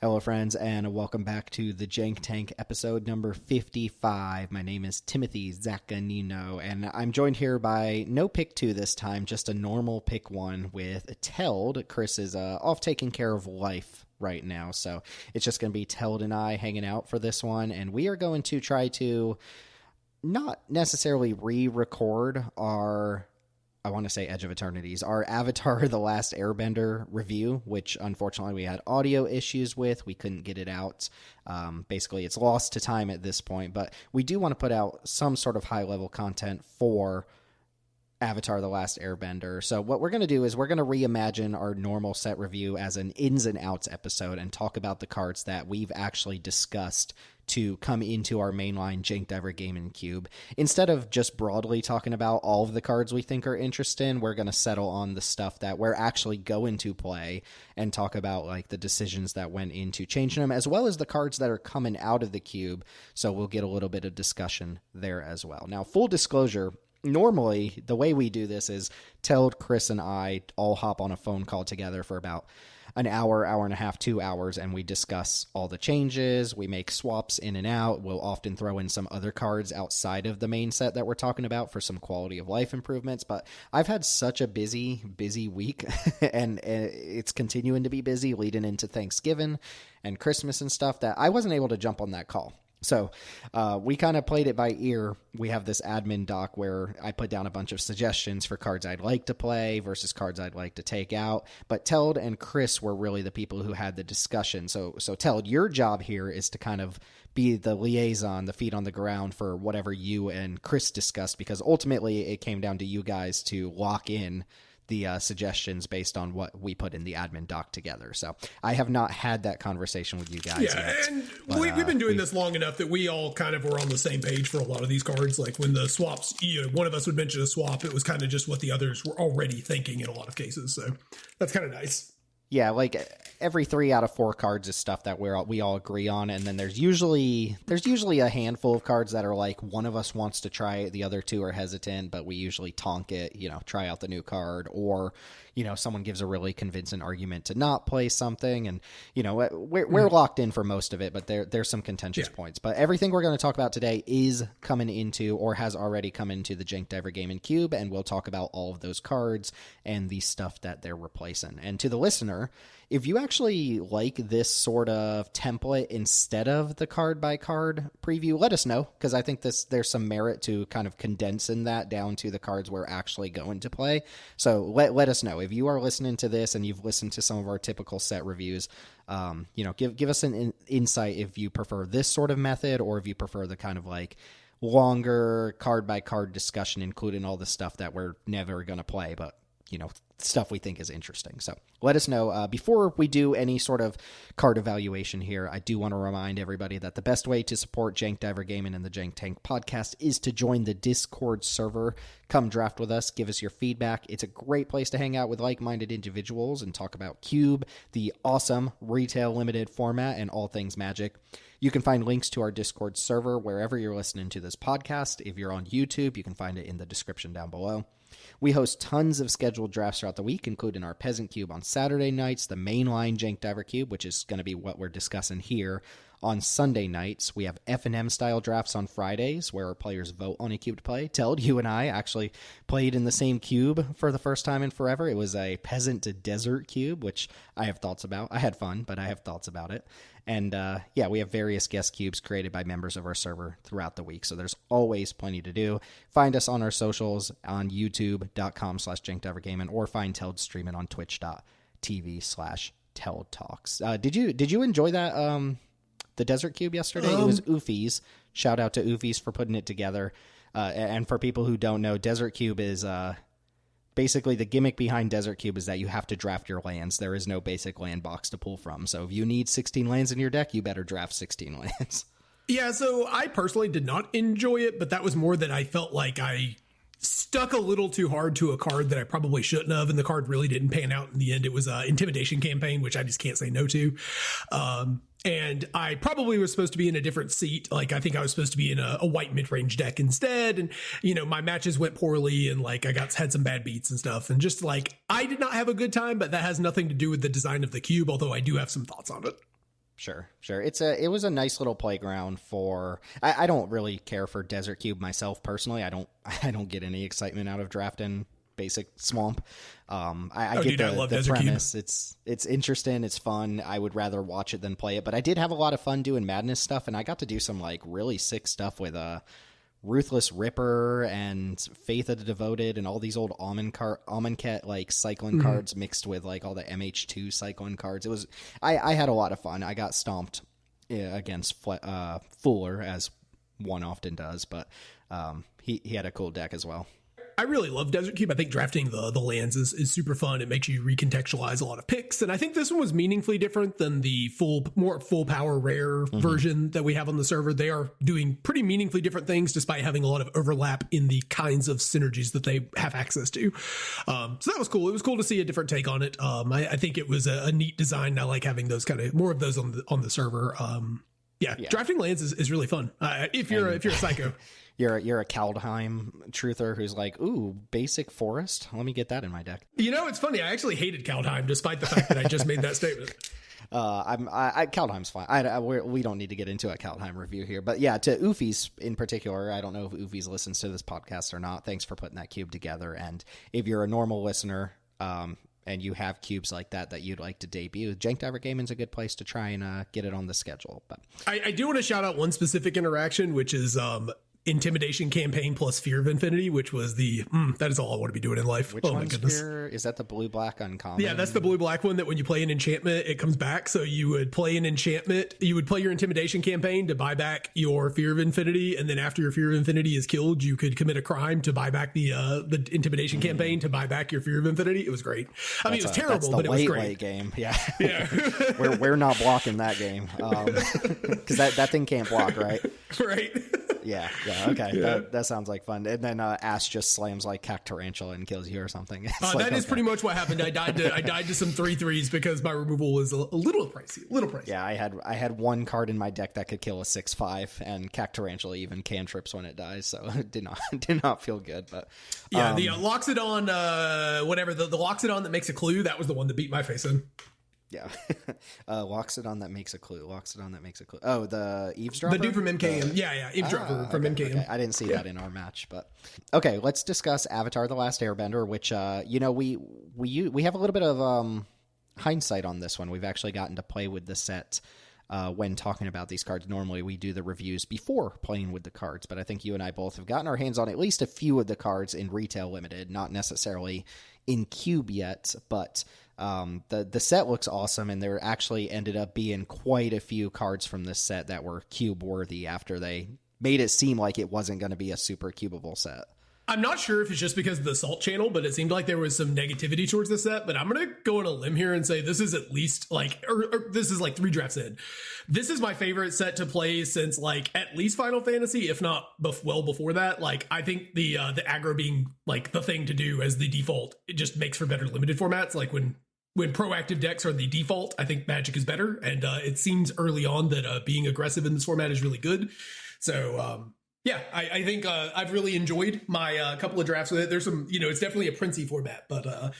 Hello, friends, and welcome back to the Jank Tank episode number 55. My name is Timothy Zaccanino, and I'm joined here by no pick 2 this time, just a normal pick 1 with Teld. Chris is off taking care of life right now, so it's just going to be Teld and I hanging out for this one, and we are going to try to not necessarily re-record our... I want to say Edge of Eternities, our Avatar The Last Airbender review, which unfortunately we had audio issues with. We couldn't get it out. Basically, it's lost to time at this point, but we do want to put out some sort of high-level content for Avatar The Last Airbender. So what we're going to do is we're going to reimagine our normal set review as an ins and outs episode and talk about the cards that we've actually discussed to come into our mainline Jank Diver Gaming Cube. Instead of just broadly talking about all of the cards we think are interesting, we're going to settle on the stuff that we're actually going to play and talk about like the decisions that went into changing them, as well as the cards that are coming out of the cube. So we'll get a little bit of discussion there as well. Now, full disclosure, normally the way we do this is Teld, Chris, and I all hop on a phone call together for about an hour, hour and a half, 2 hours, and we discuss all the changes. We make swaps in and out. We'll often throw in some other cards outside of the main set that we're talking about for some quality of life improvements. But I've had such a busy week, and it's continuing to be busy leading into Thanksgiving and Christmas and stuff that I wasn't able to jump on that call. So we kind of played it by ear. We have this admin doc where I put down a bunch of suggestions for cards I'd like to play versus cards I'd like to take out. But Teld and Chris were really the people who had the discussion. So Teld, your job here is to kind of be the liaison, the feet on the ground for whatever you and Chris discussed, because ultimately it came down to you guys to lock in the suggestions based on what we put in the admin doc together. So I have not had that conversation with you guys yet. And we've been doing this long enough that we all kind of were on the same page for a lot of these cards. Like when the swaps, one of us would mention a swap, it was kind of just what the others were already thinking in a lot of cases. So that's kind of nice. Yeah, like every 3 out of 4 cards is stuff that we all agree on, and then there's usually a handful of cards that are like one of us wants to try it, the other 2 are hesitant, but we usually tonk it, try out the new card, or someone gives a really convincing argument to not play something, and we're locked in for most of it, but there's some contentious points. But everything we're going to talk about today is coming into or has already come into the Jank Diver Gaming Cube, and we'll talk about all of those cards and the stuff that they're replacing. And to the listener, if you actually like this sort of template instead of the card by card preview, let us know, because I think there's some merit to kind of condensing that down to the cards we're actually going to play. So let us know if you are listening to this and you've listened to some of our typical set reviews. Give us an insight if you prefer this sort of method, or if you prefer the kind of like longer card by card discussion, including all the stuff that we're never going to play, but stuff we think is interesting. So let us know. Before we do any sort of card evaluation here, I do want to remind everybody that the best way to support Jank Diver Gaming and the Jank Tank podcast is to join the Discord server. Come draft with us. Give us your feedback. It's a great place to hang out with like-minded individuals and talk about Cube, the awesome retail limited format, and all things Magic. You can find links to our Discord server wherever you're listening to this podcast. If you're on YouTube, you can find it in the description down below. We host tons of scheduled drafts throughout the week, including our Peasant Cube on Saturday nights, the mainline Jank Diver Cube, which is going to be what we're discussing here, on Sunday nights. We have F&M style drafts on Fridays, where our players vote on a cube to play. Teld, you and I actually played in the same cube for the first time in forever. It was a Peasant to Desert cube, which I have thoughts about. I had fun, but I have thoughts about it. And we have various guest cubes created by members of our server throughout the week. So there's always plenty to do. Find us on our socials on youtube.com/JankDiverGaming, or find Teld streaming on twitch.tv/TeldTalks. Did you enjoy that, the Desert Cube yesterday? It was Oofy's. Shout out to Oofy's for putting it together. And for people who don't know, Desert Cube is... basically, the gimmick behind Desert Cube is that you have to draft your lands. There is no basic land box to pull from. So if you need 16 lands in your deck, you better draft 16 lands. Yeah, so I personally did not enjoy it, but that was more that I felt like I stuck a little too hard to a card that I probably shouldn't have, and the card really didn't pan out in the end. It was an Intimidation campaign, which I just can't say no to. And I probably was supposed to be in a different seat. Like, I think I was supposed to be in a white mid-range deck instead. And, my matches went poorly, and like I had some bad beats and stuff. And just like, I did not have a good time, but that has nothing to do with the design of the cube, although I do have some thoughts on it. Sure. It was a nice little playground for. I don't really care for Desert Cube myself personally. I don't get any excitement out of drafting basic Swamp. I get the premise. Cube. It's interesting. It's fun. I would rather watch it than play it. But I did have a lot of fun doing Madness stuff, and I got to do some like really sick stuff with Ruthless Ripper and Faith of the Devoted and all these old Amonkhet like cycling cards mixed with like all the MH2 cycling cards. It was I had a lot of fun. I got stomped against Fuller, as one often does, but he had a cool deck as well. I really love Desert Cube. I think drafting the lands is super fun. It makes you recontextualize a lot of picks. And I think this one was meaningfully different than the more full power rare version that we have on the server. They are doing pretty meaningfully different things despite having a lot of overlap in the kinds of synergies that they have access to. So that was cool. It was cool to see a different take on it. I think it was a neat design. I like having those more of those on the server. Yeah, drafting lands is really fun. If you're a psycho. You're a Kaldheim truther who's like, ooh, basic forest. Let me get that in my deck. You know, it's funny. I actually hated Kaldheim, despite the fact that I just made that statement. Kaldheim's fine. We don't need to get into a Kaldheim review here, but yeah, to Oofy's in particular, I don't know if Oofy's listens to this podcast or not. Thanks for putting that cube together. And if you're a normal listener, and you have cubes like that you'd like to debut, Jank Diver Gaming's a good place to try and get it on the schedule. But I do want to shout out one specific interaction, which is Intimidation Campaign plus Fear of Infinity, which was that is all I want to be doing in life. Which one's Fear? Is that the blue-black uncommon? Yeah, that's the blue-black one that when you play an enchantment, it comes back. So you would play an enchantment, you would play your Intimidation Campaign to buy back your Fear of Infinity, and then after your Fear of Infinity is killed, you could commit a crime to buy back the Intimidation Campaign to buy back your Fear of Infinity. It was great. I mean, it was terrible, but it was great. Late game, yeah. we're not blocking that game because that thing can't block, right? Right. Yeah, okay. Yeah. That sounds like fun. And then Ash just slams like Cactarantula and kills you or something. That is pretty much what happened. I died to some 3/3s because my removal was a little pricey. Yeah, I had one card in my deck that could kill a 6/5, and Cactarantula even cantrips when it dies, so it did not feel good. But yeah, the Loxodon, whatever the Loxodon that makes a clue, that was the one that beat my face in. Yeah. Loxodon that makes a clue. Oh, the Eavesdropper? The dude from MKM. Yeah. Eavesdropper from MKM. Okay. I didn't see that in our match, but okay, let's discuss Avatar: The Last Airbender, which we have a little bit of hindsight on this one. We've actually gotten to play with the set when talking about these cards. Normally we do the reviews before playing with the cards, but I think you and I both have gotten our hands on at least a few of the cards in retail limited, not necessarily in cube yet, but the set looks awesome, and there actually ended up being quite a few cards from this set that were cube worthy after they made it seem like it wasn't going to be a super cubable set. I'm not sure if it's just because of the Salt channel, but it seemed like there was some negativity towards the set. But I'm going to go on a limb here and say this is at least or this is like 3 drafts in. This is my favorite set to play since like at least Final Fantasy, if not well before that. Like I think the aggro being like the thing to do as the default, it just makes for better limited formats. Like when proactive decks are the default, I think Magic is better. And it seems early on that being aggressive in this format is really good. So yeah, I think I've really enjoyed my couple of drafts with it. There's some, it's definitely a Princey format, but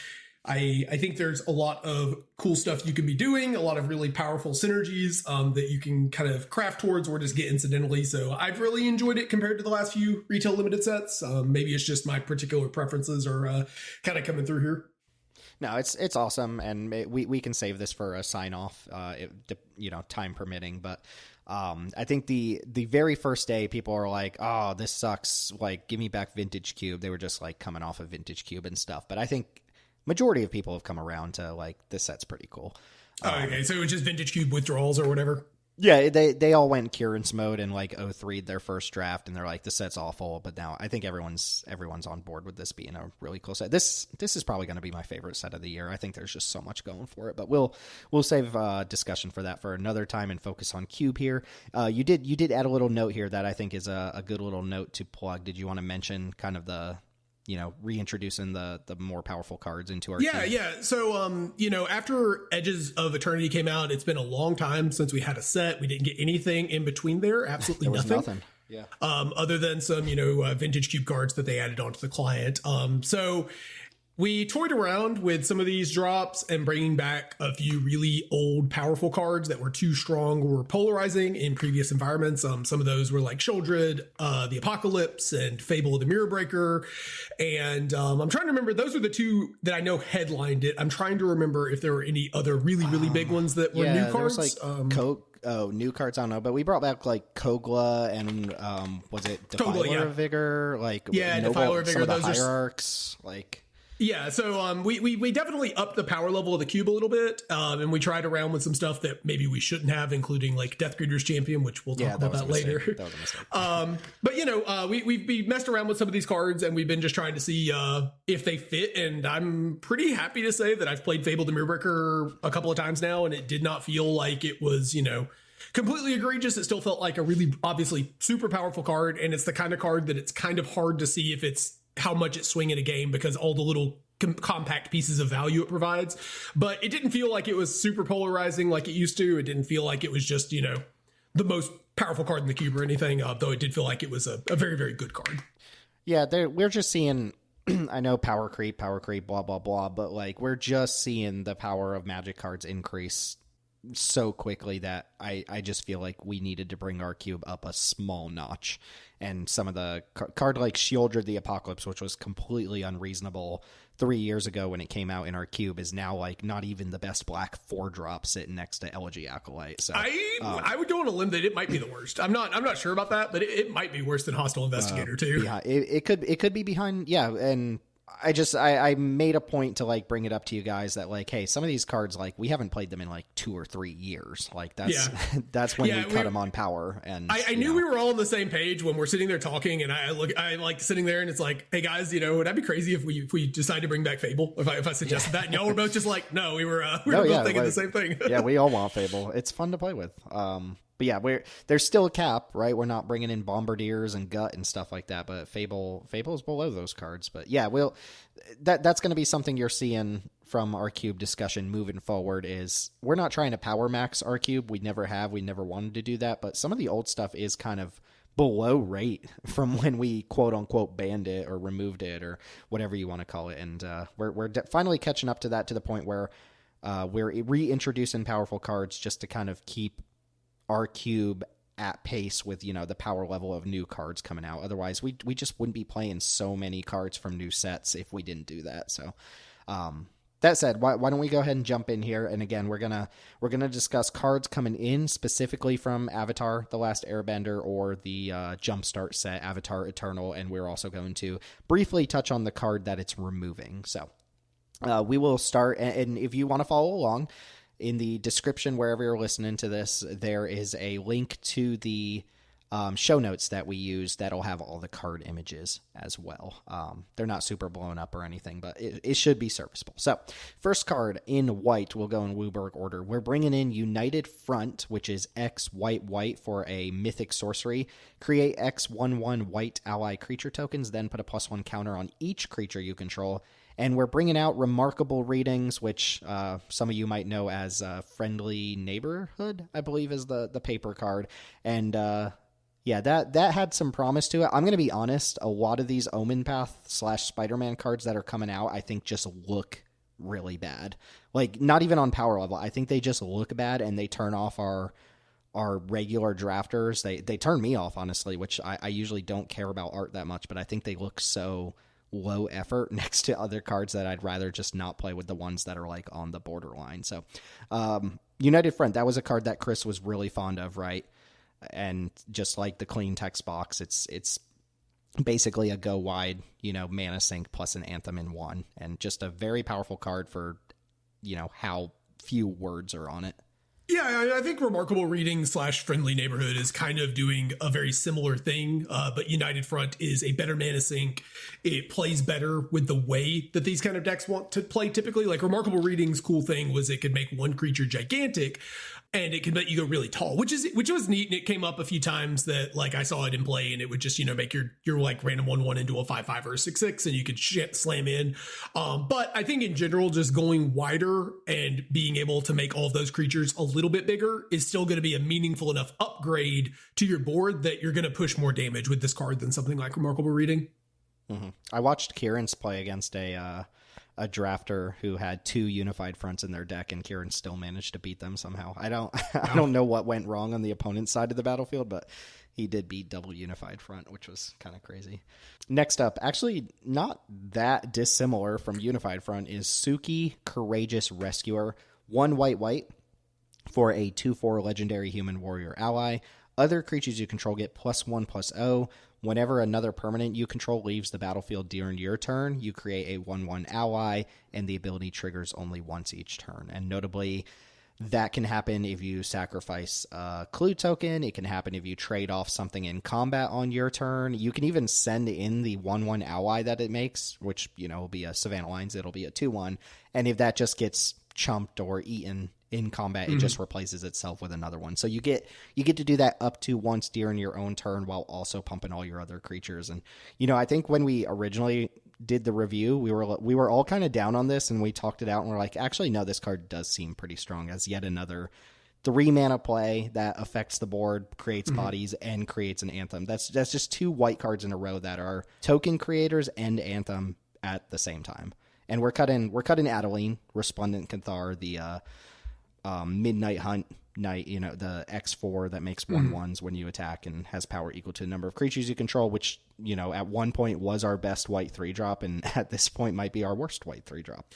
I think there's a lot of cool stuff you can be doing, a lot of really powerful synergies that you can kind of craft towards or just get incidentally. So I've really enjoyed it compared to the last few retail limited sets. Maybe it's just my particular preferences are kind of coming through here. No, it's awesome, and we can save this for a sign off, time permitting. But I think the very first day, people are like, "Oh, this sucks! Like, give me back Vintage Cube." They were just like coming off of Vintage Cube and stuff. But I think majority of people have come around to like this set's pretty cool. Okay, so it was just Vintage Cube withdrawals or whatever. Yeah, they all went Kieran's mode in like 03 their first draft, and they're like, the set's awful. But now I think everyone's on board with this being a really cool set. This is probably going to be my favorite set of the year. I think there's just so much going for it. But we'll save discussion for that for another time and focus on Cube here. You did add a little note here that I think is a good little note to plug. Did you want to mention kind of the reintroducing the more powerful cards into our team? Yeah. So, after Edges of Eternity came out, it's been a long time since we had a set. We didn't get anything in between there. Absolutely nothing. Yeah. Other than some, Vintage Cube cards that they added onto the client. So We toyed around with some of these drops and bringing back a few really old, powerful cards that were too strong or polarizing in previous environments. Some of those were like Sheoldred, the Apocalypse, and Fable of the Mirror Breaker. And I'm trying to remember, those are the two that I know headlined it. I'm trying to remember if there were any other really, really big ones that were new cards. New cards, I don't know, but we brought back like Kogla and was it Defiler of Vigor? Defiler of Vigor, some of the Hierarchs, Yeah, so we definitely upped the power level of the cube a little bit, and we tried around with some stuff that maybe we shouldn't have, including like Deathgreater's Champion, which we'll talk about that later. That was a mistake. But we messed around with some of these cards, and we've been just trying to see if they fit. And I'm pretty happy to say that I've played Fable the Mirrorbreaker a couple of times now, and it did not feel like it was completely egregious. It still felt like a really obviously super powerful card, and it's the kind of card that it's kind of hard to see if it's how much it's swinging a game because all the little compact pieces of value it provides. But it didn't feel like it was super polarizing like it used to. It didn't feel like it was just, the most powerful card in the cube or anything, though it did feel like it was a very, very good card. Yeah, we're just seeing, I know power creep, blah, blah, blah, but we're just seeing the power of Magic cards increase so quickly that I just feel like we needed to bring our cube up a small notch. And some of the card like Sheoldred the Apocalypse, which was completely unreasonable 3 years ago when it came out in our cube, is now not even the best black 4-drop sitting next to Elegy Acolyte. So I would go on a limb that it might be the worst. I'm not sure about that, but it might be worse than Hostile Investigator too. Yeah, it could be behind. Yeah, and I made a point to bring it up to you guys that hey, some of these cards we haven't played them in 2 or 3 years. That's when we cut them on power. And I knew we were all on the same page when we're sitting there talking, and I like sitting there and it's hey guys, would that be crazy if we decide to bring back Fable? If I suggested that, and y'all were both just no, we were both thinking the same thing. Yeah, we all want Fable. It's fun to play with. But yeah, there's still a cap, right? We're not bringing in Bombardiers and Gut and stuff like that, but Fable is below those cards. But yeah, that's going to be something you're seeing from our cube discussion moving forward. Is we're not trying to power max our cube. We never have. We never wanted to do that. But some of the old stuff is kind of below rate from when we quote unquote banned it or removed it or whatever you want to call it. And we're finally catching up to that, to the point where we're reintroducing powerful cards just to kind of keep our cube at pace with the power level of new cards coming out. Otherwise we just wouldn't be playing so many cards from new sets if we didn't do that. So that said, why don't we go ahead and jump in here? And again, we're gonna discuss cards coming in specifically from Avatar The Last Airbender or the Jumpstart set, Avatar Eternal, and we're also going to briefly touch on the card that it's removing. So we will start, and if you want to follow along, in the description, wherever you're listening to this, there is a link to the show notes that we use that'll have all the card images as well. They're not super blown up or anything, but it should be serviceable. So first card in white, we'll go in Wooburg order. We're bringing in United Front, which is X white for a mythic sorcery. Create X 1/1 white ally creature tokens, then put a +1 counter on each creature you control. And we're bringing out Remarkable Readings, which some of you might know as Friendly Neighborhood, I believe is the paper card. And that had some promise to it. I'm going to be honest, a lot of these Omen Path / Spider-Man cards that are coming out, I think just look really bad. Not even on power level. I think they just look bad, and they turn off our regular drafters. They turn me off, honestly, which I usually don't care about art that much, but I think they look so low effort next to other cards that I'd rather just not play with the ones that are on the borderline. So United Front, that was a card that Chris was really fond of, right? And just like the clean text box, it's basically a go wide, mana sink plus an Anthem in one, and just a very powerful card for how few words are on it. Yeah, I think Remarkable Reading / Friendly Neighborhood is kind of doing a very similar thing, but United Front is a better mana sink. It plays better with the way that these kind of decks want to play typically. Remarkable Reading's cool thing was it could make one creature gigantic, and it could let you go really tall, which was neat. And it came up a few times that I saw it in play, and it would just make your random 1/1 into a 5/5 or a 6/6, and you could slam in. But I think in general, just going wider and being able to make all of those creatures a little bit bigger is still going to be a meaningful enough upgrade to your board that you're going to push more damage with this card than something like Remarkable Reading. Mm-hmm. I watched Kieran's play against a a drafter who had 2 unified fronts in their deck, and Kieran still managed to beat them somehow. I don't know what went wrong on the opponent's side of the battlefield, but he did beat double unified front, which was kind of crazy. Next up, actually not that dissimilar from unified front, is Suki, Courageous Rescuer. 1 white for a 2/4 legendary human warrior ally. Other creatures you control get +1/+0. Whenever another permanent you control leaves the battlefield during your turn, you create a 1/1 ally, and the ability triggers only once each turn. And notably, that can happen if you sacrifice a clue token. It can happen if you trade off something in combat on your turn. You can even send in the 1/1 ally that it makes, which, will be a Savannah Lines. It'll be a 2/1. And if that just gets chumped or eaten in combat, it just replaces itself with another one. So you get to do that up to once during your own turn while also pumping all your other creatures. And I think when we originally did the review, we were all kind of down on this, and we talked it out, and we're like, actually no, this card does seem pretty strong as yet another 3 mana play that affects the board, creates bodies, and creates an Anthem. That's just 2 white cards in a row that are token creators and Anthem at the same time. And we're cutting Adeline, Resplendent Cathar, the Midnight Hunt Knight, the X4 that makes 1/1s when you attack and has power equal to the number of creatures you control, which, at one point was our best white 3-drop, and at this point might be our worst white 3-drop.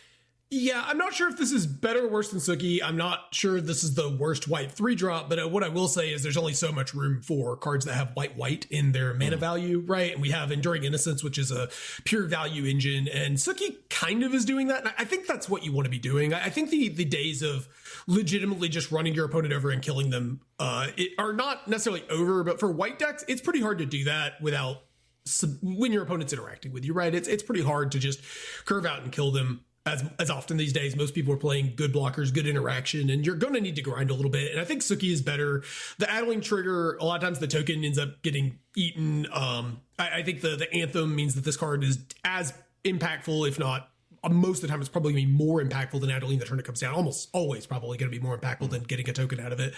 Yeah, I'm not sure if this is better or worse than Suki. I'm not sure this is the worst white 3-drop, but what I will say is there's only so much room for cards that have white in their mana value, right? And we have Enduring Innocence, which is a pure value engine, and Suki kind of is doing that. And I think that's what you want to be doing. I think the days of legitimately just running your opponent over and killing them are not necessarily over, but for white decks, it's pretty hard to do that when your opponent's interacting with you, right? It's pretty hard to just curve out and kill them. As often these days, most people are playing good blockers, good interaction, and you're going to need to grind a little bit. And I think Suki is better. The Adeline trigger, a lot of times the token ends up getting eaten. I think the Anthem means that this card is as impactful, if not most of the time, it's probably going to be more impactful than Adeline the turn it comes down. Almost always probably going to be more impactful than getting a token out of it.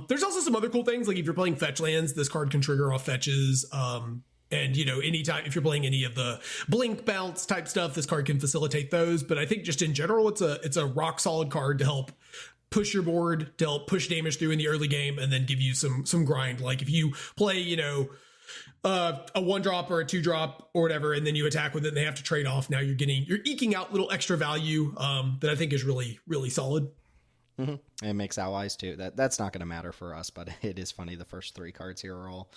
There's also some other cool things, like if you're playing fetch lands, this card can trigger off fetches. And, anytime, if you're playing any of the blink bounce type stuff, this card can facilitate those. But I think just in general, it's a rock solid card to help push your board, to help push damage through in the early game, and then give you some grind. Like if you play, a 1-drop or a 2-drop or whatever, and then you attack with it and they have to trade off. Now you're eking out little extra value that I think is really, really solid. Mm-hmm. It makes allies too. That's not going to matter for us, but it is funny. The first 3 cards here are all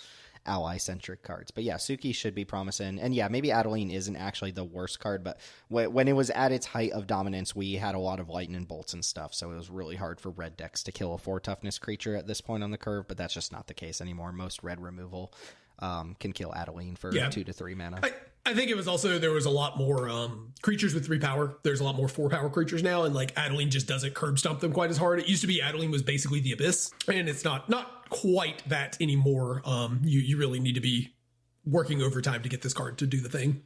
ally-centric cards. But yeah, Suki should be promising. And yeah, maybe Adeline isn't actually the worst card, but when it was at its height of dominance, we had a lot of lightning bolts and stuff, so it was really hard for red decks to kill a 4 toughness creature at this point on the curve, but that's just not the case anymore. Most red removal can kill Adeline for 2 to 3 mana. I think it was also, there was a lot more creatures with 3 power. There's a lot more 4 power creatures now, and like Adeline just doesn't curb stomp them quite as hard. It used to be Adeline was basically the Abyss, and it's not quite that anymore. You really need to be working overtime to get this card to do the thing.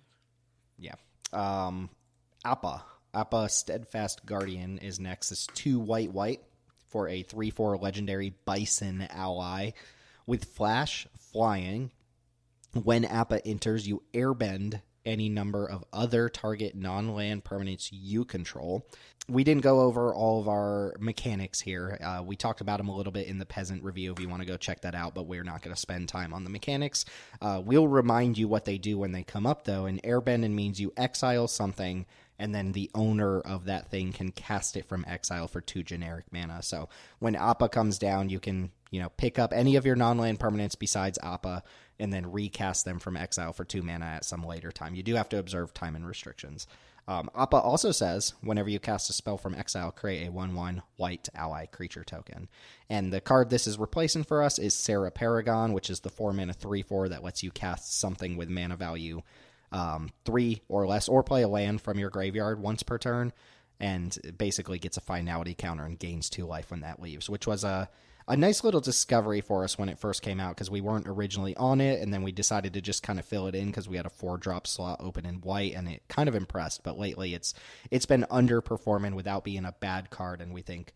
Yeah. Appa Steadfast Guardian is next. It's 2 white for a 3/4 legendary Bison ally with flash, flying. When Appa enters, you airbend any number of other target non-land permanents you control. We didn't go over all of our mechanics here. We talked about them a little bit in the Peasant review if you want to go check that out, but we're not going to spend time on the mechanics. We'll remind you what they do when they come up, though. And airbending means you exile something, and then the owner of that thing can cast it from exile for 2 generic mana. So when Appa comes down, you can pick up any of your non-land permanents besides Appa, and then recast them from exile for 2 mana at some later time. You do have to observe time and restrictions. Appa also says, whenever you cast a spell from exile, create a 1/1 white ally creature token. And the card this is replacing for us is Sarah Paragon, which is the 4 mana 3/4 that lets you cast something with mana value 3 or less, or play a land from your graveyard once per turn, and it basically gets a finality counter and gains 2 life when that leaves, which was a nice little discovery for us when it first came out, because we weren't originally on it, and then we decided to just kind of fill it in because we had a 4-drop slot open in white, and it kind of impressed. But lately it's been underperforming without being a bad card, and we think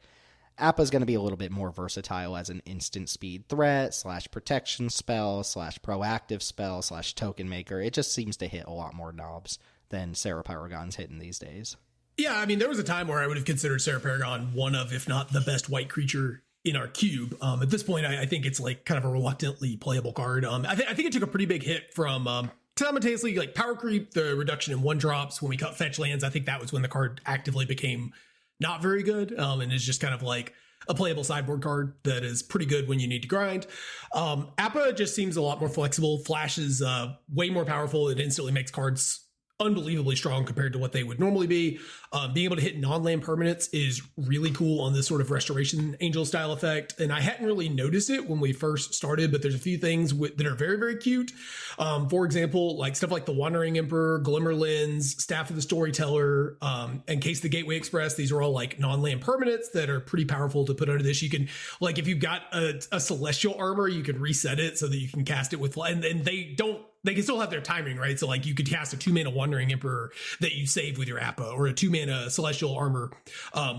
Appa's going to be a little bit more versatile as an instant speed threat / protection spell / proactive spell / token maker. It just seems to hit a lot more knobs than Sarah Paragon's hitting these days. Yeah, I mean, there was a time where I would have considered Sarah Paragon one of, if not the best white creature in our cube. At this point, I think it's like kind of a reluctantly playable card. I think it took a pretty big hit from simultaneously like power creep, the reduction in 1-drops when we cut fetch lands. I think that was when the card actively became not very good, and is just kind of like a playable sideboard card that is pretty good when you need to grind. Appa just seems a lot more flexible. Flash is way more powerful. It instantly makes cards unbelievably strong compared to what they would normally be. Being able to hit non-land permanents is really cool on this sort of Restoration Angel style effect. And I hadn't really noticed it when we first started, but there's a few things that are very, very cute. For example, like stuff like the Wandering Emperor, Glimmer Lens, Staff of the Storyteller, and Case the Gateway Express. These are all like non-land permanents that are pretty powerful to put under this. You can, like, if you've got a Celestial Armor, you can reset it so that you can cast it with, and they can still have their timing, right? So like you could cast a 2-mana Wandering Emperor that you save with your Appa, or a 2-mana Celestial Armor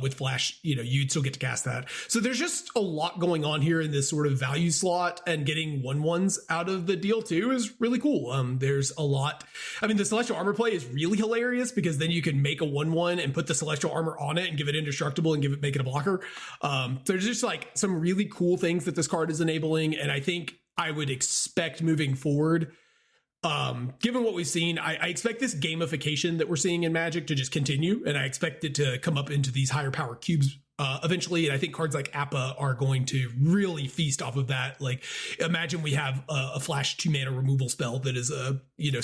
with Flash, you'd still get to cast that. So there's just a lot going on here in this sort of value slot, and getting 1/1s out of the deal too is really cool. There's a lot. I mean, the Celestial Armor play is really hilarious because then you can make a 1/1 and put the Celestial Armor on it and give it indestructible and make it a blocker. There's just like some really cool things that this card is enabling. And I think I would expect moving forward, given what we've seen, I expect this gamification that we're seeing in Magic to just continue, and I expect it to come up into these higher power cubes eventually. And I think cards like Appa are going to really feast off of that. Like, imagine we have a Flash 2-mana removal spell that is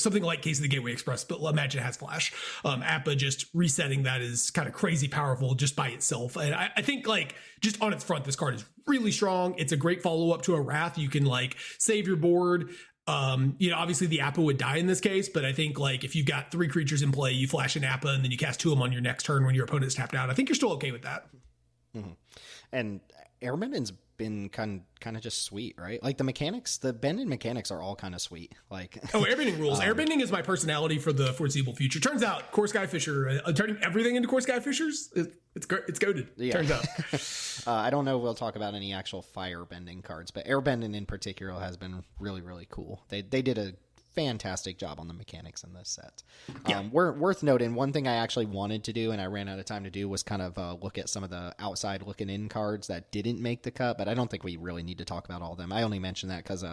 something like Case of the Gateway Express, but imagine it has Flash. Appa just resetting that is kind of crazy powerful just by itself. And I think like just on its front, this card is really strong. It's a great follow up to a Wrath. You can like save your board. Obviously the Appa would die in this case, but I think like if you've got 3 creatures in play, you flash an Appa and then you cast 2 of them on your next turn when your opponent's tapped out. I think you're still okay with that. Mm-hmm. And Airbenden's been kind of just sweet, right? Like the mechanics, the bending mechanics are all kind of sweet. Like airbending rules. Airbending is my personality for the foreseeable future. Turns out Core Sky Fisher, turning everything into Core Sky Fishers, it's goated. Yeah. Turns out. I don't know if we'll talk about any actual firebending cards, but airbending in particular has been really, really cool. They did a fantastic job on the mechanics in this set. Yeah. Worth noting, one thing I actually wanted to do and I ran out of time to do was kind of look at some of the outside looking in cards that didn't make the cut, but I don't think we really need to talk about all of them. I only mentioned that because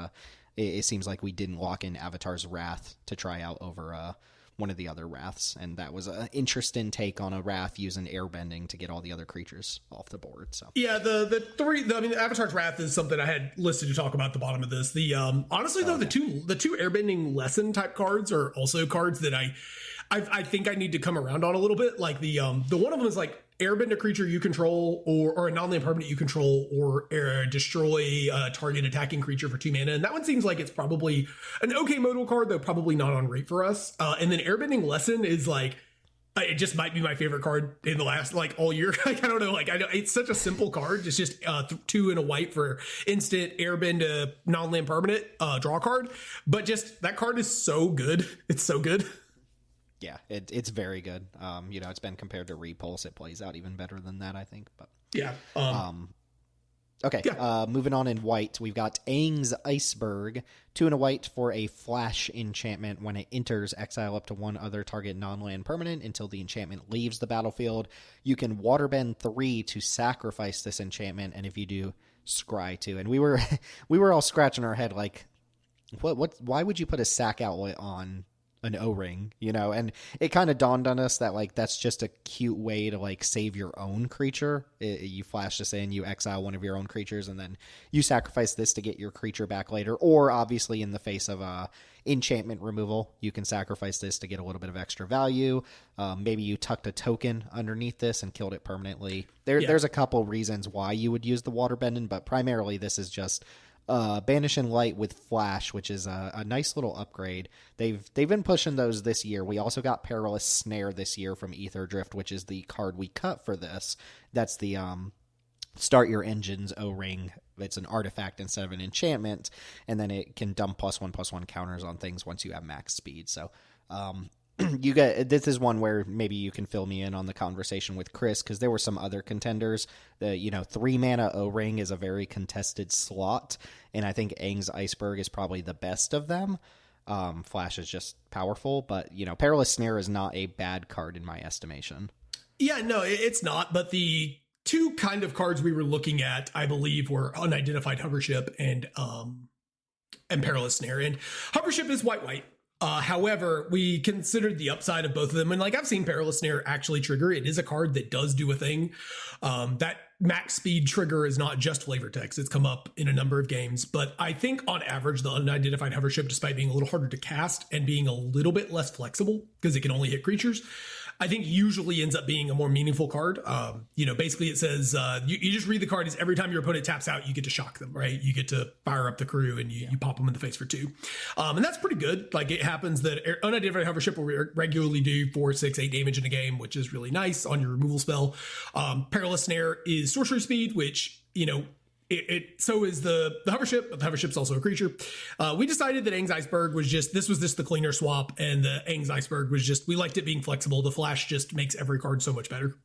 it seems like we didn't lock in Avatar's Wrath to try out over one of the other Wraths, and that was an interesting take on a Wrath using airbending to get all the other creatures off the board. So yeah, the Avatar's Wrath is something I had listed to talk about at the bottom of this. The honestly though, the two airbending lesson type cards are also cards that I think I need to come around on a little bit. Like the one of them is like airbend a creature you control or a non-land permanent you control, or destroy a target attacking creature for 2 mana. And that one seems like it's probably an okay modal card, though probably not on rate for us. And then airbending lesson is like, it just might be my favorite card in the last, like, all year. Like, I don't know. Like, I know it's such a simple card. It's just 2 and a white for instant airbend a non-land permanent draw card. But just that card is so good. It's so good. Yeah, it's very good. It's been compared to Repulse. It plays out even better than that, I think. But yeah. Okay. Yeah. Moving on in white, we've got Aang's Iceberg, 2 and a white for a flash enchantment. When it enters, exile up to 1 other target non-land permanent until the enchantment leaves the battlefield. You can waterbend 3 to sacrifice this enchantment, and if you do, scry 2. And we were all scratching our head like, what? Why would you put a sack outlet on an O-ring, and it kind of dawned on us that like that's just a cute way to like save your own creature. You flash this in, you exile one of your own creatures, and then you sacrifice this to get your creature back later. Or obviously in the face of enchantment removal, you can sacrifice this to get a little bit of extra value. Maybe you tucked a token underneath this and killed it permanently. There's a couple reasons why you would use the waterbending, but primarily this is just Banish and Light with Flash, which is a nice little upgrade. They've been pushing those this year. We also got Perilous Snare this year from Ether Drift, which is the card we cut for this. That's the Start Your Engines O-Ring. It's an artifact instead of an enchantment, and then it can dump +1/+1 counters on things once you have max speed. So this is one where maybe you can fill me in on the conversation with Chris, because there were some other contenders. 3 mana O-Ring is a very contested slot, and I think Aang's Iceberg is probably the best of them. Flash is just powerful, but Perilous Snare is not a bad card in my estimation. Yeah, no, it's not. But the two kind of cards we were looking at, I believe, were Unidentified Hovership and Perilous Snare. And Hovership is white. However, we considered the upside of both of them. And I've seen Perilous Snare actually trigger. It is a card that does do a thing. That max speed trigger is not just flavor text. It's come up in a number of games. But I think on average, the Unidentified Hovership, despite being a little harder to cast and being a little bit less flexible because it can only hit creatures, I think usually ends up being a more meaningful card. Basically it says you just read the card as every time your opponent taps out, you get to shock them, right? You get to fire up the crew and you pop them in the face for 2. And that's pretty good. It happens that Unidentified Hovership will regularly do 4, 6, 8 damage in a game, which is really nice on your removal spell. Perilous Snare is sorcery speed, which, so is the Hovership, but the Hovership's also a creature. We decided that Aang's Iceberg was just the cleaner swap, and the Aang's Iceberg was just, we liked it being flexible. The Flash just makes every card so much better.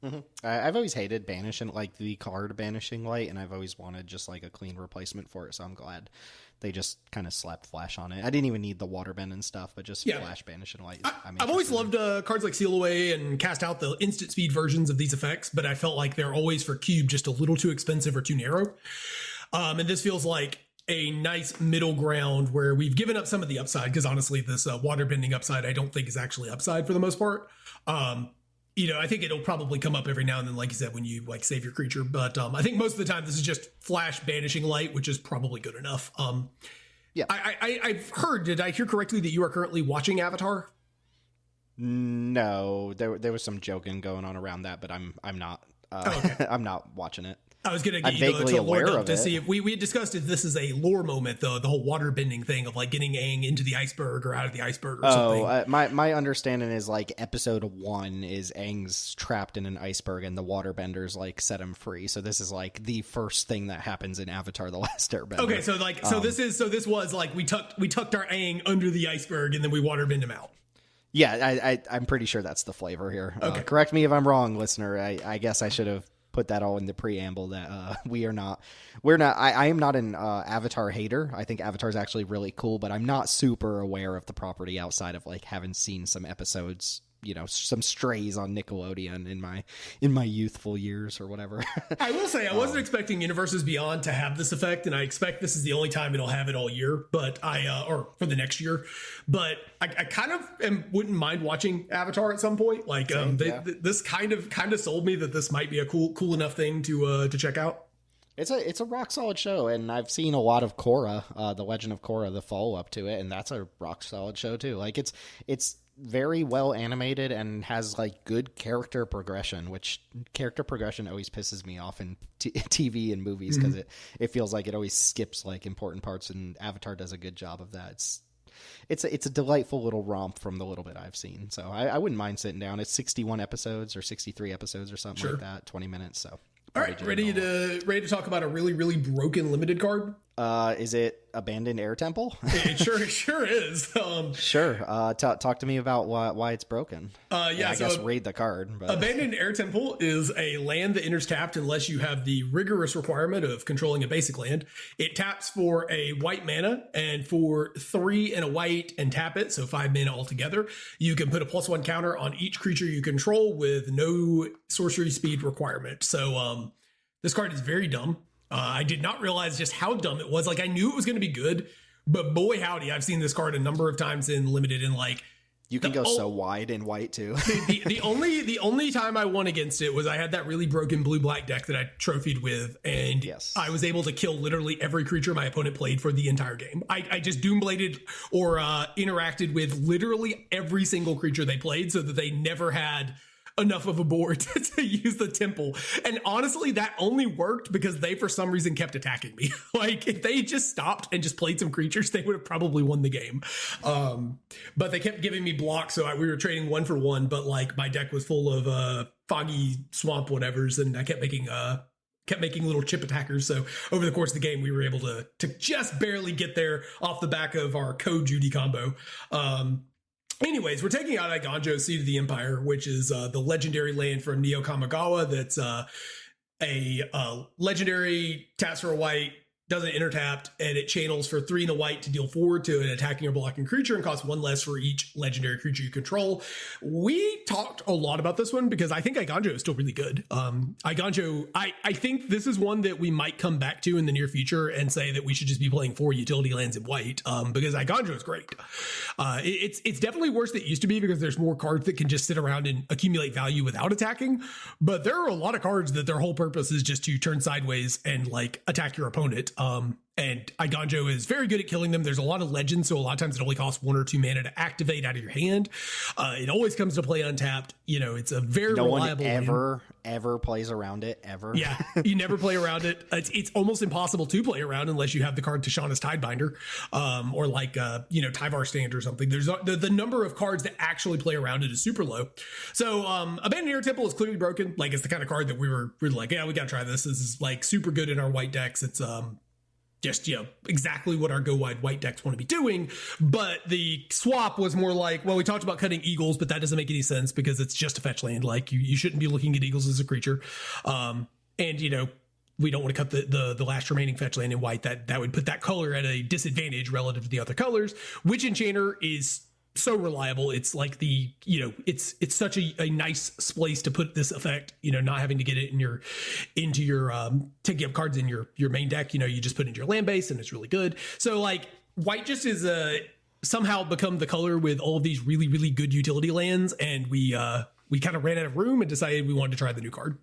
Mm-hmm. I've always hated banishing, the card banishing light, and I've always wanted just a clean replacement for it, so I'm glad they just kind of slapped Flash on it. I didn't even need the waterbend and stuff, but just Flash banishing light. I've always loved cards like Seal Away and Cast Out, the instant speed versions of these effects, but I felt like they're always for Cube just a little too expensive or too narrow. And this feels like a nice middle ground where we've given up some of the upside, because honestly, this waterbending upside I don't think is actually upside for the most part. I think it'll probably come up every now and then, like you said, when you save your creature. But I think most of the time this is just Flash banishing light, which is probably good enough. Yeah, I've heard. Did I hear correctly that you are currently watching Avatar? No, there was some joking going on around that, but I'm not. Okay. I'm not watching it. I was going to get you to lore dump to see if we had discussed if this is a lore moment, though, the whole water bending thing of getting Aang into the iceberg or out of the iceberg or something. My understanding is episode 1 is Aang's trapped in an iceberg and the waterbenders set him free. So this is the first thing that happens in Avatar: The Last Airbender. Okay, so this was we tucked our Aang under the iceberg and then we waterbend him out. Yeah, I'm pretty sure that's the flavor here. Okay. Correct me if I'm wrong, listener. I guess I should have put that all in the preamble that I am not an Avatar hater. I think Avatar is actually really cool, but I'm not super aware of the property outside of having seen some episodes, some strays on Nickelodeon in my youthful years or whatever. I will say I wasn't expecting Universes Beyond to have this effect, and I expect this is the only time it'll have it all year, but or for the next year. But I kind of wouldn't mind watching Avatar at some point. This kind of sold me that this might be a cool enough thing to check out. It's a rock solid show, and I've seen a lot of Korra, the Legend of Korra, the follow up to it, and that's a rock solid show too. It's very well animated and has good character progression, which character progression always pisses me off in TV and movies because it feels like it always skips important parts, and Avatar does a good job of that. It's a delightful little romp from the little bit I've seen, so I wouldn't mind sitting down. It's 61 episodes or 63 episodes or something like that, 20 minutes. So all right, ready to talk about a really, really broken limited card? Is it Abandoned Air Temple? It sure is. Sure. Talk to me about why it's broken. I guess raid the card. But. Abandoned Air Temple is a land that enters tapped unless you have the rigorous requirement of controlling a basic land. It taps for a white mana and for 3 and a white and tap it, so 5 mana altogether. You can put a +1 counter on each creature you control with no sorcery speed requirement. So this card is very dumb. I did not realize just how dumb it was. I knew it was going to be good, but boy howdy, I've seen this card a number of times in limited, and you can go so wide in white too. the only time I won against it was I had that really broken blue-black deck that I trophied with, and I was able to kill literally every creature my opponent played for the entire game. I just Doombladed or interacted with literally every single creature they played so that they never had enough of a board to use the temple. And honestly, that only worked because they, for some reason, kept attacking me. If they just stopped and just played some creatures, they would have probably won the game. But they kept giving me blocks, so we were trading 1 for 1, but my deck was full of foggy swamp whatevers, and I kept making little chip attackers. So over the course of the game, we were able to just barely get there off the back of our Code Judy combo. Anyways, we're taking out Iganjo, Seed of the Empire, which is the legendary land from Neo Kamigawa. That's a legendary taps for a white, does an enter tapped, and it channels for 3 and a white to deal 4 to an attacking or blocking creature and costs 1 less for each legendary creature you control. We talked a lot about this one because I think Iganjo is still really good. Iganjo, I think this is one that we might come back to in the near future and say that we should just be playing 4 utility lands in white, because Iganjo is great. It's definitely worse than it used to be because there's more cards that can just sit around and accumulate value without attacking. But there are a lot of cards that their whole purpose is just to turn sideways and like attack your opponent. And Iganjo is very good at killing them. There's a lot of legends, so a lot of times it only costs 1 or 2 mana to activate out of your hand. It always comes to play untapped. You know, it's a very reliable. No one ever plays around it, ever. Yeah, you never play around it. It's almost impossible to play around unless you have the card Tashana's Tidebinder, or like Tyvar Stand or something. There's the number of cards that actually play around it is super low. So Abandoned Air Temple is clearly broken. Like, it's the kind of card that we were like, yeah, we gotta try this. This is like super good in our white decks. It's just, exactly what our go wide white decks want to be doing. But the swap was more like, well, we talked about cutting Eagles, but that doesn't make any sense because it's just a fetch land. Like, you shouldn't be looking at Eagles as a creature. And we don't want to cut the last remaining fetch land in white. That would put that color at a disadvantage relative to the other colors. Witch Enchanter is so reliable. It's like it's such a nice place to put this effect, not having to get it into your taking up cards in your main deck. You just put it into your land base and it's really good. So like white just is somehow become the color with all of these really, really good utility lands. And we kind of ran out of room and decided we wanted to try the new card.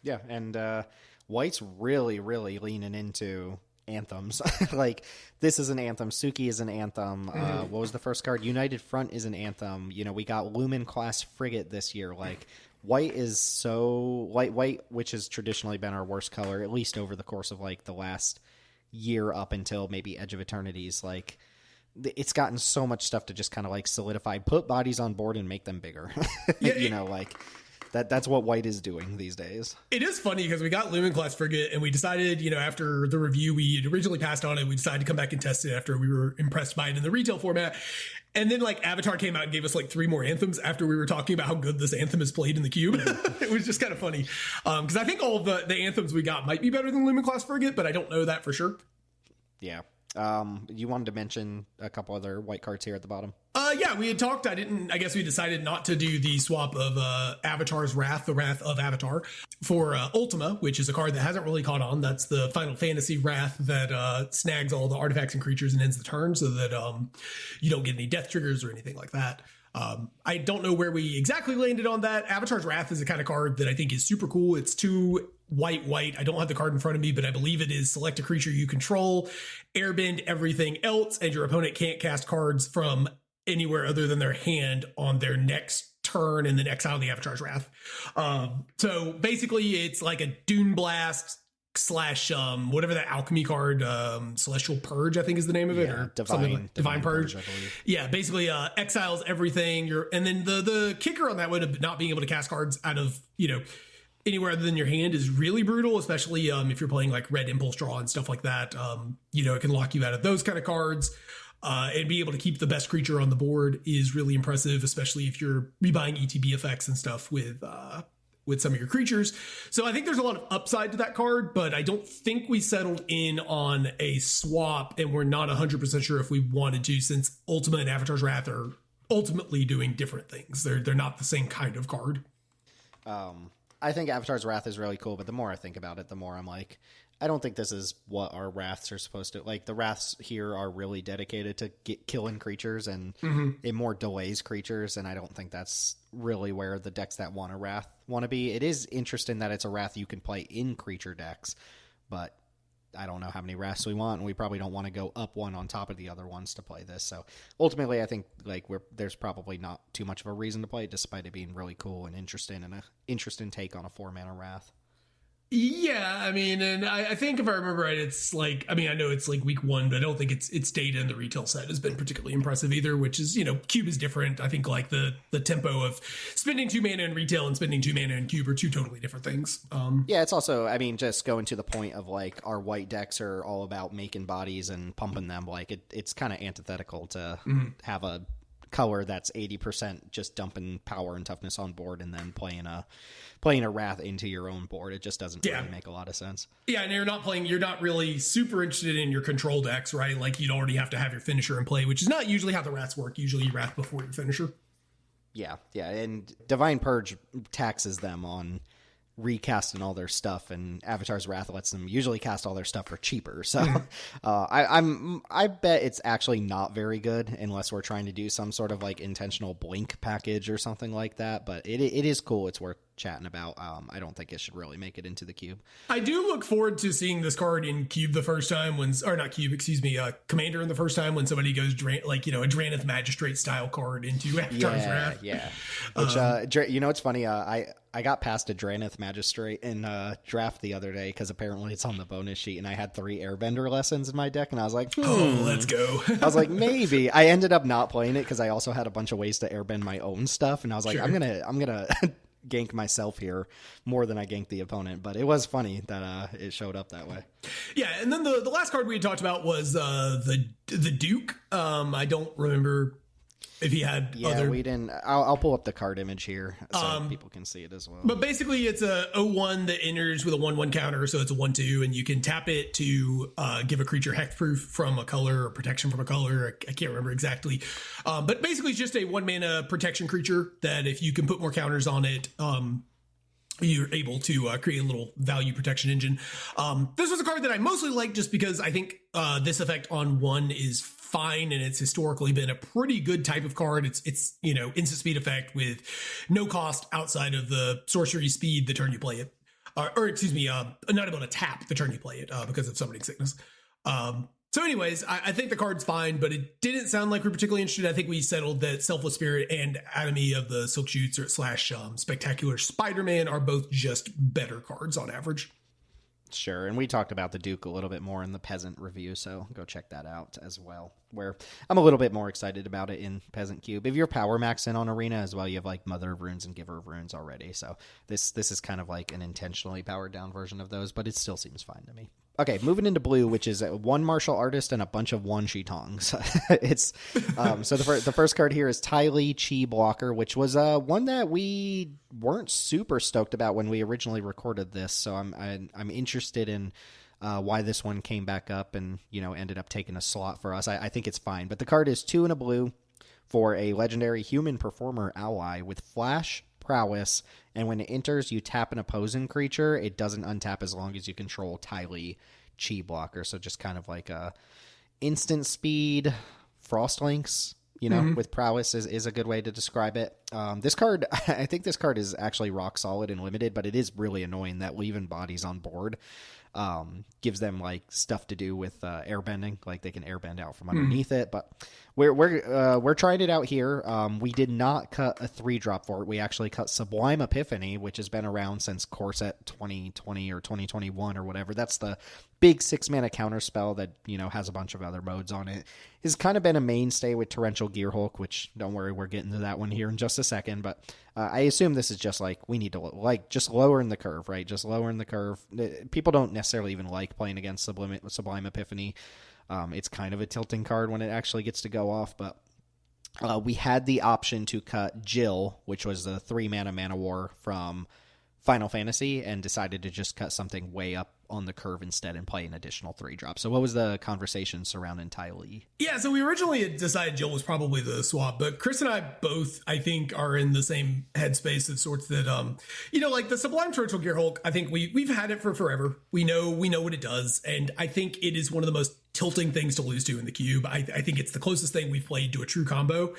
Yeah. And white's really, really leaning into anthems. Like, this is an anthem. Suki is an anthem. What was the first card? United Front is an anthem. We got Lumen class frigate this year. Like, white is so white, which has traditionally been our worst color, at least over the course of like the last year up until maybe Edge of Eternities. Like, it's gotten so much stuff to just kind of like solidify, put bodies on board and make them bigger. Yeah, That's what white is doing these days. It is funny because we got Lumen class frigate and we decided, after the review, we had originally passed on it. We decided to come back and test it after we were impressed by it in the retail format. And then like Avatar came out and gave us like 3 more anthems after we were talking about how good this anthem is played in the cube. It was just kind of funny. Because I think all of the anthems we got might be better than Lumen class frigate, but I don't know that for sure. Yeah. You wanted to mention a couple other white cards here at the bottom. Yeah, we had talked. I guess we decided not to do the swap of Avatar's Wrath, the Wrath of Avatar, for Ultima, which is a card that hasn't really caught on. That's the Final Fantasy Wrath that snags all the artifacts and creatures and ends the turn so that you don't get any death triggers or anything like that. I don't know where we exactly landed on that. Avatar's Wrath is the kind of card that I think is super cool. It's 2 white. I don't have the card in front of me, but I believe it is select a creature you control, airbend everything else, and your opponent can't cast cards from anywhere other than their hand on their next turn and then exile the Avatar's Wrath. So basically it's like a Dune Blast / whatever that alchemy card, Celestial Purge, I think is the name of it, or Divine Purge. Yeah, basically exiles everything. And then the kicker on that one of not being able to cast cards out of, anywhere other than your hand is really brutal, especially if you're playing like red impulse draw and stuff like that. It can lock you out of those kind of cards. And be able to keep the best creature on the board is really impressive, especially if you're rebuying ETB effects and stuff with some of your creatures. So I think there's a lot of upside to that card, but I don't think we settled in on a swap, and we're not 100% sure if we wanted to, since Ultima and Avatar's Wrath are ultimately doing different things. They're not the same kind of card. I think Avatar's Wrath is really cool, but the more I think about it, the more I'm like, I don't think this is what our Wraths are supposed to... Like, the Wraths here are really dedicated to killing creatures, and it more delays creatures, and I don't think that's really where the decks that want a Wrath want to be. It is interesting that it's a Wrath you can play in creature decks, but I don't know how many Wraths we want, and we probably don't want to go up one on top of the other ones to play this. So, ultimately, I think there's probably not too much of a reason to play it, despite it being really cool and interesting, and an interesting take on a 4-mana Wrath. Yeah, I mean, and I think if I remember right, it's like, I mean, I know it's like week 1, but I don't think its data in the retail set has been particularly impressive either, which is, Cube is different. I think like the tempo of spending 2 mana in retail and spending 2 mana in Cube are 2 totally different things. Yeah, it's also, I mean, just going to the point of like our white decks are all about making bodies and pumping them. Like it's kind of antithetical to have a color that's 80% just dumping power and toughness on board and then playing a Wrath into your own board. It just doesn't really make a lot of sense. Yeah, and you're not really super interested in your control decks, right? Like you'd already have to have your finisher in play, which is not usually how the Wraths work. Usually you Wrath before your finisher. Yeah, and Divine Purge taxes them on recasting all their stuff, and Avatar's Wrath lets them usually cast all their stuff for cheaper. So I bet it's actually not very good unless we're trying to do some sort of like intentional blink package or something like that. But it is cool. It's worth chatting about. I don't think it should really make it into the cube. I do look forward to seeing this card in cube the first time Commander in the first time when somebody goes a Draneth Magistrate style card into Avatar's Wrath. Yeah. Which it's funny. I got past a Draneth Magistrate in draft the other day because apparently it's on the bonus sheet, and I had 3 Airbender lessons in my deck, and I was like, oh, let's go. I was like, maybe. I ended up not playing it because I also had a bunch of ways to airbend my own stuff, and I was like, I'm gonna gank myself here more than I ganked the opponent. But it was funny that it showed up that way. Yeah, and then the last card we had talked about was the Duke. I don't remember if he had other... we didn't. I'll pull up the card image here so people can see it as well. But basically, it's a 0/1 that enters with a 1/1 counter, so it's a 1/2, and you can tap it to give a creature hexproof from a color or protection from a color. I can't remember exactly. But basically, it's just a 1-mana protection creature that if you can put more counters on it, you're able to create a little value protection engine. This was a card that I mostly like just because I think this effect on 1 is fine, and it's historically been a pretty good type of card. It's instant speed effect with no cost outside of the sorcery speed the turn you play it, not able to tap the turn you play it because of Summoning Sickness. So anyways, I think the card's fine, but it didn't sound like we're particularly interested. I think we settled that Selfless Spirit and Atomy of the Silk Shoots / Spectacular Spider-Man are both just better cards on average. Sure, and we talked about the Duke a little bit more in the Peasant review, so go check that out as well, where I'm a little bit more excited about it in Peasant Cube. If you're power maxing on Arena as well, you have like Mother of Runes and Giver of Runes already, so this is kind of like an intentionally powered down version of those, but it still seems fine to me. Okay, moving into blue, which is 1 martial artist and a bunch of 1 Shitongs. It's so the first card here is Ty Lee Chi Blocker, which was one that we weren't super stoked about when we originally recorded this. So I'm interested in why this one came back up and ended up taking a slot for us. I think it's fine, but the card is 2 and a blue for a legendary human performer ally with flash, prowess, and when it enters, you tap an opposing creature. It doesn't untap as long as you control Ty Lee Chi Blocker. So just kind of like a instant speed Frostlinks, with prowess is a good way to describe it. This card, I think this card is actually rock solid and limited, but it is really annoying that leaving bodies on board gives them like stuff to do with airbending, like they can airbend out from underneath it. But we're trying it out here. We did not cut a 3-drop for it. We actually cut Sublime Epiphany, which has been around since Core Set 2020 or 2021 or whatever. That's the big 6-mana counter spell that has a bunch of other modes on it. Has kind of been a mainstay with Torrential Gearhulk, which don't worry, we're getting to that one here in just a second. But I assume this is just like we need to just lowering the curve, right? Just lowering the curve. People don't necessarily even like playing against Sublime Epiphany. It's kind of a tilting card when it actually gets to go off, but we had the option to cut Jill, which was the 3-mana Mana War from Final Fantasy, and decided to just cut something way up on the curve instead and play an additional 3-drop. So what was the conversation surrounding Ty Lee? Yeah, so we originally had decided Jill was probably the swap, but Chris and I both, I think, are in the same headspace of sorts that, like the Sublime Torrential Gearhulk, I think we've had it for forever. We know what it does, and I think it is one of the most tilting things to lose to in the cube. I think it's the closest thing we've played to a true combo,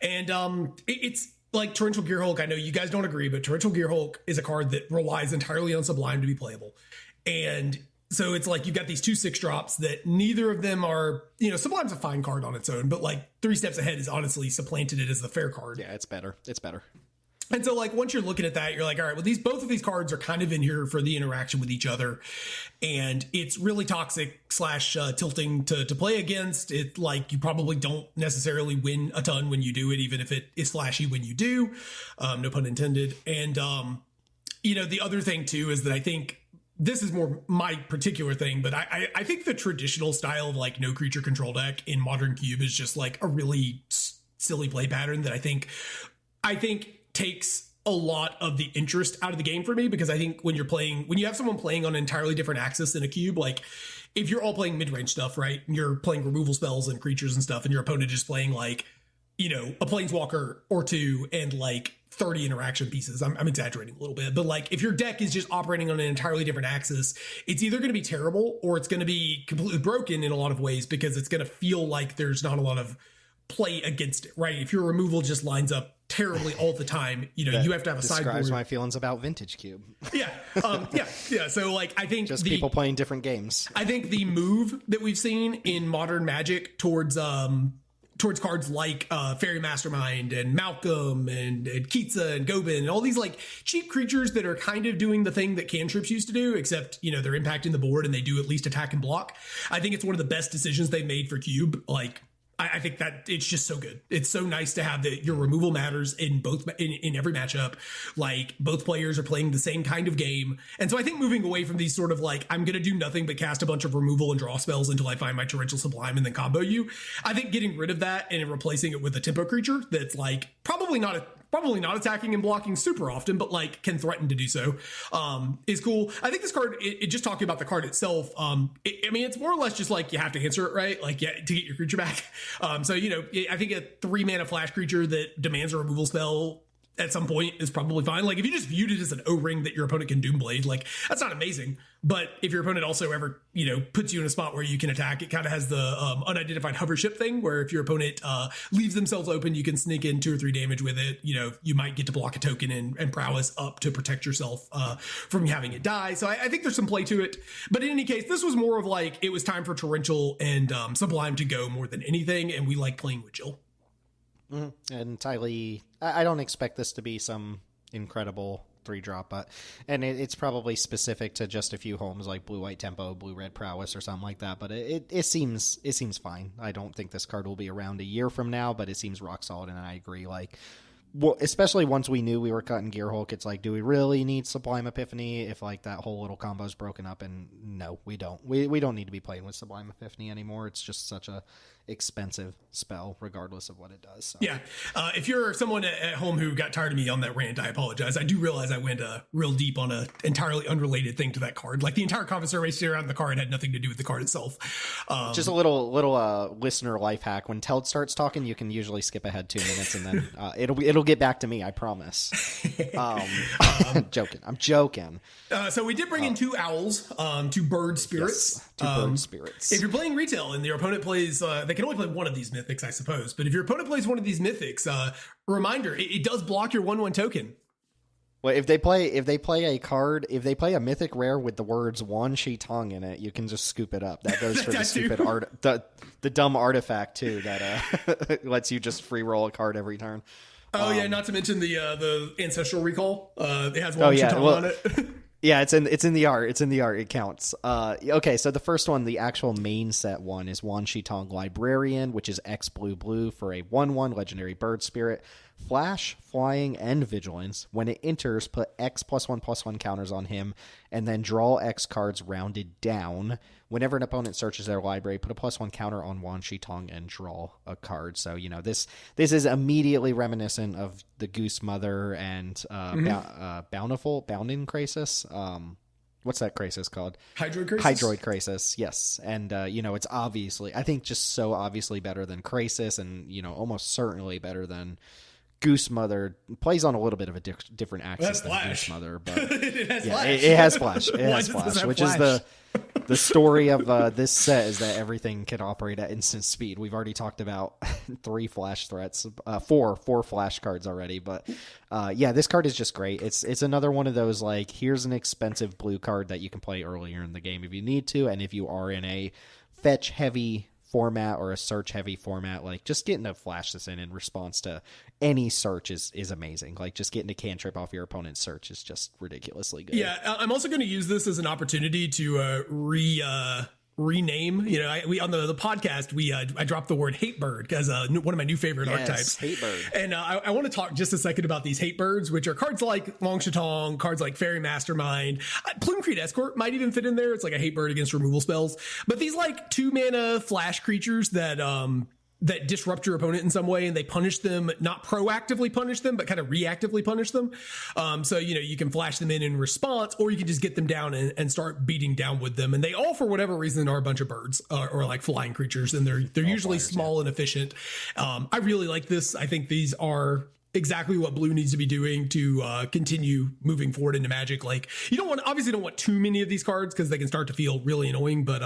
and it's like Torrential Gearhulk. I know you guys don't agree, but Torrential Gearhulk is a card that relies entirely on Sublime to be playable. And so it's like you've got these 2 6-drops that neither of them are, Sublime's a fine card on its own, but like 3 steps ahead is honestly supplanted it as the fair card. Yeah, it's better. And so like once you're looking at that, you're like, all right, well, both of these cards are kind of in here for the interaction with each other. And it's really toxic / tilting to play against. It like you probably don't necessarily win a ton when you do it, even if it is flashy when you do. No pun intended. And the other thing too is that I think this is more my particular thing, but I think the traditional style of like no creature control deck in Modern Cube is just like a really silly play pattern that I think takes a lot of the interest out of the game for me, because I think when you have someone playing on an entirely different axis than a cube, like if you're all playing mid-range stuff, right? You're playing removal spells and creatures and stuff, and your opponent is playing like, a planeswalker or two and like 30 interaction pieces. I'm exaggerating a little bit, but like if your deck is just operating on an entirely different axis, it's either going to be terrible or it's going to be completely broken in a lot of ways, because it's going to feel like there's not a lot of play against it, right? If your removal just lines up terribly all the time, you have to have a sideboard. Describes my feelings about Vintage Cube. Yeah. So like, I think just people playing different games. I think the move that we've seen in modern Magic towards cards like Fairy Mastermind and Malcolm and Kitza and Gobin and all these like cheap creatures that are kind of doing the thing that cantrips used to do, except, they're impacting the board and they do at least attack and block. I think it's one of the best decisions they made for Cube. Like, I think that it's just so good. It's so nice to have your removal matters in every matchup. Like both players are playing the same kind of game. And so I think moving away from these sort of like, I'm going to do nothing but cast a bunch of removal and draw spells until I find my Torrential Sublime and then combo you. I think getting rid of that and replacing it with a tempo creature that's like probably not attacking and blocking super often, but like can threaten to do so, is cool. I think this card, it just talking about the card itself, it's more or less just like you have to answer it, right? Like, yeah, to get your creature back. I think a 3-mana flash creature that demands a removal spell at some point is probably fine. Like if you just viewed it as an O-ring that your opponent can Doomblade, like that's not amazing. But if your opponent also ever, puts you in a spot where you can attack, it kind of has the unidentified hover ship thing, where if your opponent leaves themselves open, you can sneak in 2 or 3 damage with it. You might get to block a token and prowess up to protect yourself from having it die. So I think there's some play to it. But in any case, this was more of like, it was time for Torrential and Sublime to go more than anything. And we like playing with Jill. Mm-hmm. And Tylee, I don't expect this to be some incredible 3-drop, but it's probably specific to just a few homes like blue-white tempo, blue-red prowess, or something like that. But it seems fine. I don't think this card will be around a year from now, but it seems rock solid, and I agree. Like, well, especially once we knew we were cutting Gearhulk, it's like, do we really need Sublime Epiphany if like that whole little combo is broken up? And no, we don't. We don't need to be playing with Sublime Epiphany anymore. It's just such a expensive spell regardless of what it does. So. Yeah. If you're someone at home who got tired of me on that rant, I apologize. I do realize I went real deep on a entirely unrelated thing to that card. Like the entire conversation around the card had nothing to do with the card itself. Just a little listener life hack. When Teld starts talking, you can usually skip ahead 2 minutes and then it'll get back to me, I promise. I'm joking. So we did bring in 2 owls, 2 bird spirits. Yes, 2 bird spirits. If you're playing retail and your opponent plays, they can only play one of these mythics, I suppose. But if your opponent plays one of these mythics, reminder, it does block your 1/1 token. Well, if they play a mythic rare with the words Wan Shi Tong in it, you can just scoop it up. That goes for the stupid the dumb artifact too that lets you just free roll a card every turn. Oh yeah, not to mention the ancestral recall. It has Wan Shi Tong on it. Yeah, it's in the art. It counts. Okay, so the first one, the actual main set one, is Wan Shi Tong Librarian, which is X blue for a 1/1 legendary bird spirit. Flash, flying, and vigilance. When it enters, put X +1/+1 counters on him, and then draw X cards rounded down. Whenever an opponent searches their library, put a +1 counter on Wan Shi Tong and draw a card. So, this is immediately reminiscent of the Goose Mother and Bounding Crisis. What's that crisis called? Hydroid Crisis, yes. And, it's obviously, I think just so obviously better than Crisis and, almost certainly better than Goose Mother. Plays on a little bit of a different axis than Goose Mother. But it has Flash. It has Flash. It has Flash, which is the story of this set is that everything can operate at instant speed. We've already talked about 3 Flash threats, 4 Flash cards already. But this card is just great. It's another one of those, like, here's an expensive blue card that you can play earlier in the game if you need to. And if you are in a fetch heavy format or a search heavy format, like just getting to flash this in response to any search is amazing. Like just getting a cantrip off your opponent's search is just ridiculously good. Yeah, I'm also going to use this as an opportunity to rename. We on the podcast I dropped the word hate bird as one of my new favorite archetypes. Hate bird. And I want to talk just a second about these hate birds, which are cards like Long Shatong, cards like Fairy Mastermind. Plumecrete Escort might even fit in there. It's like a hate bird against removal spells. But these like 2-mana flash creatures that that disrupt your opponent in some way, and they punish them, not proactively punish them, but kind of reactively punish them. So, you can flash them in response, or you can just get them down and start beating down with them. And they all, for whatever reason, are a bunch of birds or like flying creatures, and they're usually flyers, small and efficient. I really like this. I think these are exactly what blue needs to be doing to continue moving forward into Magic. Like, you obviously don't want too many of these cards because they can start to feel really annoying. But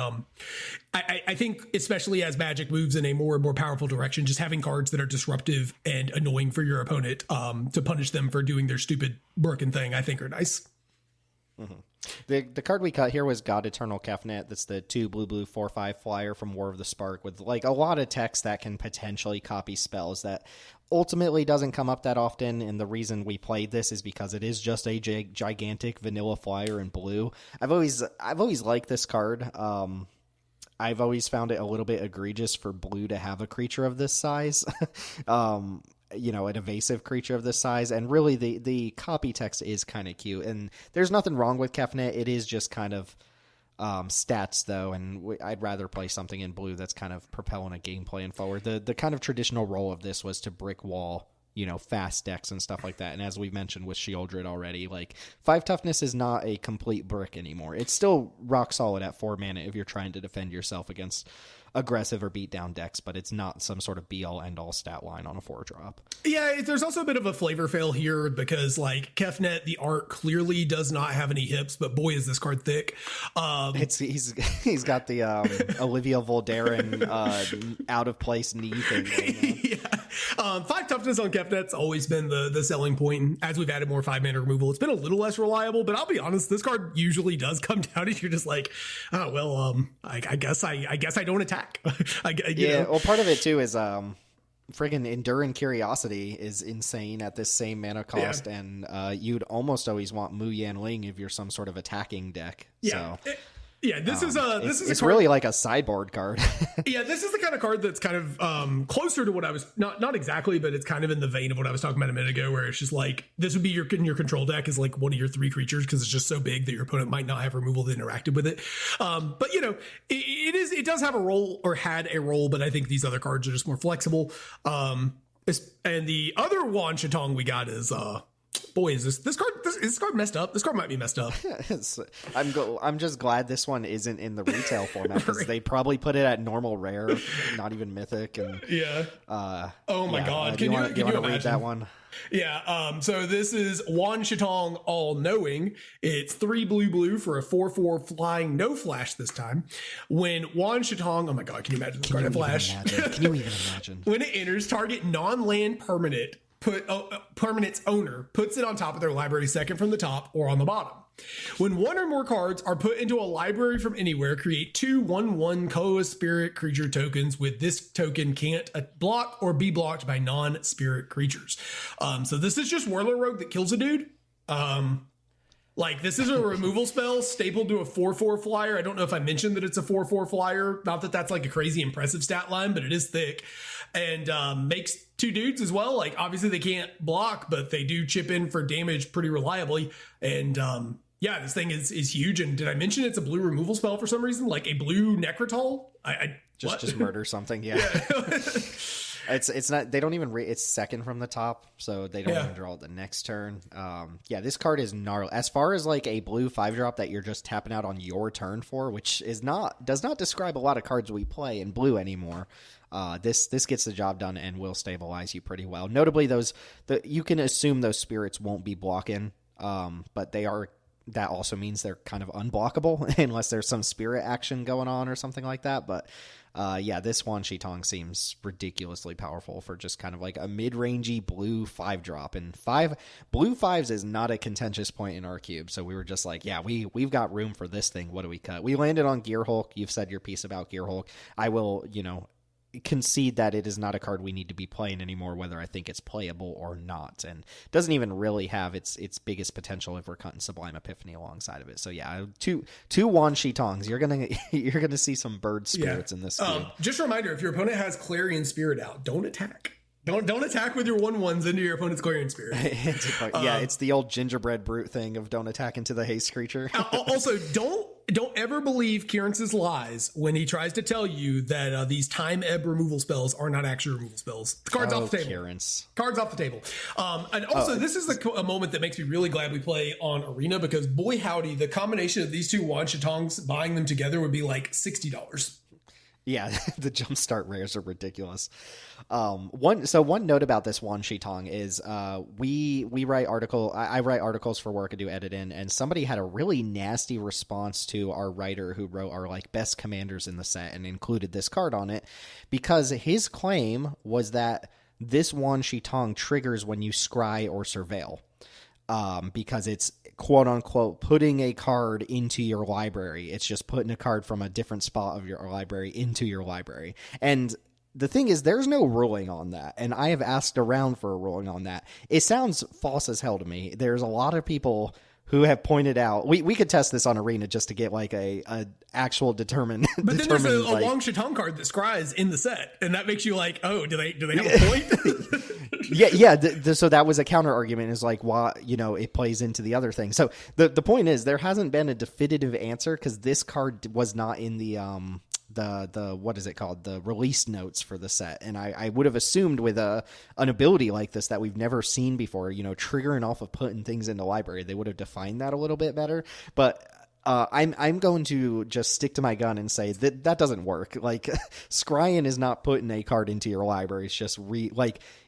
I think, especially as Magic moves in a more and more powerful direction, just having cards that are disruptive and annoying for your opponent to punish them for doing their stupid broken thing, I think are nice. Mm-hmm. The card we cut here was God Eternal Kefnet. That's the 2 blue 4/5 flyer from War of the Spark with like a lot of text that can potentially copy spells that ultimately doesn't come up that often. And the reason we played this is because it is just a gigantic vanilla flyer in blue. I've always liked this card. I've always found it a little bit egregious for blue to have a creature of this size. An evasive creature of this size, and really the copy text is kind of cute, and there's nothing wrong with Kefnet. It is just kind of stats though, and I'd rather play something in blue that's kind of propelling a game plan forward. The kind of traditional role of this was to brick wall, fast decks and stuff like that. And as we mentioned with Shieldred already, like 5 toughness is not a complete brick anymore. It's still rock solid at 4 mana if you're trying to defend yourself against aggressive or beat down decks, but it's not some sort of be all end all stat line on a 4-drop. Yeah, there's also a bit of a flavor fail here because like Kefnet, the art clearly does not have any hips, but boy is this card thick. He's got the Olivia Voldaren out of place knee thing. Yeah. 5 toughness on Kefnet's always been the selling point. As we've added more 5-mana removal, it's been a little less reliable, but I'll be honest, this card usually does come down if you're just like, oh well, I guess I don't attack. Well, part of it too is friggin' Enduring Curiosity is insane at this same mana cost, and you'd almost always want Mu Yan Ling if you're some sort of attacking deck. Yeah. So. This is it's really like a sideboard card. Yeah, this is the kind of card that's kind of closer to what I was not exactly, but it's kind of in the vein of what I was talking about a minute ago, where it's just like this would be your control deck is like one of your 3 creatures because it's just so big that your opponent might not have removal that interacted with it. But it does have a role or had a role, but I think these other cards are just more flexible. And the other Wan Shatong we got is boy, is this card messed up? This card might be messed up. I'm just glad this one isn't in the retail format because they probably put it at normal rare, not even mythic. And oh my god, can you read that one? Yeah. So this is Wan Shatong All Knowing. It's 3 blue for a 4/4 flying, no flash this time. When Wan Shatong, oh my god, can you imagine this card at flash? Can you even imagine? When it enters, target non-land permanent permanent's owner puts it on top of their library, second from the top or on the bottom. When 1 or more cards are put into a library from anywhere, create 2 1/1 Koa Spirit creature tokens with this token can't block or be blocked by non-spirit creatures. So this is just Whirler Rogue that kills a dude. Like this is a removal spell stapled to a 4/4 flyer. I don't know if I mentioned that it's a 4/4 flyer. Not that that's like a crazy impressive stat line, but it is thick. And makes 2 dudes as well. Like obviously they can't block, but they do chip in for damage pretty reliably. And this thing is huge. And did I mention it's a blue removal spell for some reason? Like a blue Necrotol? Just murder something. Yeah. It's not, they don't even it's second from the top, so they don't even draw it the next turn. This card is gnarly. As far as like a blue 5-drop that you're just tapping out on your turn for, which does not describe a lot of cards we play in blue anymore. This gets the job done and will stabilize you pretty well. Notably, you can assume those spirits won't be blocking, but they are. That also means they're kind of unblockable unless there's some spirit action going on or something like that. But this Wan Shatong seems ridiculously powerful for just kind of like a mid-rangey blue 5-drop. And blue 5s is not a contentious point in our cube. So we were just like, we've got room for this thing. What do we cut? We landed on Gear Hulk. You've said your piece about Gear Hulk. I will, concede that it is not a card we need to be playing anymore, whether I think it's playable or not, and doesn't even really have its biggest potential if we're cutting Sublime Epiphany alongside of it. So two Wan Shitongs, you're gonna see some bird spirits in this game. Just a reminder, if your opponent has Clarion Spirit out, don't attack. Don't attack with your 1/1s into your opponent's Clarion Spirit. It's the old gingerbread brute thing of don't attack into the haste creature. Also, don't don't ever believe Kieran's lies when he tries to tell you that these time ebb removal spells are not actually removal spells. The card's off the table. Card's off the table. And also, this is a moment that makes me really glad we play on Arena, because boy howdy, the combination of these two Wan Shitongs, buying them together would be like $60. Yeah, the jumpstart rares are ridiculous. One note about this Wan Shitong is we write I write articles for work, I do edit in, and somebody had a really nasty response to our writer who wrote our like best commanders in the set and included this card on it, because his claim was that this Wan Shitong triggers when you scry or surveil. Because it's quote unquote putting a card into your library. It's just putting a card from a different spot of your library into your library. And the thing is, there's no ruling on that. And I have asked around for a ruling on that. It sounds false as hell to me. There's a lot of people who have pointed out, we could test this on Arena just to get like a actual determined. But then there's a Wan Shitong card that scries in the set, and that makes you like, oh, do they have a point? Yeah. So that was a counter argument, is like, why, it plays into the other thing. So the point is, there hasn't been a definitive answer, because this card was not in the what is it called, the release notes for the set, and I would have assumed with an ability like this that we've never seen before, triggering off of putting things in the library, they would have defined that a little bit better. But I'm going to just stick to my gun and say that doesn't work. Like, scrying is not putting a card into your library. It's just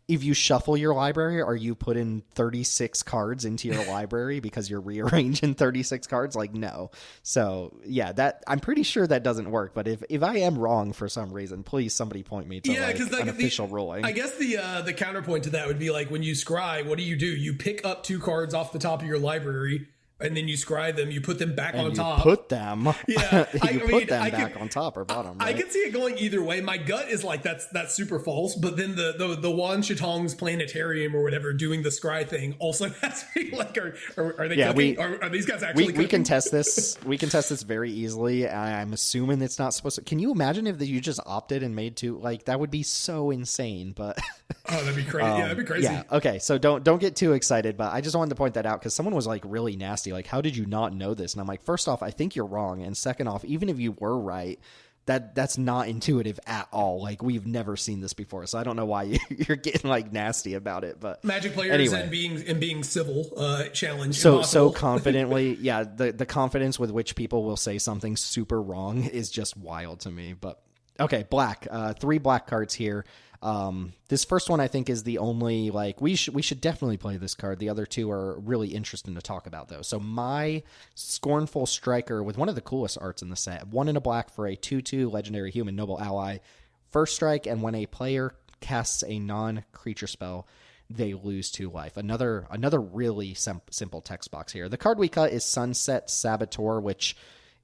if you shuffle your library, are you putting 36 cards into your library because you're rearranging 36 cards? Like, no. So yeah, I'm pretty sure that doesn't work. But if I am wrong for some reason, please somebody point me to an official ruling. I guess the counterpoint to that would be like, when you scry, what do? You pick up 2 cards off the top of your library, and then you scry them, you put them back on top. Put them. Yeah. Put them back on top or bottom. Right? I can see it going either way. My gut is like, that's super false. But then the Wan Shitong's planetarium or whatever doing the scry thing also has me like, are they cooking? Are these guys actually cooking? We can test this. We can test this very easily. I'm assuming it's not supposed to. Can you imagine if you just opted and made 2? Like, that would be so insane. But oh, that'd be crazy. Yeah, that'd be crazy. Yeah. Okay. So don't get too excited. But I just wanted to point that out, because someone was like really nasty. Like, how did you not know this? And I'm like, first off, I think you're wrong. And second off, even if you were right, that's not intuitive at all. Like, we've never seen this before. So I don't know why you're getting like nasty about it. But Magic players anyway. and being civil challenge. So confidently, yeah, the confidence with which people will say something super wrong is just wild to me. But okay, black. 3 black cards here. This first one I think is the only, like, we should definitely play this card. The other 2 are really interesting to talk about, though. So my Scornful Striker, with one of the coolest arts in the set, 1 in a black for a 2/2 legendary human noble ally. First strike, and when a player casts a non-creature spell, they lose 2 life. Another really simple text box here. The card we cut is Sunset Saboteur, which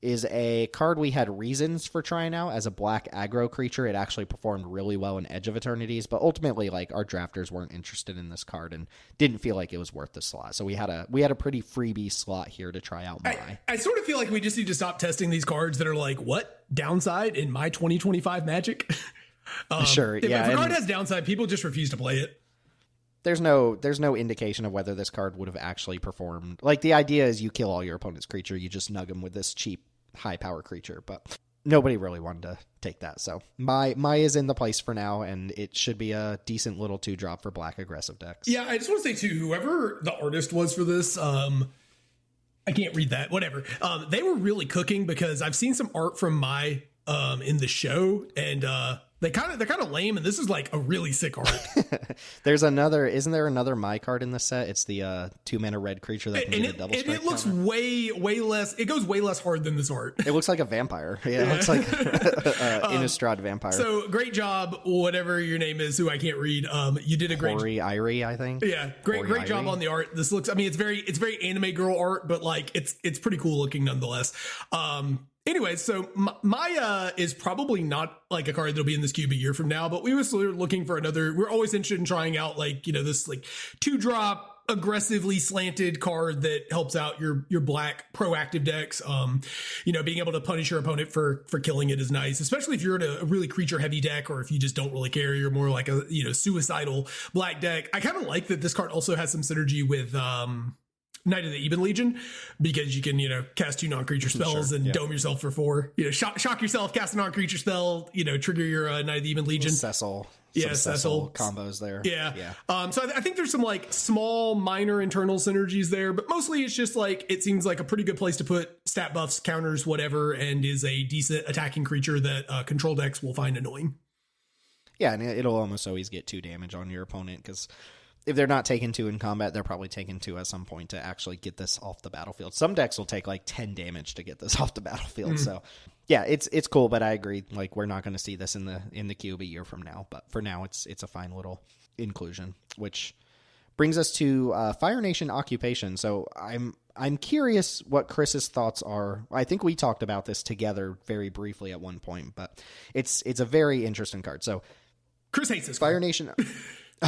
is a card we had reasons for trying out as a black aggro creature. It actually performed really well in Edge of Eternities, but ultimately, like, our drafters weren't interested in this card and didn't feel like it was worth the slot. So we had a pretty freebie slot here to try out my. I sort of feel like we just need to stop testing these cards that are like, what? Downside in my 2025 Magic? Sure, yeah. If a card has downside, people just refuse to play it. There's no indication of whether this card would have actually performed. Like, the idea is you kill all your opponent's creature, you just nug them with this cheap high power creature, but nobody really wanted to take that. So my is in the place for now, and it should be a decent little 2-drop for black aggressive decks. Yeah, I just want to say too, whoever the artist was for this, I can't read that, whatever. They were really cooking, because I've seen some art from my in the show, and they're kind of lame, and this is like a really sick art. Isn't there another my card in the set? It's the 2-mana red creature that can do the double strike. And it looks way less. It goes way less hard than this art. It looks like a vampire. Yeah, it looks like Innistrad vampire. So great job, whatever your name is, who I can't read. You did a great. Corey Irie, I think. Yeah, great job on the art. This looks. I mean, it's very anime girl art, but like it's pretty cool looking nonetheless. Anyway, so Maya is probably not like a card that'll be in this cube a year from now, but we were sort of looking for we're always interested in trying out, like, this like 2-drop aggressively slanted card that helps out your black proactive decks. Being able to punish your opponent for killing it is nice, especially if you're in a really creature heavy deck, or if you just don't really care, you're more like a, suicidal black deck. I kind of like that this card also has some synergy with Knight of the Even Legion, because you can, cast 2 non-creature spells and dome yourself for 4. Shock yourself, cast a non-creature spell, trigger your Knight of the Even Legion. Cecil. Yeah, Cecil combos there. Yeah. So I think there's some like small minor internal synergies there, but mostly it's just like it seems like a pretty good place to put stat buffs, counters, whatever, and is a decent attacking creature that control decks will find annoying. Yeah, and it'll almost always get 2 damage on your opponent, because if they're not taking 2 in combat, they're probably taking 2 at some point to actually get this off the battlefield. Some decks will take like 10 damage to get this off the battlefield. So yeah, it's cool, but I agree. Like, we're not going to see this in the cube a year from now, but for now it's a fine little inclusion, which brings us to Fire Nation Occupation. So I'm curious what Chris's thoughts are. I think we talked about this together very briefly at one point, but it's a very interesting card. So Chris hates this Fire card. Nation.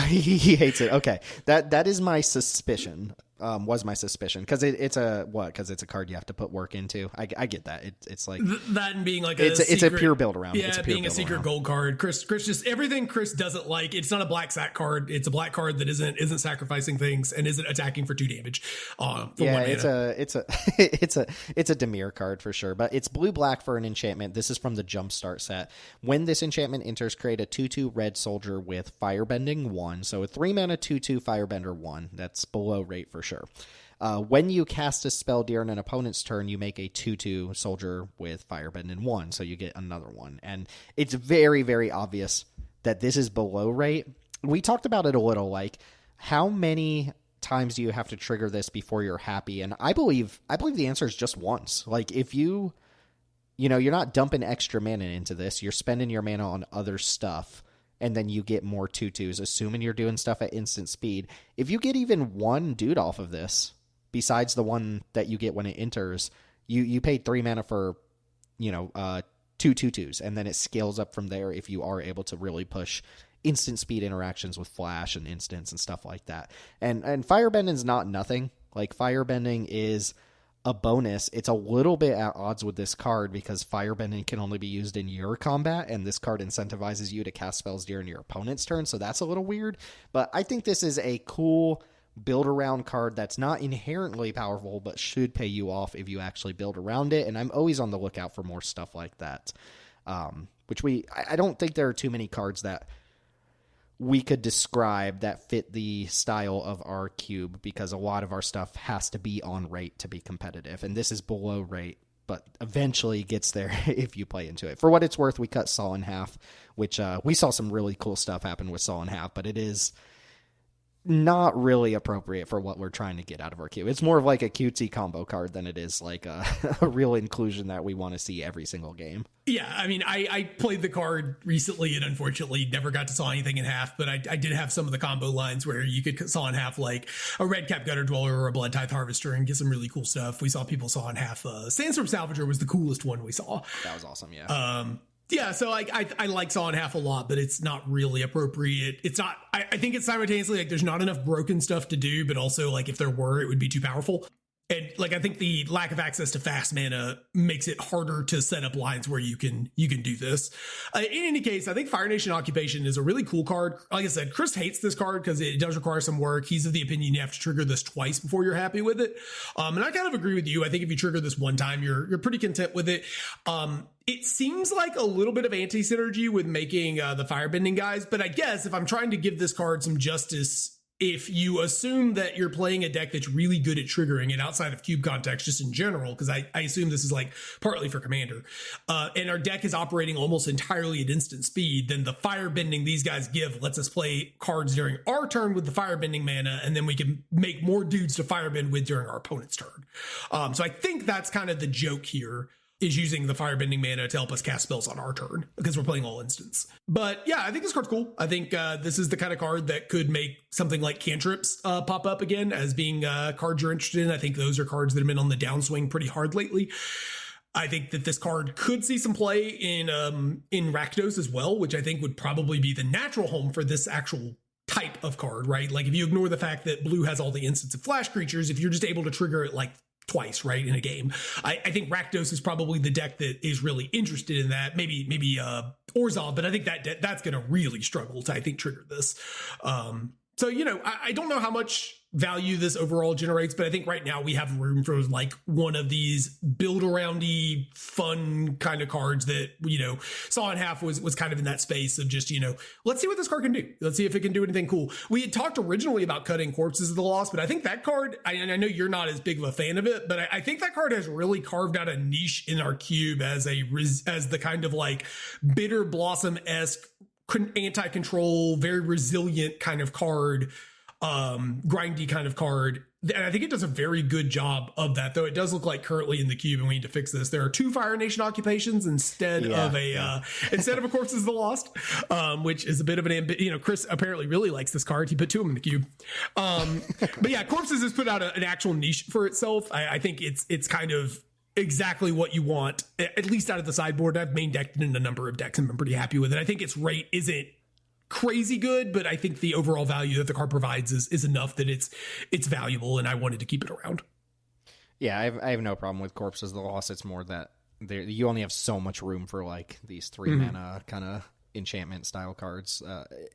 He hates it. Okay, that is my suspicion. Was my suspicion, because it's a card you have to put work into. I get that. It's like that, and being like it's a pure build around. Yeah, being a secret gold card. Chris just everything Chris doesn't like. It's not a black sack card. It's a black card that isn't sacrificing things and isn't attacking for 2 damage. It's a Dimir card for sure. But it's blue-black for an enchantment. This is from the Jumpstart set. When this enchantment enters, create a 2/2 red soldier with Firebending 1. So a 3-mana 2/2 Firebender 1. That's below rate for sure. When you cast a spell during an opponent's turn, you make a 2/2 soldier with Firebending 1, so you get another one. And it's very, very obvious that this is below rate. We talked about it a little, like how many times do you have to trigger this before you're happy? And I believe the answer is just once. Like, if you're not dumping extra mana into this, you're spending your mana on other stuff, and then you get more 2/2s, assuming you're doing stuff at instant speed. If you get even one dude off of this, besides the one that you get when it enters, you paid 3 mana for, 2 2/2s, and then it scales up from there if you are able to really push instant speed interactions with flash and instants and stuff like that. And Firebending's not nothing. Like, Firebending is a bonus. It's a little bit at odds with this card because Firebending can only be used in your combat, and this card incentivizes you to cast spells during your opponent's turn, so that's a little weird. But I think this is a cool build around card that's not inherently powerful, but should pay you off if you actually build around it, and I'm always on the lookout for more stuff like that. I don't think there are too many cards that we could describe that fit the style of our cube, because a lot of our stuff has to be on rate to be competitive, and this is below rate, but eventually gets there if you play into it. For what it's worth, we cut Saw in half, which we saw some really cool stuff happen with Saw in half, but it is not really appropriate for what we're trying to get out of our cube. It's more of like a cutesy combo card than it is like a real inclusion that we want to see every single game. Yeah, I mean, I played the card recently and unfortunately never got to saw anything in half, but I did have some of the combo lines where you could saw in half like a red cap gutter dweller or a blood tithe harvester and get some really cool stuff. We saw people saw in half. Sandstorm Salvager was the coolest one we saw. That was awesome, yeah. Yeah, so I like Saw in Half a lot, but it's not really appropriate. It's not, I think it's simultaneously like there's not enough broken stuff to do, but also like if there were, it would be too powerful. And like I think the lack of access to fast mana makes it harder to set up lines where you can do this. In any case, I think Fire Nation Occupation is a really cool card. Like I said, Chris hates this card because it does require some work. He's of the opinion you have to trigger this twice before you're happy with it. And I kind of agree with you. I think if you trigger this one time, you're pretty content with it. It seems like a little bit of anti-synergy with making the firebending guys, but I guess if I'm trying to give this card some justice, if you assume that you're playing a deck that's really good at triggering it outside of cube context, just in general, because I assume this is like partly for commander, and our deck is operating almost entirely at instant speed, then the firebending these guys give lets us play cards during our turn with the firebending mana, and then we can make more dudes to firebend with during our opponent's turn. So I think that's kind of the joke here, is using the firebending mana to help us cast spells on our turn because we're playing all instants. But yeah, I think this card's cool. I think this is the kind of card that could make something like cantrips pop up again as being cards you're interested in. I think those are cards that have been on the downswing pretty hard lately. I think that this card could see some play in Rakdos as well, which I think would probably be the natural home for this actual type of card, right? Like if you ignore the fact that blue has all the instants of flash creatures, if you're just able to trigger it like twice, right, in a game, I think Rakdos is probably the deck that is really interested in that. Maybe Orzhov, but I think that's going to really struggle to, I think, trigger this. So, I don't know how much value this overall generates, but I think right now we have room for like one of these build aroundy fun kind of cards that, Saw in Half was kind of in that space of just, let's see what this card can do. Let's see if it can do anything cool. We had talked originally about cutting Corpses of the Lost, but I think that card, and I know you're not as big of a fan of it, but I think that card has really carved out a niche in our cube as the kind of like Bitter Blossom-esque anti-control, very resilient kind of card, grindy kind of card. And I think it does a very good job of that, though it does look like currently in the cube, and we need to fix this, there are 2 Fire Nation occupations instead of a Corpses of the Lost, which is a bit of an Chris apparently really likes this card. He put 2 of them in the cube. But yeah, Corpses has put out an actual niche for itself. I think it's kind of exactly what you want, at least out of the sideboard. I've main decked it in a number of decks and been pretty happy with it. I think its rate isn't crazy good, but I think the overall value that the card provides is enough that it's valuable, and I wanted to keep it around. Yeah, I have no problem with Corpses of the Lost. It's more that you only have so much room for like these 3 mana kind of enchantment style cards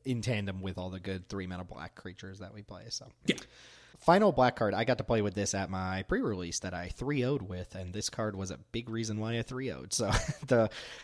in tandem with all the good 3 mana black creatures that we play. So yeah. Final black card, I got to play with this at my pre-release that I 3-0'd with, and this card was a big reason why I 3-0'd. So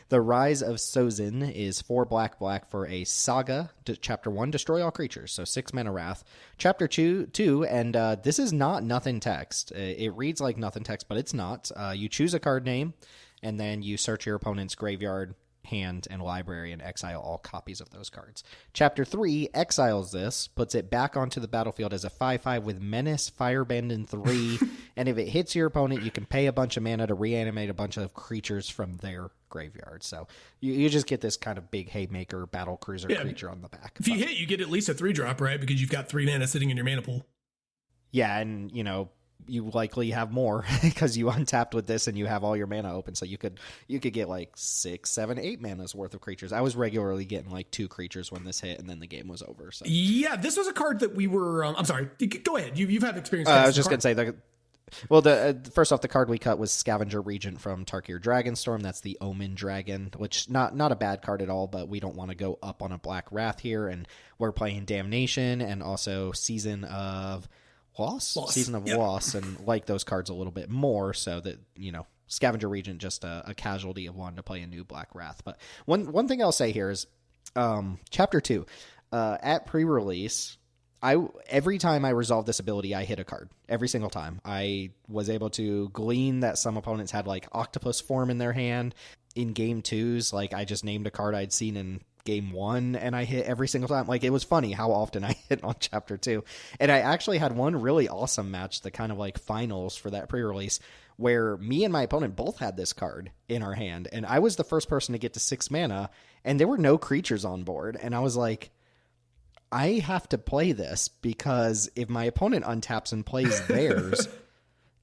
the Rise of Sozin is 4 black for a Saga, Chapter 1, destroy all creatures, so 6 mana Wrath. Chapter 2, and this is not nothing text. It reads like nothing text, but it's not. You choose a card name, and then you search your opponent's graveyard, hand, and library and exile all copies of those cards. Chapter 3 exiles this, puts it back onto the battlefield as a 5/5 with Menace, Firebend, and 3, and if it hits your opponent, you can pay a bunch of mana to reanimate a bunch of creatures from their graveyard. So you just get this kind of big haymaker battle cruiser creature on the back. If you hit, you get at least a 3-drop, right? Because you've got 3 mana sitting in your mana pool. Yeah, and you likely have more because you untapped with this and you have all your mana open. So you could get like 6, 7, 8 mana's worth of creatures. I was regularly getting like 2 creatures when this hit, and then the game was over. So yeah, this was a card that we were. I'm sorry. Go ahead. You've had experience. I was just gonna say first off, the card we cut was Scavenger Regent from Tarkir Dragonstorm. That's the Omen Dragon, which not a bad card at all, but we don't want to go up on a Black Wrath here, and we're playing Damnation and also Season of Loss, and like those cards a little bit more, so that Scavenger Regent just a casualty of wanting to play a new Black Wrath. But one thing I'll say here is Chapter 2 at pre-release, every time I resolved this ability, I hit a card. Every single time I was able to glean that some opponents had like Octopus form in their hand. In game 2s, like I just named a card I'd seen in game 1 and I hit every single time. Like, it was funny how often I hit on Chapter 2. And I actually had one really awesome match, the kind of like finals for that pre-release, where me and my opponent both had this card in our hand, and I was the first person to get to 6 mana, and there were no creatures on board, and I was like, I have to play this, because if my opponent untaps and plays theirs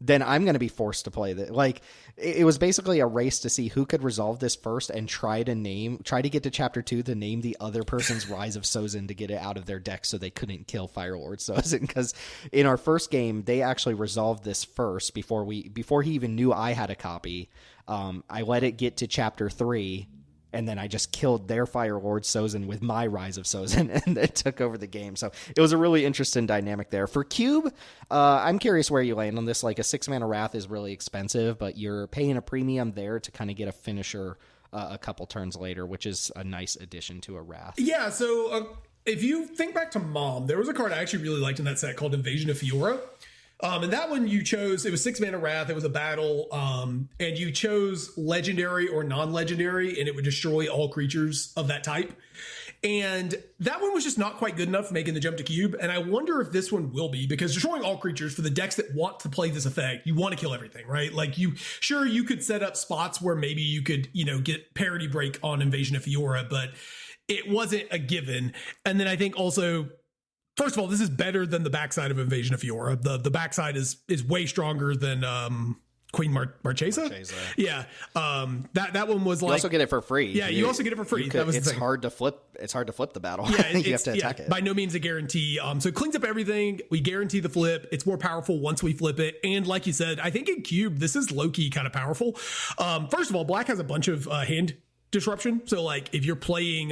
then I'm going to be forced to play that. Like, it was basically a race to see who could resolve this first and try to get to Chapter 2 to name the other person's Rise of Sozin to get it out of their deck so they couldn't kill Firelord Sozin. Because in our first game, they actually resolved this first before he even knew I had a copy. I let it get to Chapter 3, and then I just killed their Firelord Sozin with my Rise of Sozin, and it took over the game. So it was a really interesting dynamic there. For Cube, I'm curious where you land on this. Like, a 6-mana Wrath is really expensive, but you're paying a premium there to kind of get a finisher a couple turns later, which is a nice addition to a Wrath. Yeah, so if you think back to Mom, there was a card I actually really liked in that set called Invasion of Fiora. And that one you chose, it was 6-mana Wrath, it was a battle, and you chose legendary or non-legendary, and it would destroy all creatures of that type. And that one was just not quite good enough for making the jump to Cube, and I wonder if this one will be, because destroying all creatures, for the decks that want to play this effect, you want to kill everything, right? Like, you could set up spots where maybe you could, get parity break on Invasion of Fiora, but it wasn't a given. And then I think also, first of all, this is better than the backside of Invasion of Fiora. The backside is way stronger than Queen Marchesa. Yeah, that one was like, you also get it for free. Yeah, you also get it for free. It's hard to flip. It's hard to flip the battle. Yeah, you have to attack it. By no means a guarantee. So it cleans up everything. We guarantee the flip. It's more powerful once we flip it. And like you said, I think in Cube, this is low key kind of powerful. First of all, Black has a bunch of hand disruption. So like, if you're playing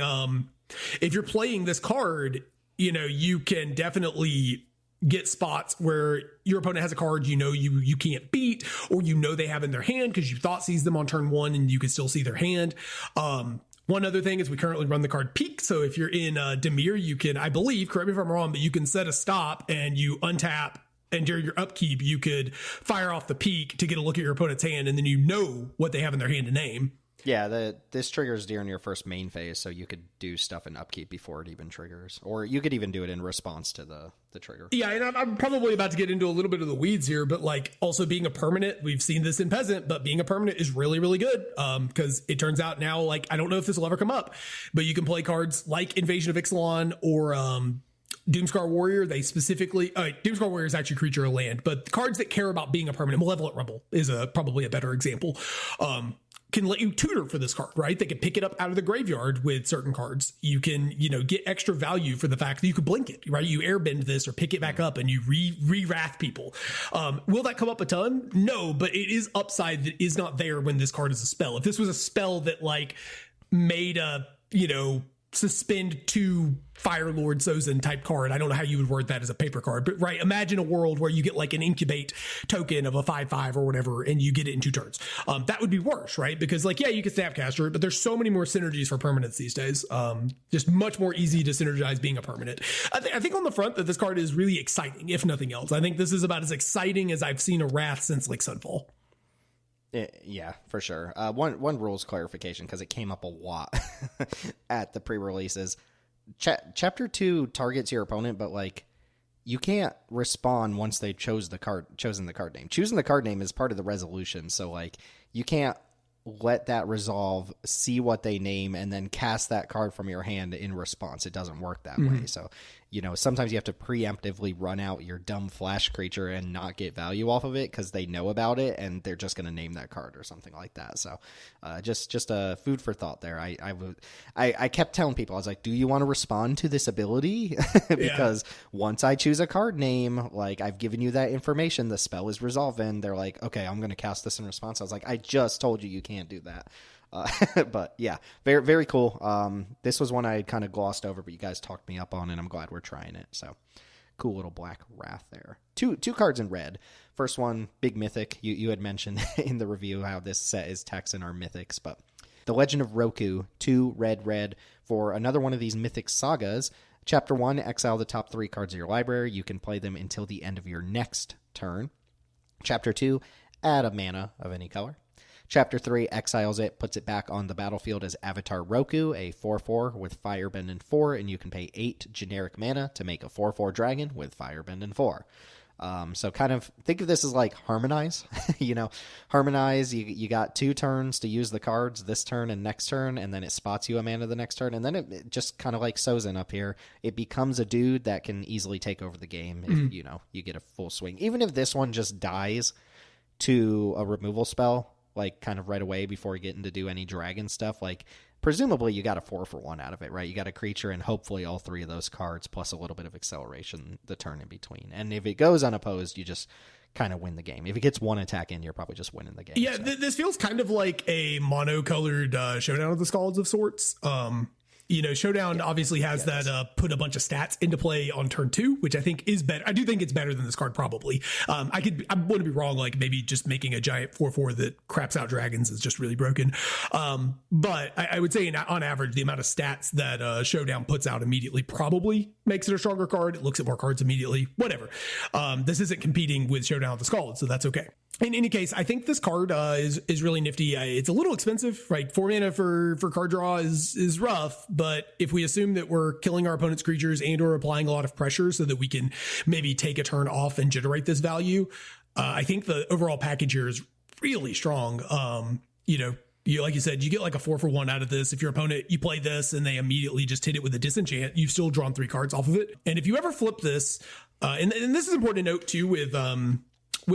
this card, you can definitely get spots where your opponent has a card you can't beat, or they have in their hand because you thought sees them on turn 1 and you can still see their hand. One other thing is we currently run the card Peek. So if you're in Dimir, you can, I believe, correct me if I'm wrong, but you can set a stop and you untap, and during your upkeep, you could fire off the Peek to get a look at your opponent's hand, and then you know what they have in their hand to name. Yeah, this triggers during your first main phase, so you could do stuff in upkeep before it even triggers. Or you could even do it in response to the trigger. Yeah, and I'm probably about to get into a little bit of the weeds here, but like also being a permanent, we've seen this in Peasant, but being a permanent is really, really good because it turns out now, like, I don't know if this will ever come up, but you can play cards like Invasion of Ixalan or Doomscar Warrior. They specifically, Doomscar Warrior is actually creature or land, but cards that care about being a permanent, Malevolent Rebel is probably a better example. Can let you tutor for this card, right? They can pick it up out of the graveyard with certain cards. You can, get extra value for the fact that you could blink it, right? You airbend this or pick it back up and you re-wrath people. Will that come up a ton? No, but it is upside that is not there when this card is a spell. If this was a spell that like made a, suspend 2 Fire Lord Sozin type card. I don't know how you would word that as a paper card, but right. Imagine a world where you get like an incubate token of a 5/5 or whatever, and you get it in 2 turns. That would be worse, right? Because like, yeah, you can Snapcaster it, but there's so many more synergies for permanents these days. Just much more easy to synergize being a permanent. I think on the front that this card is really exciting, if nothing else. I think this is about as exciting as I've seen a Wrath since like Sunfall. Yeah, for sure. One rules clarification, because it came up a lot at the pre-releases. Chapter 2 targets your opponent, but like you can't respond once they've chosen the card name. Choosing the card name is part of the resolution, so like you can't let that resolve, see what they name, and then cast that card from your hand in response. It doesn't work that way. So, sometimes you have to preemptively run out your dumb flash creature and not get value off of it because they know about it and they're just going to name that card or something like that. So, just a food for thought there. I kept telling people, I was like, do you want to respond to this ability? Because once I choose a card name, like I've given you that information, the spell is resolved, and they're like, okay, I'm going to cast this in response. I was like, I just told you can't do that. But yeah, very, very cool. This was one I had kind of glossed over, but you guys talked me up on, and I'm glad we're trying it. So cool little black Wrath there. Two cards in red. First one, big mythic. You had mentioned in the review how this set is text in our mythics, but The Legend of Roku, 2 red for another one of these mythic sagas. Chapter 1, exile the top 3 cards of your library. You can play them until the end of your next turn. Chapter 2, add a mana of any color. Chapter 3 exiles it, puts it back on the battlefield as Avatar Roku, a 4/4 with Firebend and 4, and you can pay 8 generic mana to make a 4/4 dragon with Firebend and 4. So kind of think of this as like Harmonize. Harmonize, you got 2 turns to use the cards, this turn and next turn, and then it spots you a mana the next turn, and then it just kind of like Sozin up here, it becomes a dude that can easily take over the game if, you get a full swing. Even if this one just dies to a removal spell, like kind of right away before getting to do any dragon stuff, like presumably you got a 4-for-1 out of it, right? You got a creature and hopefully all 3 of those cards plus a little bit of acceleration the turn in between. And if it goes unopposed, you just kind of win the game. If it gets 1 attack in, you're probably just winning the game. Yeah, so. This feels kind of like a monocolored Showdown of the Scalds of sorts. Showdown obviously has that put a bunch of stats into play on turn 2, which I think is better. I do think it's better than this card probably. I want to be wrong, like maybe just making a giant 4/4 that craps out dragons is just really broken. But I would say on average, the amount of stats that Showdown puts out immediately probably makes it a stronger card. It looks at more cards immediately, whatever. This isn't competing with Showdown of the Scald, so that's okay. In any case, I think this card is really nifty. It's a little expensive, right? 4 mana for card draw is rough, but if we assume that we're killing our opponent's creatures and or applying a lot of pressure so that we can maybe take a turn off and generate this value, I think the overall package here is really strong. Like you said, you get like a 4-for-1 out of this. If your opponent, you play this and they immediately just hit it with a disenchant, you've still drawn 3 cards off of it. And if you ever flip this, and this is important to note too with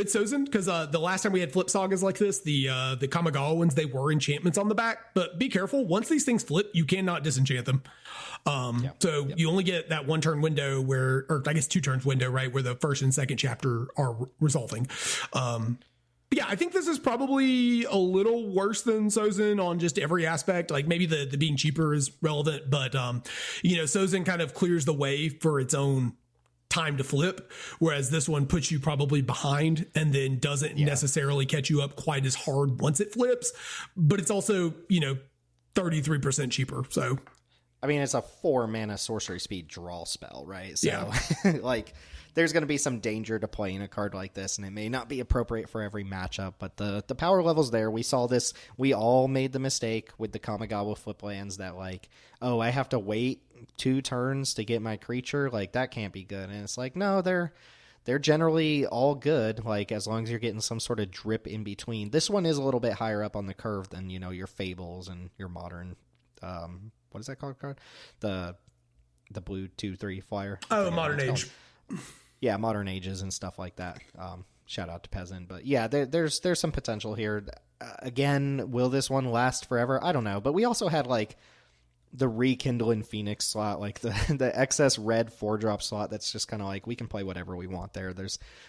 Sozin, because the last time we had flip sagas like this, the Kamigawa ones, they were enchantments on the back, but be careful. Once these things flip, you cannot disenchant them. You only get that 1 turn window or I guess 2 turns window, right? Where the first and second chapter are resolving. Yeah, I think this is probably a little worse than Sozin on just every aspect. Like maybe the being cheaper is relevant, but Sozin kind of clears the way for its own time to flip, whereas this one puts you probably behind and then doesn't necessarily catch you up quite as hard once it flips. But it's also, 33% cheaper. So, I mean, it's a 4 mana sorcery speed draw spell, right? So, yeah. like, there's going to be some danger to playing a card like this, and it may not be appropriate for every matchup, but the power level's there. We saw this. We all made the mistake with the Kamigawa flip lands that, like, oh, I have to wait 2 turns to get my creature. Like, that can't be good. And it's like, no, they're generally all good, like, as long as you're getting some sort of drip in between. This one is a little bit higher up on the curve than, your Fables and your modern, what is that called card? The blue 2/3 flyer. Oh, Modern Age. Yeah, Modern Ages and stuff like that. Shout out to Peasant. But yeah, there's some potential here. Again, will this one last forever? I don't know. But we also had, like, the Rekindle in Phoenix slot, like the excess red 4-drop slot. That's just kind of like, we can play whatever we want there.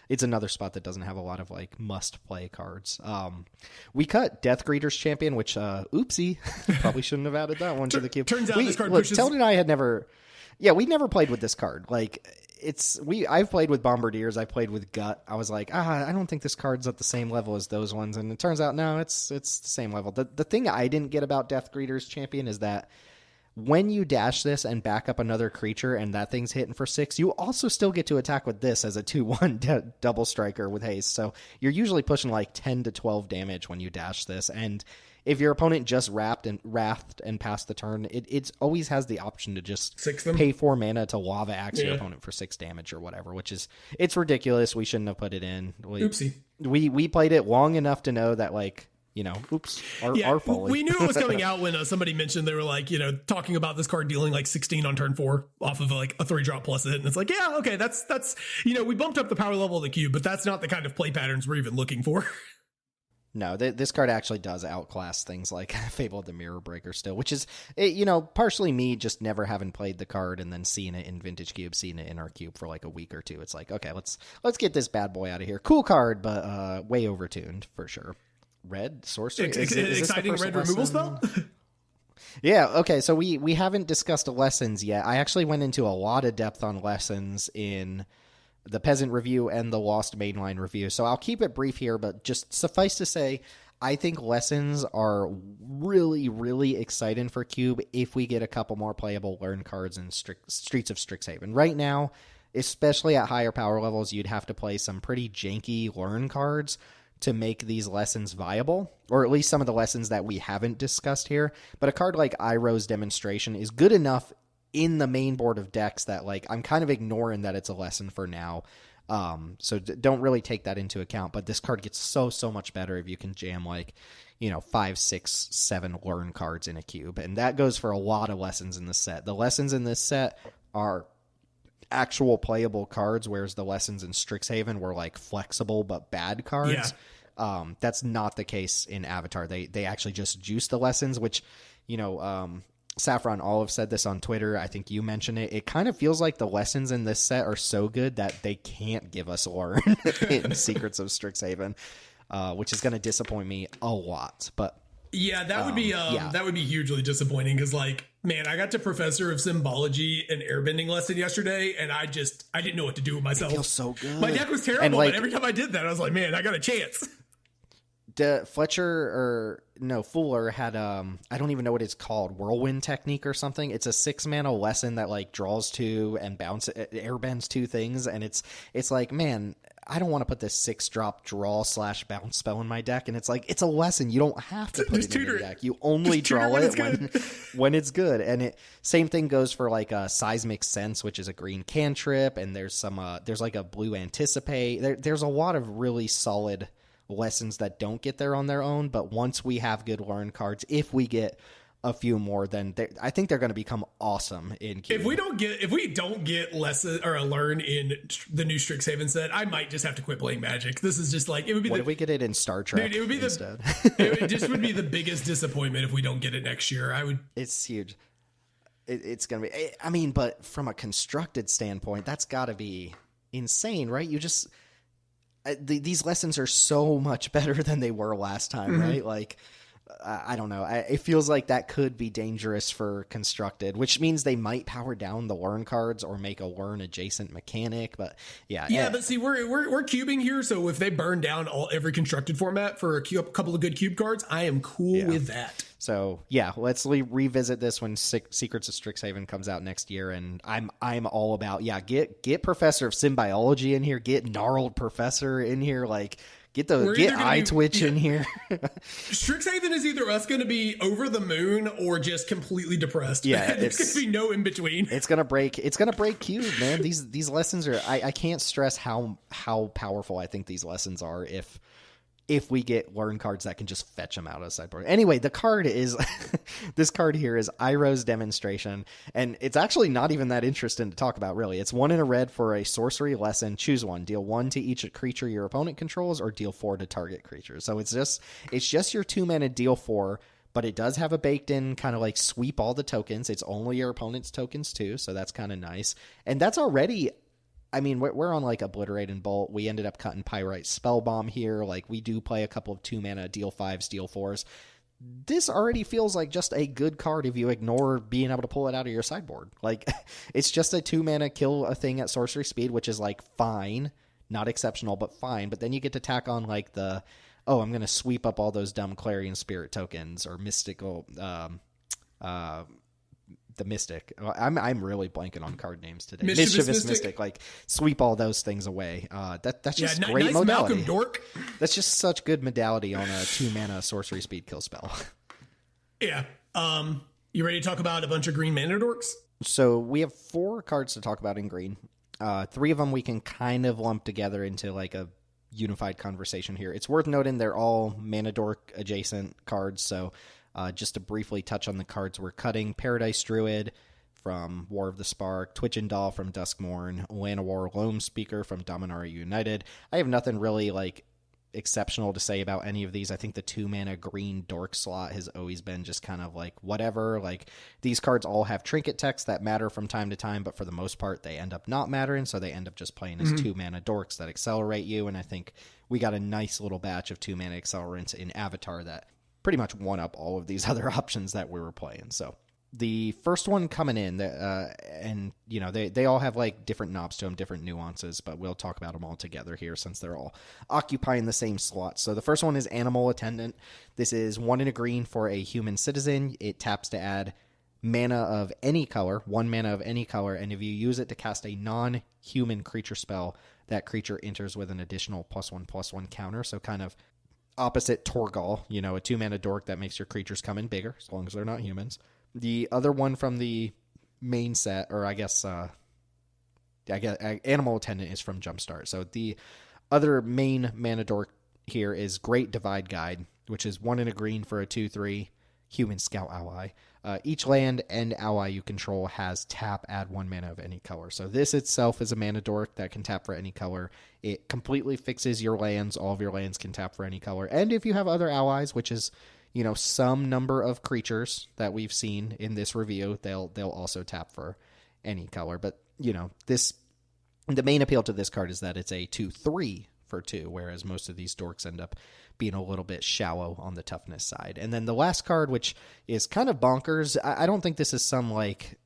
It's another spot that doesn't have a lot of, like, must play cards. We cut Death Greeter's Champion, which oopsie, probably shouldn't have added that one to the cube. Turns out this card pushes. Teld and I had never, we never played with this card. Like, I've played with Bombardiers, I've played with Gut. I was like, I don't think this card's at the same level as those ones, and it turns out no, it's the same level. The thing I didn't get about Death Greeter's Champion is that when you dash this and back up another creature and that thing's hitting for 6, you also still get to attack with this as a 2/1 double striker with haste. So you're usually pushing like 10 to 12 damage when you dash this. And if your opponent just wrathed and passed the turn, it always has the option to just pay 4 mana to lava axe your opponent for 6 damage or whatever, which is, it's ridiculous. We shouldn't have put it in. Oopsie. We played it long enough to know that, like, oops, our fault. We knew it was coming out when somebody mentioned they were like, talking about this card dealing like 16 on turn 4 off of like a 3-drop plus it. And it's like, yeah, okay, that's, we bumped up the power level of the cube, but that's not the kind of play patterns we're even looking for. No, this card actually does outclass things like Fable of the Mirror Breaker still, which is, partially me just never having played the card and then seeing it in Vintage Cube, seeing it in our cube for like a week or two. It's like, okay, let's get this bad boy out of here. Cool card, but way overtuned for sure. Red sorcery, exciting red removal spell. Yeah, okay, so we haven't discussed lessons yet. I actually went into a lot of depth on lessons in the Peasant review and the Lost Mainline review, so I'll keep it brief here, but just suffice to say, I think lessons are really, really exciting for Cube if we get a couple more playable learn cards in Streets of Strixhaven. Right now, especially at higher power levels, you'd have to play some pretty janky learn cards to make these lessons viable, or at least some of the lessons that we haven't discussed here. But a card like Iroh's Demonstration is good enough in the main board of decks that, like, I'm kind of ignoring that it's a lesson for now. So don't really take that into account. But this card gets so much better if you can jam, like, 5, 6, 7 learn cards in a cube. And that goes for a lot of lessons in this set. The lessons in this set are actual playable cards, whereas the lessons in Strixhaven were like flexible but bad cards. That's not the case in Avatar. They actually just juice the lessons, which, Saffron Olive said this on Twitter. I think you mentioned it. It kind of feels like the lessons in this set are so good that they can't give us learn in Secrets of Strixhaven, which is going to disappoint me a lot. But yeah, that would be hugely disappointing because, like, man, I got to Professor of Symbology and Airbending lesson yesterday, and I didn't know what to do with myself. It feels so good. My deck was terrible, but every time I did that, I was like, man, I got a chance. Fuller had I don't even know what it's called, Whirlwind Technique or something. It's a 6-mana lesson that, like, draws 2 and airbends 2 things, and it's like, man, I don't want to put this 6-drop draw / bounce spell in my deck, and it's like, it's a lesson. You don't have to put it in your deck. You only draw it when it's good. And same thing goes for, like, a Seismic Sense, which is a green cantrip, and there's like a blue Anticipate. There's a lot of really solid lessons that don't get there on their own, but once we have good learn cards, if we get a few more, then I think they're going to become awesome in Cube. If we don't get lesson or a learn in the new Strixhaven set, I might just have to quit playing Magic. This is just like, it would be. What if we get it in Star Trek? Dude, it would be instead. It just would be the biggest disappointment if we don't get it next year. It's huge. It's going to be. I mean, but from a constructed standpoint, that's got to be insane, right? You just. These lessons are so much better than they were last time, right? Like, I don't know. It feels like that could be dangerous for constructed, which means they might power down the learn cards or make a learn adjacent mechanic. But yeah, but see, we're cubing here, so if they burn down every constructed format for a couple of good cube cards, I am cool with that. So yeah, let's revisit this when Secrets of Strixhaven comes out next year, and I'm all about get Professor of Symbiology in here, get Gnarled Professor in here, like. Get Eye Twitch in here. Strixhaven is either us going to be over the moon or just completely depressed. Yeah, there's going to be no in between. It's gonna break Cube, man. These lessons are. I can't stress how powerful I think these lessons are. If we get learn cards that can just fetch them out of sideboard. Anyway, the card is this card here is Iroh's Demonstration, and it's actually not even that interesting to talk about, really. It's 1 in a red for a sorcery lesson. Choose one. Deal 1 to each creature your opponent controls, or deal 4 to target creatures. So it's just your 2-mana deal 4, but it does have a baked in kind of like sweep all the tokens. It's only your opponent's tokens too, so that's kind of nice. And that's already. I mean, we're on like Obliterate and Bolt. We ended up cutting Pyrite Spellbomb here. Like, we do play a couple of 2-mana deal 5s, deal 4s. This already feels like just a good card if you ignore being able to pull it out of your sideboard. Like, it's just a 2-mana kill a thing at sorcery speed, which is like fine, not exceptional, but fine. But then you get to tack on like I'm going to sweep up all those dumb Clarion Spirit tokens or mystical, the Mystic. I'm really blanking on card names today. Mischievous Mystic. Like, sweep all those things away. That's just great nice modality. Malcolm Dork. That's just such good modality on a 2-mana sorcery speed kill spell. Yeah. You ready to talk about a bunch of green mana dorks? So we have 4 cards to talk about in green. 3 of them we can kind of lump together into like a unified conversation here. It's worth noting they're all mana dork adjacent cards, so just to briefly touch on the cards we're cutting: Paradise Druid from War of the Spark, Twitchendal from Duskmourn, Llanowar Loam Speaker from Dominaria United. I have nothing really like exceptional to say about any of these. I think the 2-mana green dork slot has always been just kind of like whatever. Like, these cards all have trinket text that matter from time to time, but for the most part they end up not mattering, so they end up just playing as 2-mana dorks that accelerate you. And I think we got a nice little batch of 2-mana accelerants in Avatar that pretty much one up all of these other options that we were playing. So the first one coming in, and you know, they all have like different knobs to them, different nuances, but we'll talk about them all together here since they're all occupying the same slot. So the first one is Animal Attendant. This is 1 in a green for a human citizen. It taps to add mana of any color, 1 mana of any color, and if you use it to cast a non-human creature spell, that creature enters with an additional +1/+1 counter. So kind of opposite Torgal, you know, a 2-mana dork that makes your creatures come in bigger, as long as they're not humans. The other one from the main set, or I guess Animal Attendant is from Jumpstart. So the other main mana dork here is Great Divide Guide, which is 1 in a green for a 2/3 human scout ally. Each land and ally you control has tap, add 1 mana of any color. So this itself is a mana dork that can tap for any color. It completely fixes your lands. All of your lands can tap for any color. And if you have other allies, which is, you know, some number of creatures that we've seen in this review, they'll also tap for any color. But, you know, the main appeal to this card is that it's a 2/3 for 2, whereas most of these dorks end up being a little bit shallow on the toughness side. And then the last card, which is kind of bonkers, I don't think this is some like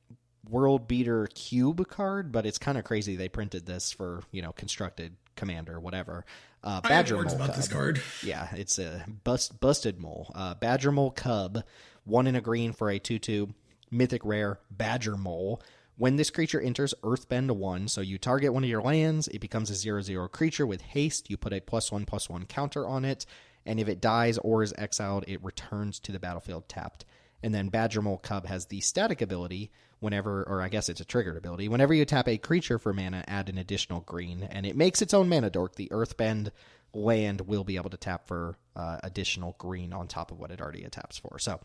world beater cube card, but it's kind of crazy they printed this for, you know, constructed commander, whatever. Badger Mole about Cub. This card. Yeah, it's a busted mole. Badger Mole Cub, 1 in a green for a 2/2 mythic rare Badger Mole. When this creature enters, Earthbend 1, so you target one of your lands, it becomes a 0/0 creature with haste, you put a +1/+1 counter on it, and if it dies or is exiled, it returns to the battlefield tapped. And then Badger Mole Cub has the static ability whenever, or I guess it's a triggered ability, whenever you tap a creature for mana, add an additional green, and it makes its own mana dork. The Earthbend land will be able to tap for additional green on top of what it already taps for. So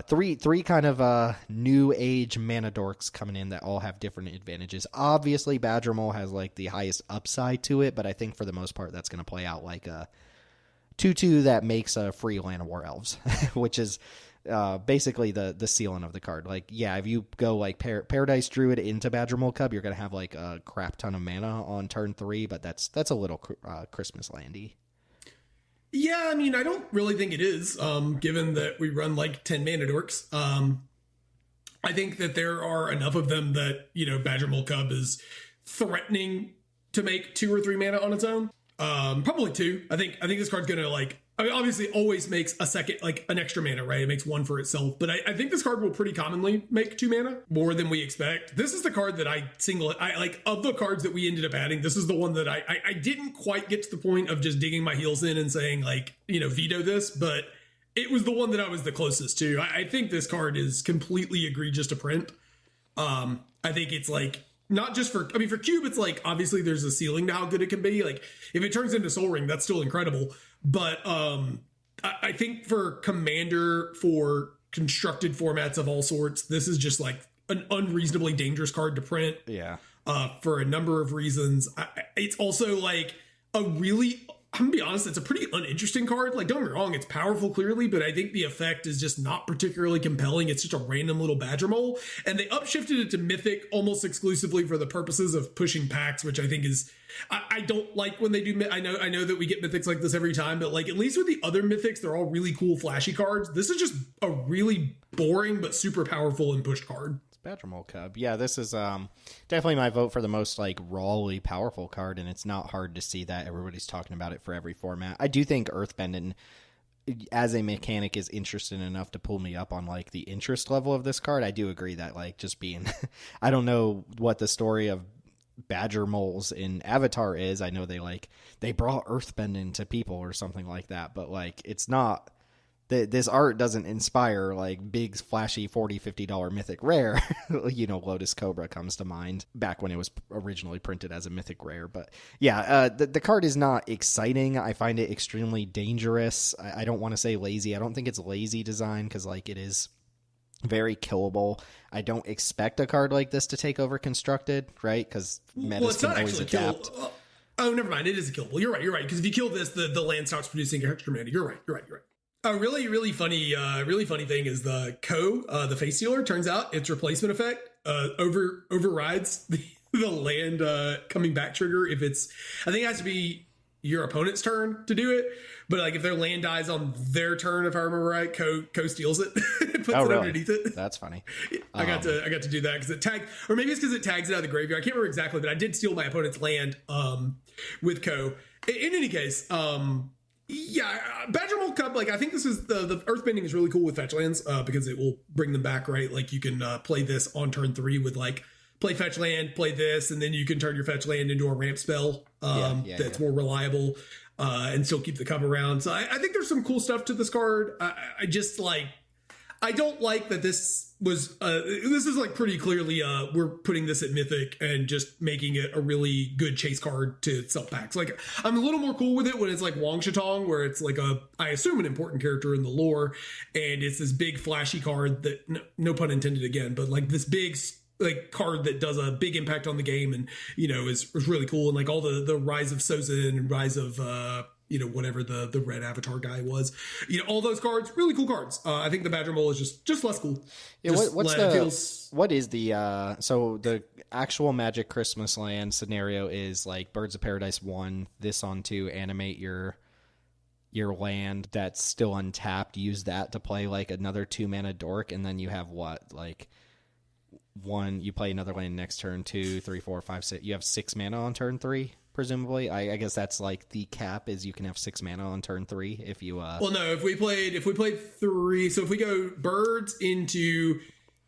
three kind of new age mana dorks coming in that all have different advantages. Obviously, Badger Mole has like the highest upside to it, but I think for the most part that's going to play out like a 2/2 that makes a free Land of War Elves, which is basically the ceiling of the card. Like, yeah, if you go like Paradise Druid into Badger Mole Cub, you're going to have like a crap ton of mana on turn 3, but that's a little Christmas landy. Yeah, I mean, I don't really think it is, given that we run like 10 mana dorks. I think that there are enough of them that, Badger Mole Cub is threatening to make 2 or 3 mana on its own. Probably 2. I think this card's gonna obviously always makes a second, like an extra mana, right? It makes 1 for itself, but I think this card will pretty commonly make 2 mana, more than we expect. This is the card that I like, of the cards that we ended up adding, this is the one that I didn't quite get to the point of just digging my heels in and saying veto this, but it was the one that I was the closest to. I think this card is completely egregious to print. I think it's not just for Cube, it's obviously there's a ceiling to how good it can be. Like if it turns into Soul Ring, that's still incredible. But I think for Commander, for constructed formats of all sorts, this is just an unreasonably dangerous card to print. Yeah. For a number of reasons. It's also I'm gonna be honest, it's a pretty uninteresting card. Don't get me wrong, it's powerful clearly, but I think the effect is just not particularly compelling. It's just a random little Badger Mole, and they upshifted it to Mythic almost exclusively for the purposes of pushing packs, which I think is I don't like when they do. I know that we get Mythics like this every time, but at least with the other Mythics, they're all really cool, flashy cards. This is just a really boring but super powerful and pushed card. Badger Mole Cub. Yeah, this is definitely my vote for the most rawly powerful card, and it's not hard to see that. Everybody's talking about it for every format. I do think Earthbending as a mechanic is interesting enough to pull me up on the interest level of this card. I do agree that just being I don't know what the story of Badger Moles in Avatar is. I know they brought Earthbending to people or something like that, but it's not. This art doesn't inspire big flashy $40-$50 mythic rare. Lotus Cobra comes to mind back when it was originally printed as a mythic rare. But yeah, the card is not exciting. I find it extremely dangerous. I don't want to say lazy. I don't think it's lazy design because it is very killable. I don't expect a card like this to take over constructed, right? Because metas can always adapt. Oh, never mind. It is killable. You're right. Because if you kill this, the land stops producing extra mana. You're right. A really funny thing is the the Face Sealer. Turns out its replacement effect overrides the land coming back trigger if it's. I think it has to be your opponent's turn to do it. But if their land dies on their turn, if I remember right, Co steals it, puts it underneath it. That's funny. I got to do that because it tagged, or maybe it's because it tags it out of the graveyard. I can't remember exactly, but I did steal my opponent's land with Co. In any case, yeah, Badger Mole Cub, I think this is the Earthbending is really cool with fetch lands because it will bring them back, right? You can play this on turn 3 with play fetch land, play this, and then you can turn your fetch land into a ramp spell that's more reliable and still keep the cub around. So I think there's some cool stuff to this card. I just I don't like that this was this is pretty clearly we're putting this at Mythic and just making it a really good chase card to sell packs. I'm a little more cool with it when it's Wong Shatong, where it's I assume an important character in the lore, and it's this big flashy card that no pun intended again, but this big card that does a big impact on the game and is really cool, and all the rise of Sozin and rise of whatever the red Avatar guy was, all those cards, really cool cards. I think the Badger Mole is just less cool. Yeah, what is the so the actual Magic Christmas Land scenario is Birds of Paradise 1, this on 2, animate your land that's still untapped, use that to play another 2 mana dork, and then you have what 1, you play another land next turn, 2, 3, 4, 5, 6. You have 6 mana on turn 3, presumably. I guess that's the cap is you can have 6 mana on turn 3 if you. Well, no, if we played 3, so if we go birds into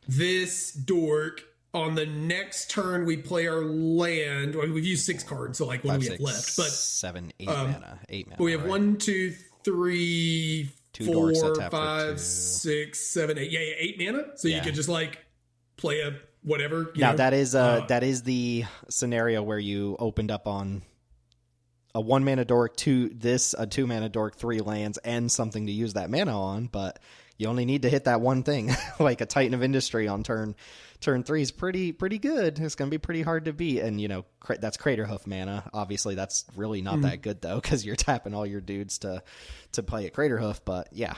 this dork on the next turn, we play our land. Well, we've used 6 cards, so what 5, do we have left? But 7, 8 mana, 8 mana. We have 1, 2, 3, 4, 5, 6, 7, 8. Yeah, 8 mana. So you could just play a whatever. Now that is the scenario where you opened up on a 1 mana dork, a 2 mana dork, 3 lands, and something to use that mana on, but you only need to hit that one thing. A Titan of Industry on turn 3 is pretty good. It's going to be pretty hard to beat, and that's Craterhoof mana. Obviously, that's really not that good though, because you're tapping all your dudes to play at Craterhoof. But yeah,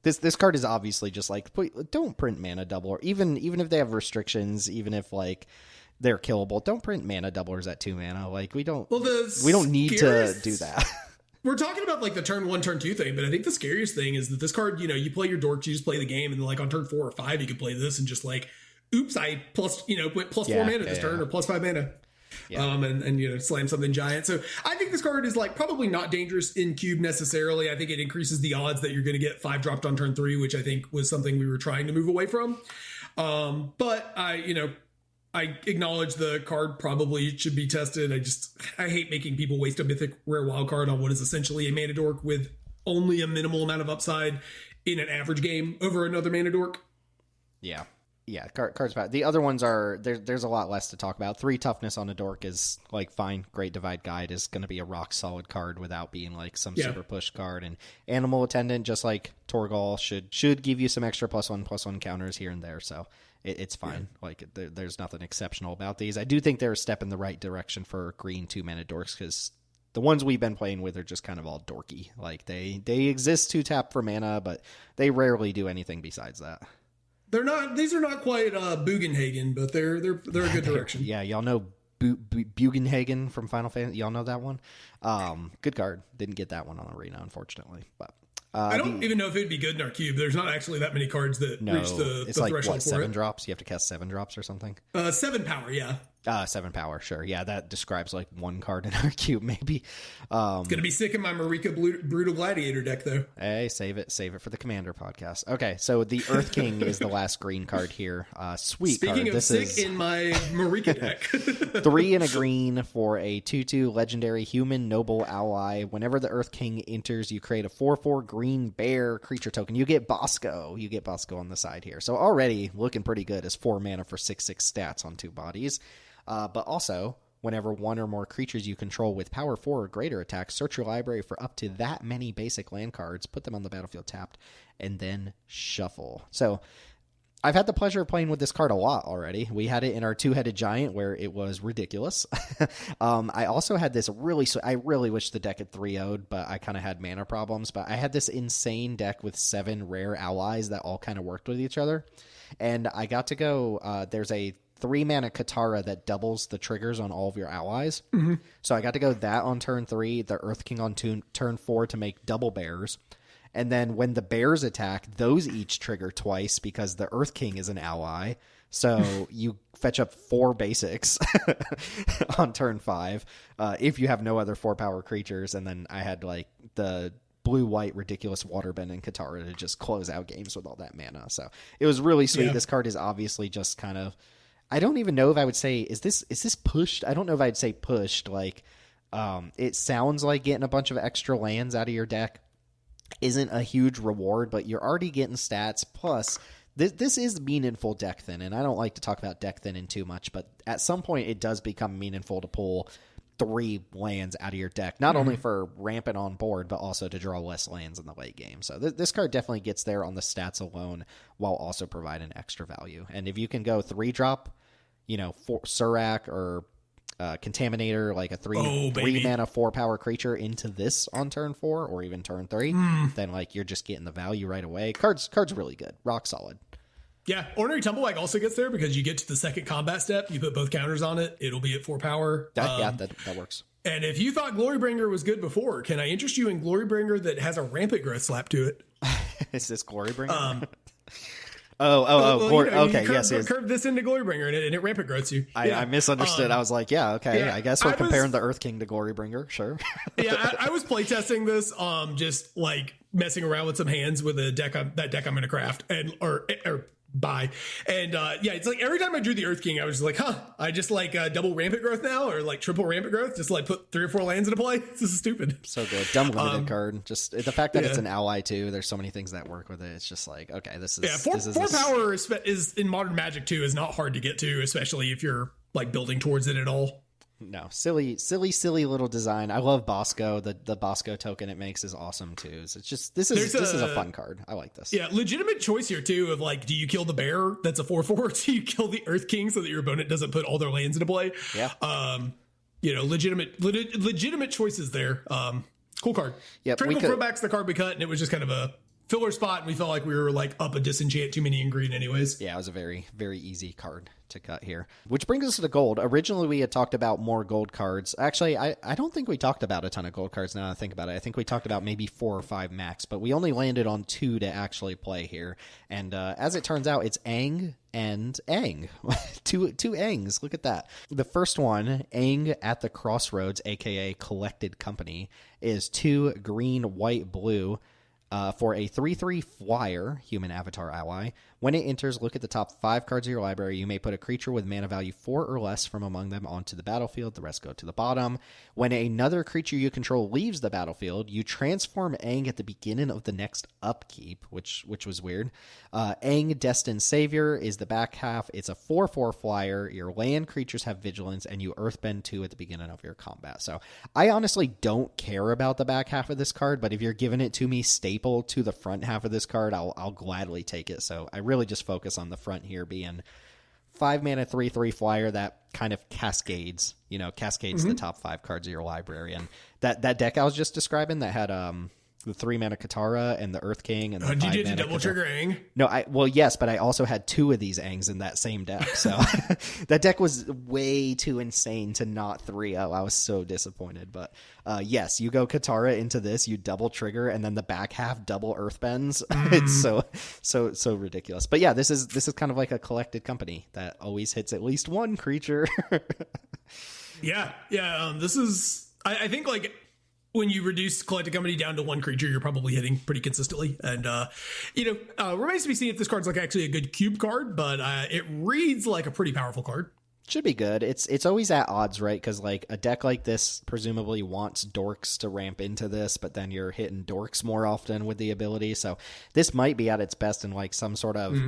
This card is obviously just don't print mana double, or even if they have restrictions, even if they're killable, don't print mana doublers at 2 mana. We don't need to do that. we're talking about like the turn 1, turn 2 thing, but I think the scariest thing is that this card, you know, you play your dorks, you just play the game, and then like on turn 4 or 5, you could play this and just like, oops, I went plus 4 mana this turn or plus 5 mana. Yeah. And you know, slam something giant. So I think this card is like probably not dangerous in cube necessarily. I think it increases the odds that you're going to get 5 dropped on turn 3, which I think was something we were trying to move away from. But I acknowledge the card probably should be tested. I hate making people waste a mythic rare wild card on what is essentially a mana dork with only a minimal amount of upside in an average game over another mana dork. Yeah. Yeah, cards bad. The other ones are there's a lot less to talk about. 3 toughness on a dork is like fine. Great Divide Guide is going to be a rock solid card without being like some super push card. And Animal Attendant, just like Torgal, should give you some extra +1/+1 counters here and there. So it's fine. Yeah. Like there's nothing exceptional about these. I do think they're a step in the right direction for green 2-mana dorks because the ones we've been playing with are just kind of all dorky. Like they exist to tap for mana, but they rarely do anything besides that. These are not quite Bugenhagen, but they're a good direction. Yeah, y'all know Bugenhagen from Final Fantasy. Y'all know that one. Good card. Didn't get that one on Arena, unfortunately. But I don't even know if it'd be good in our cube. There's not actually that many cards that reach the it's like, threshold what, for 7 it. drops? You have to cast 7 drops or something? 7 power, yeah. 7 power, sure. Yeah, that describes like 1 card in our cube, maybe. It's going to be sick in my Marika Brutal Gladiator deck, though. Hey, save it for the Commander podcast. Okay, so the Earth King is the last green card here. Sweet Speaking card. of This sick is in my Marika deck. 3 and a green for a 2/2 legendary human noble ally. Whenever the Earth King enters, you create a 4/4 green bear creature token. You get Bosco. On the side here. So already looking pretty good as 4 mana for 6/6 stats on 2 bodies. But also, whenever 1 or more creatures you control with power 4 or greater attack, search your library for up to that many basic land cards, put them on the battlefield tapped, and then shuffle. So I've had the pleasure of playing with this card a lot already. We had it in our 2-headed giant where it was ridiculous. I also had this I really wish the deck had 3-0'd, but I kind of had mana problems. But I had this insane deck with 7 rare allies that all kind of worked with each other. And I got to go, there's a 3-mana Katara that doubles the triggers on all of your allies. Mm-hmm. So I got to go that on turn 3, the Earth King on turn 4 to make double bears. And then when the bears attack, those each trigger twice because the Earth King is an ally. So you fetch up 4 basics on turn 5 if you have no other 4-power creatures. And then I had like the blue-white ridiculous Waterbend and Katara to just close out games with all that mana. So it was really sweet. Yeah. This card is obviously just kind of, I don't even know if I would say, is this pushed? I don't know if I'd say pushed. Like, it sounds like getting a bunch of extra lands out of your deck isn't a huge reward, but you're already getting stats. Plus, this is meaningful deck thin, and I don't like to talk about deck thinning too much, but at some point it does become meaningful to pull 3 lands out of your deck, not only for rampant on board, but also to draw less lands in the late game. So this card definitely gets there on the stats alone while also providing extra value. And if you can go 3-drop, for Surak or Contaminator, like a 3 mana 4-power creature into this on turn 4 or even turn 3, then like you're just getting the value right away. Card's really good. Rock solid. Yeah, Ordinary Tumblewag also gets there because you get to the second combat step, you put both counters on it, it'll be at 4 power. That works. And if you thought Glorybringer was good before, can I interest you in Glorybringer that has a Rampant Growth slap to it? Is this Glorybringer? Okay, yes. Curve this into Glorybringer and it Rampant Growths you. I misunderstood. I was like, I guess we're comparing the Earth King to Glorybringer, sure. I was playtesting this, just like messing around with some hands with a deck. That deck I'm going to craft or buy. And it's like every time I drew the Earth King, I was like, I just like double Rampant Growth now or like triple Rampant Growth, just like put 3 or 4 lands into play. This is stupid. So good. Dumb limited card. Just the fact that it's an ally too, there's so many things that work with it. It's just like, okay, this is 4 power is in Modern Magic too is not hard to get to, especially if you're like building towards it at all. No, silly little design. I love Bosco. The Bosco token it makes is awesome too. So it's just this is a fun card. I like this. Yeah, legitimate choice here too of like, do you kill the bear that's a 4/4? Do you kill the Earth King so that your opponent doesn't put all their lands into play? Yeah. Legitimate choices there. Cool card. Yeah. Tranquil Throwback's the card we cut, and it was just kind of a filler spot, and we felt like we were like up a disenchant too many in green anyways. Yeah, it was a very, very easy card to cut here. Which brings us to gold. Originally, we had talked about more gold cards. Actually, I don't think we talked about a ton of gold cards now that I think about it. I think we talked about maybe 4 or 5 max, but we only landed on 2 to actually play here. And as it turns out, it's Aang and Aang. two Aangs. Look at that. The first one, Aang at the Crossroads, a.k.a. Collected Company, is 2 green, white, blue. For a 3/3 flyer, human avatar ally. When it enters, look at the top 5 cards of your library. You may put a creature with mana value 4 or less from among them onto the battlefield. The rest go to the bottom. When another creature you control leaves the battlefield, you transform Aang at the beginning of the next upkeep, which was weird. Aang Destined Savior is the back half. It's a 4/4 flyer. Your land creatures have vigilance, and you earthbend 2 at the beginning of your combat. So I honestly don't care about the back half of this card, but if you're giving it to me staple to the front half of this card, I'll gladly take it. So I really just focus on the front here being 5 mana 3/3 flyer that kind of cascades the top 5 cards of your library. And that deck I was just describing that had the 3 mana Katara and the Earth King and the 5 you did mana double Katara. trigger Aang? No, yes, but I also had 2 of these Aangs in that same deck. So that deck was way too insane to not 3-0. I was so disappointed. But yes, you go Katara into this, you double trigger, and then the back half double Earthbends. It's so ridiculous. But yeah, this is kind of like a Collected Company that always hits at least one creature. Yeah. This is, I think, like, when you reduce Collected Company down to 1 creature, you're probably hitting pretty consistently. And, remains to be seen if this card's like actually a good cube card, but it reads like a pretty powerful card. Should be good. It's always at odds, right? Because like a deck like this presumably wants dorks to ramp into this, but then you're hitting dorks more often with the ability. So this might be at its best in like some sort of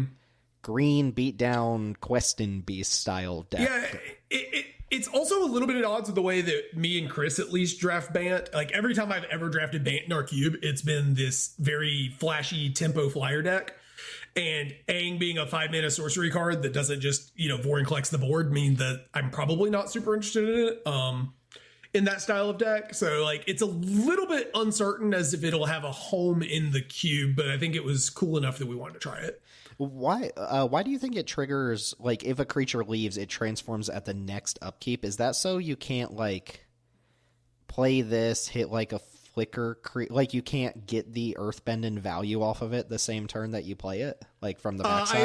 green beatdown Questing Beast style deck. Yeah, it's also a little bit at odds with the way that me and Chris at least draft Bant. Like every time I've ever drafted Bant in our cube, it's been this very flashy tempo flyer deck. And Aang being a 5 mana sorcery card that doesn't just, Vorin collects the board mean that I'm probably not super interested in it. In that style of deck. So like it's a little bit uncertain as if it'll have a home in the cube, but I think it was cool enough that we wanted to try it. Why do you think it triggers, like if a creature leaves, it transforms at the next upkeep? Is that so you can't like play this, hit like a flicker, like you can't get the earthbend in value off of it the same turn that you play it, like from the backside?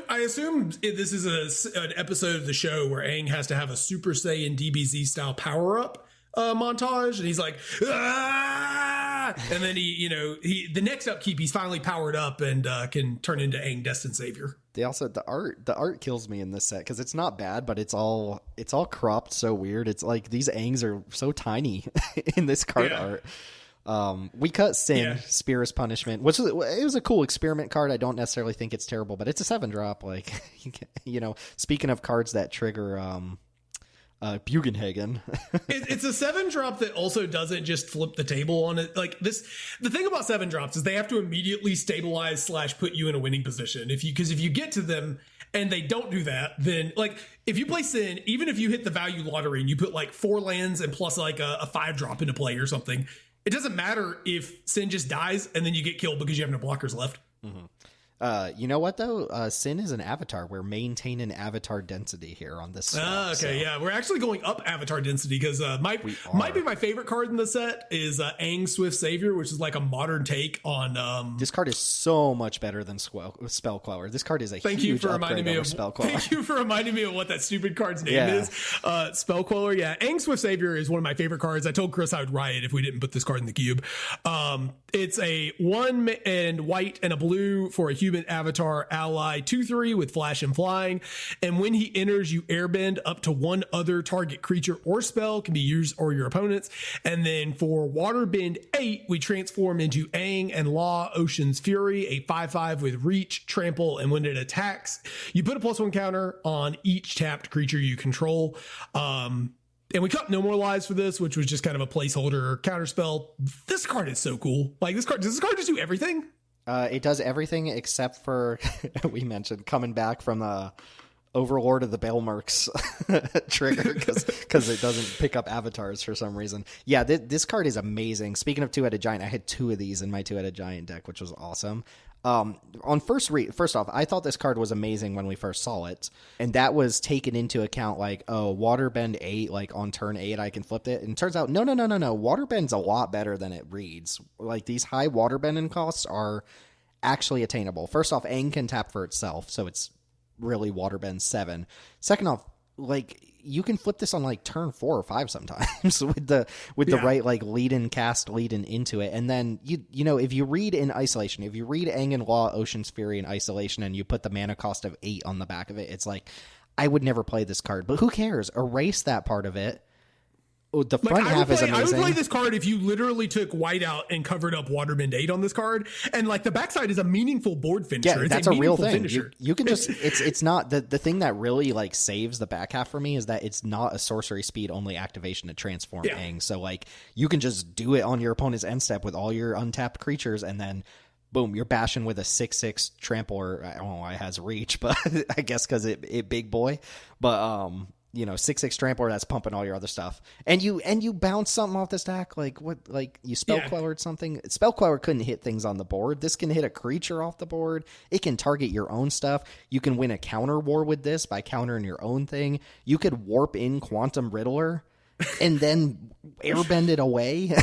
I assume this is an episode of the show where Aang has to have a Super Saiyan DBZ style power up montage, and he's like, ah! And then he the next upkeep he's finally powered up and can turn into Aang Destined Savior. They also the art kills me in this set because it's not bad, but it's all cropped so weird. It's like these Aangs are so tiny in this card art. We cut Sin, Spear's Punishment, which it was a cool experiment card. I don't necessarily think it's terrible, but it's a 7-drop. Like, speaking of cards that trigger Bugenhagen. It's a 7-drop that also doesn't just flip the table on it. Like this, the thing about 7-drops is they have to immediately stabilize / put you in a winning position. Because if you get to them and they don't do that, then like if you play Sin, even if you hit the value lottery and you put like 4 lands and plus like a 5-drop into play or something, it doesn't matter if Sin just dies and then you get killed because you have no blockers left. Mm-hmm. You know what though? Sin is an avatar. We're maintaining avatar density here on this. Yeah, we're actually going up avatar density because might be my favorite card in the set is Aang Swift Savior, which is like a modern take on. This card is so much better than Spell Queller. This card is a huge upgrade over Spell Queller. Thank you for reminding me of what that stupid card's name is. Spell Queller. Yeah, Aang Swift Savior is one of my favorite cards. I told Chris I would riot if we didn't put this card in the cube. It's a 1 and white and a blue for a human avatar ally 2/3 with flash and flying, and when he enters you airbend up to 1 other target creature or spell, can be yours or your opponent's. And then for waterbend 8 we transform into Aang and Law Ocean's Fury, a 5/5 with reach, trample, and when it attacks you put a +1 counter on each tapped creature you control. And we cut No More Lives for this, which was just kind of a placeholder counter spell. This card is so cool. Like does this card just do everything? It does everything except for we mentioned coming back from Overlord of the Baelmerks trigger because it doesn't pick up avatars for some reason. Yeah, this card is amazing. Speaking of two-headed giant, I had 2 of these in my two-headed giant deck, which was awesome. On first off, I thought this card was amazing when we first saw it, and that was taken into account like, oh, Waterbend 8, like on turn 8 I can flip it, and it turns out no, Waterbend's a lot better than it reads. Like, these high Waterbending costs are actually attainable. First off, Aang can tap for itself, so it's really Waterbend 7. Second off, like, you can flip this on like turn 4 or 5 sometimes with the right like lead in into it. And then you know, if you read in isolation, if you read Aang and Law, Ocean's Fury in isolation, and you put the mana cost of 8 on the back of it, it's like, I would never play this card, but who cares? Erase that part of it. The front half is amazing. I would play this card if you literally took white out and covered up Waterbend 8 on this card, and like the backside is a meaningful board finisher. Yeah, that's a real thing. You can just it's not the thing that really like saves the back half for me is that it's not a sorcery speed only activation to transform Aang. So like you can just do it on your opponent's end step with all your untapped creatures, and then boom, you're bashing with a 6/6 trampler. I don't know why it has reach, but I guess because it big boy. But you know, 6/6 trampler that's pumping all your other stuff, and you bounce something off the stack, like what, like you spell quellered something. Spell queller couldn't hit things on the board. This can hit a creature off the board. It can target your own stuff. You can win a counter war with this by countering your own thing. You could warp in Quantum Riddler and then airbend it away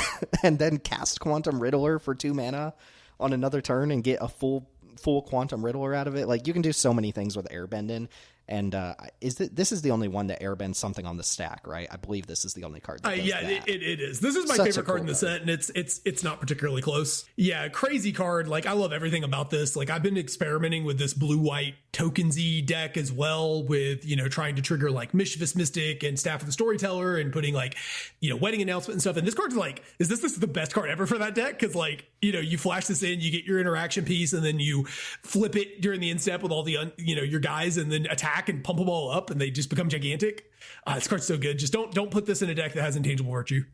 and then cast Quantum Riddler for 2 mana on another turn and get a full Quantum Riddler out of it. Like, you can do so many things with airbending. And this is the only one that airbends something on the stack, right? I believe this is the only card that does that. It is. This is my favorite card in the set, and it's not particularly close. Yeah, crazy card. Like, I love everything about this. Like, I've been experimenting with this blue-white tokensy deck as well, with, you know, trying to trigger like Mischievous Mystic and Staff of the Storyteller and putting like, you know, Wedding Announcement and stuff. And this card's like, this is the best card ever for that deck? Because, like, you know, you flash this in, you get your interaction piece, and then you flip it during the end step with all the your guys, and then attack and pump them all up, and they just become gigantic. This card's so good. Just don't put this in a deck that has Intangible Virtue.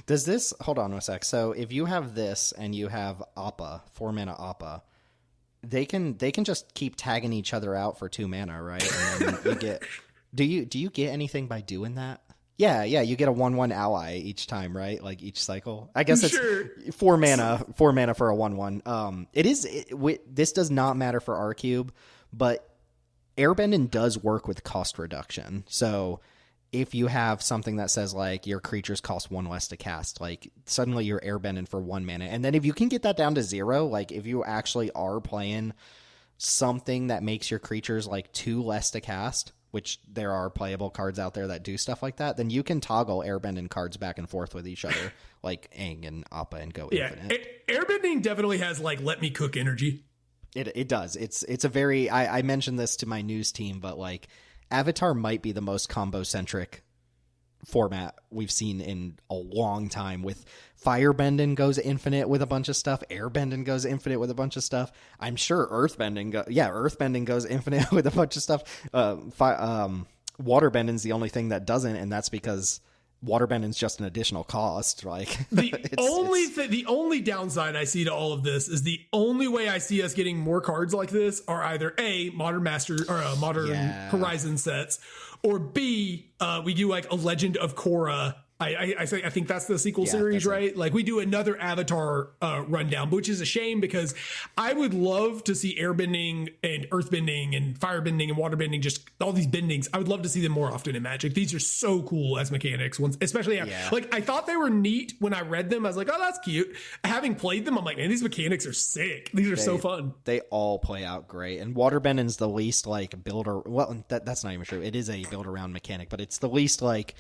Does this, hold on a sec. So if you have this and you have Appa, 4 mana Appa, they can just keep tagging each other out for 2 mana, right? And then you get, do you get anything by doing that? Yeah, you get a 1/1 ally each time, right? Like each cycle. I guess it's 4 mana for a 1/1. This does not matter for R-Cube, but airbending does work with cost reduction. So if you have something that says like your creatures cost 1 less to cast, like suddenly you're airbending for 1 mana. And then if you can get that down to 0, like if you actually are playing something that makes your creatures like 2 less to cast, which there are playable cards out there that do stuff like that, then you can toggle airbending cards back and forth with each other, like Aang and Appa, and go infinite. Airbending definitely has like let me cook energy. It does. It's a very, I mentioned this to my news team, but like Avatar might be the most combo centric format we've seen in a long time. With firebending goes infinite with a bunch of stuff, airbending goes infinite with a bunch of stuff. I'm sure earthbending goes infinite with a bunch of stuff. Waterbending's the only thing that doesn't, and that's because waterbending's just an additional cost. Like the only downside I see to all of this is the only way I see us getting more cards like this are either A, Modern Horizon sets, or B, we do like a Legend of Korra. I think that's the sequel series, right? Like, we do another Avatar rundown, which is a shame because I would love to see airbending and earthbending and firebending and waterbending, just all these bendings. I would love to see them more often in Magic. These are so cool as mechanics. Especially, like, I thought they were neat when I read them. I was like, oh, that's cute. Having played them, I'm like, man, these mechanics are sick. These are so fun. They all play out great. And waterbending's the least like builder. Well, that's not even true. It is a build around mechanic, but it's the least like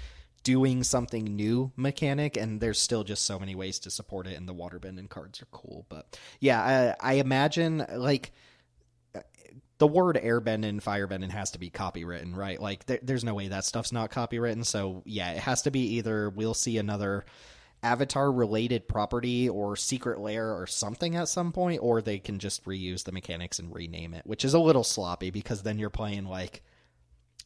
doing something new mechanic, and there's still just so many ways to support it, and the waterbending cards are cool. But yeah, I imagine like the word airbending and firebending has to be copywritten, right? Like there's no way that stuff's not copywritten. So yeah, it has to be either we'll see another Avatar related property or secret lair or something at some point, or they can just reuse the mechanics and rename it, which is a little sloppy because then you're playing like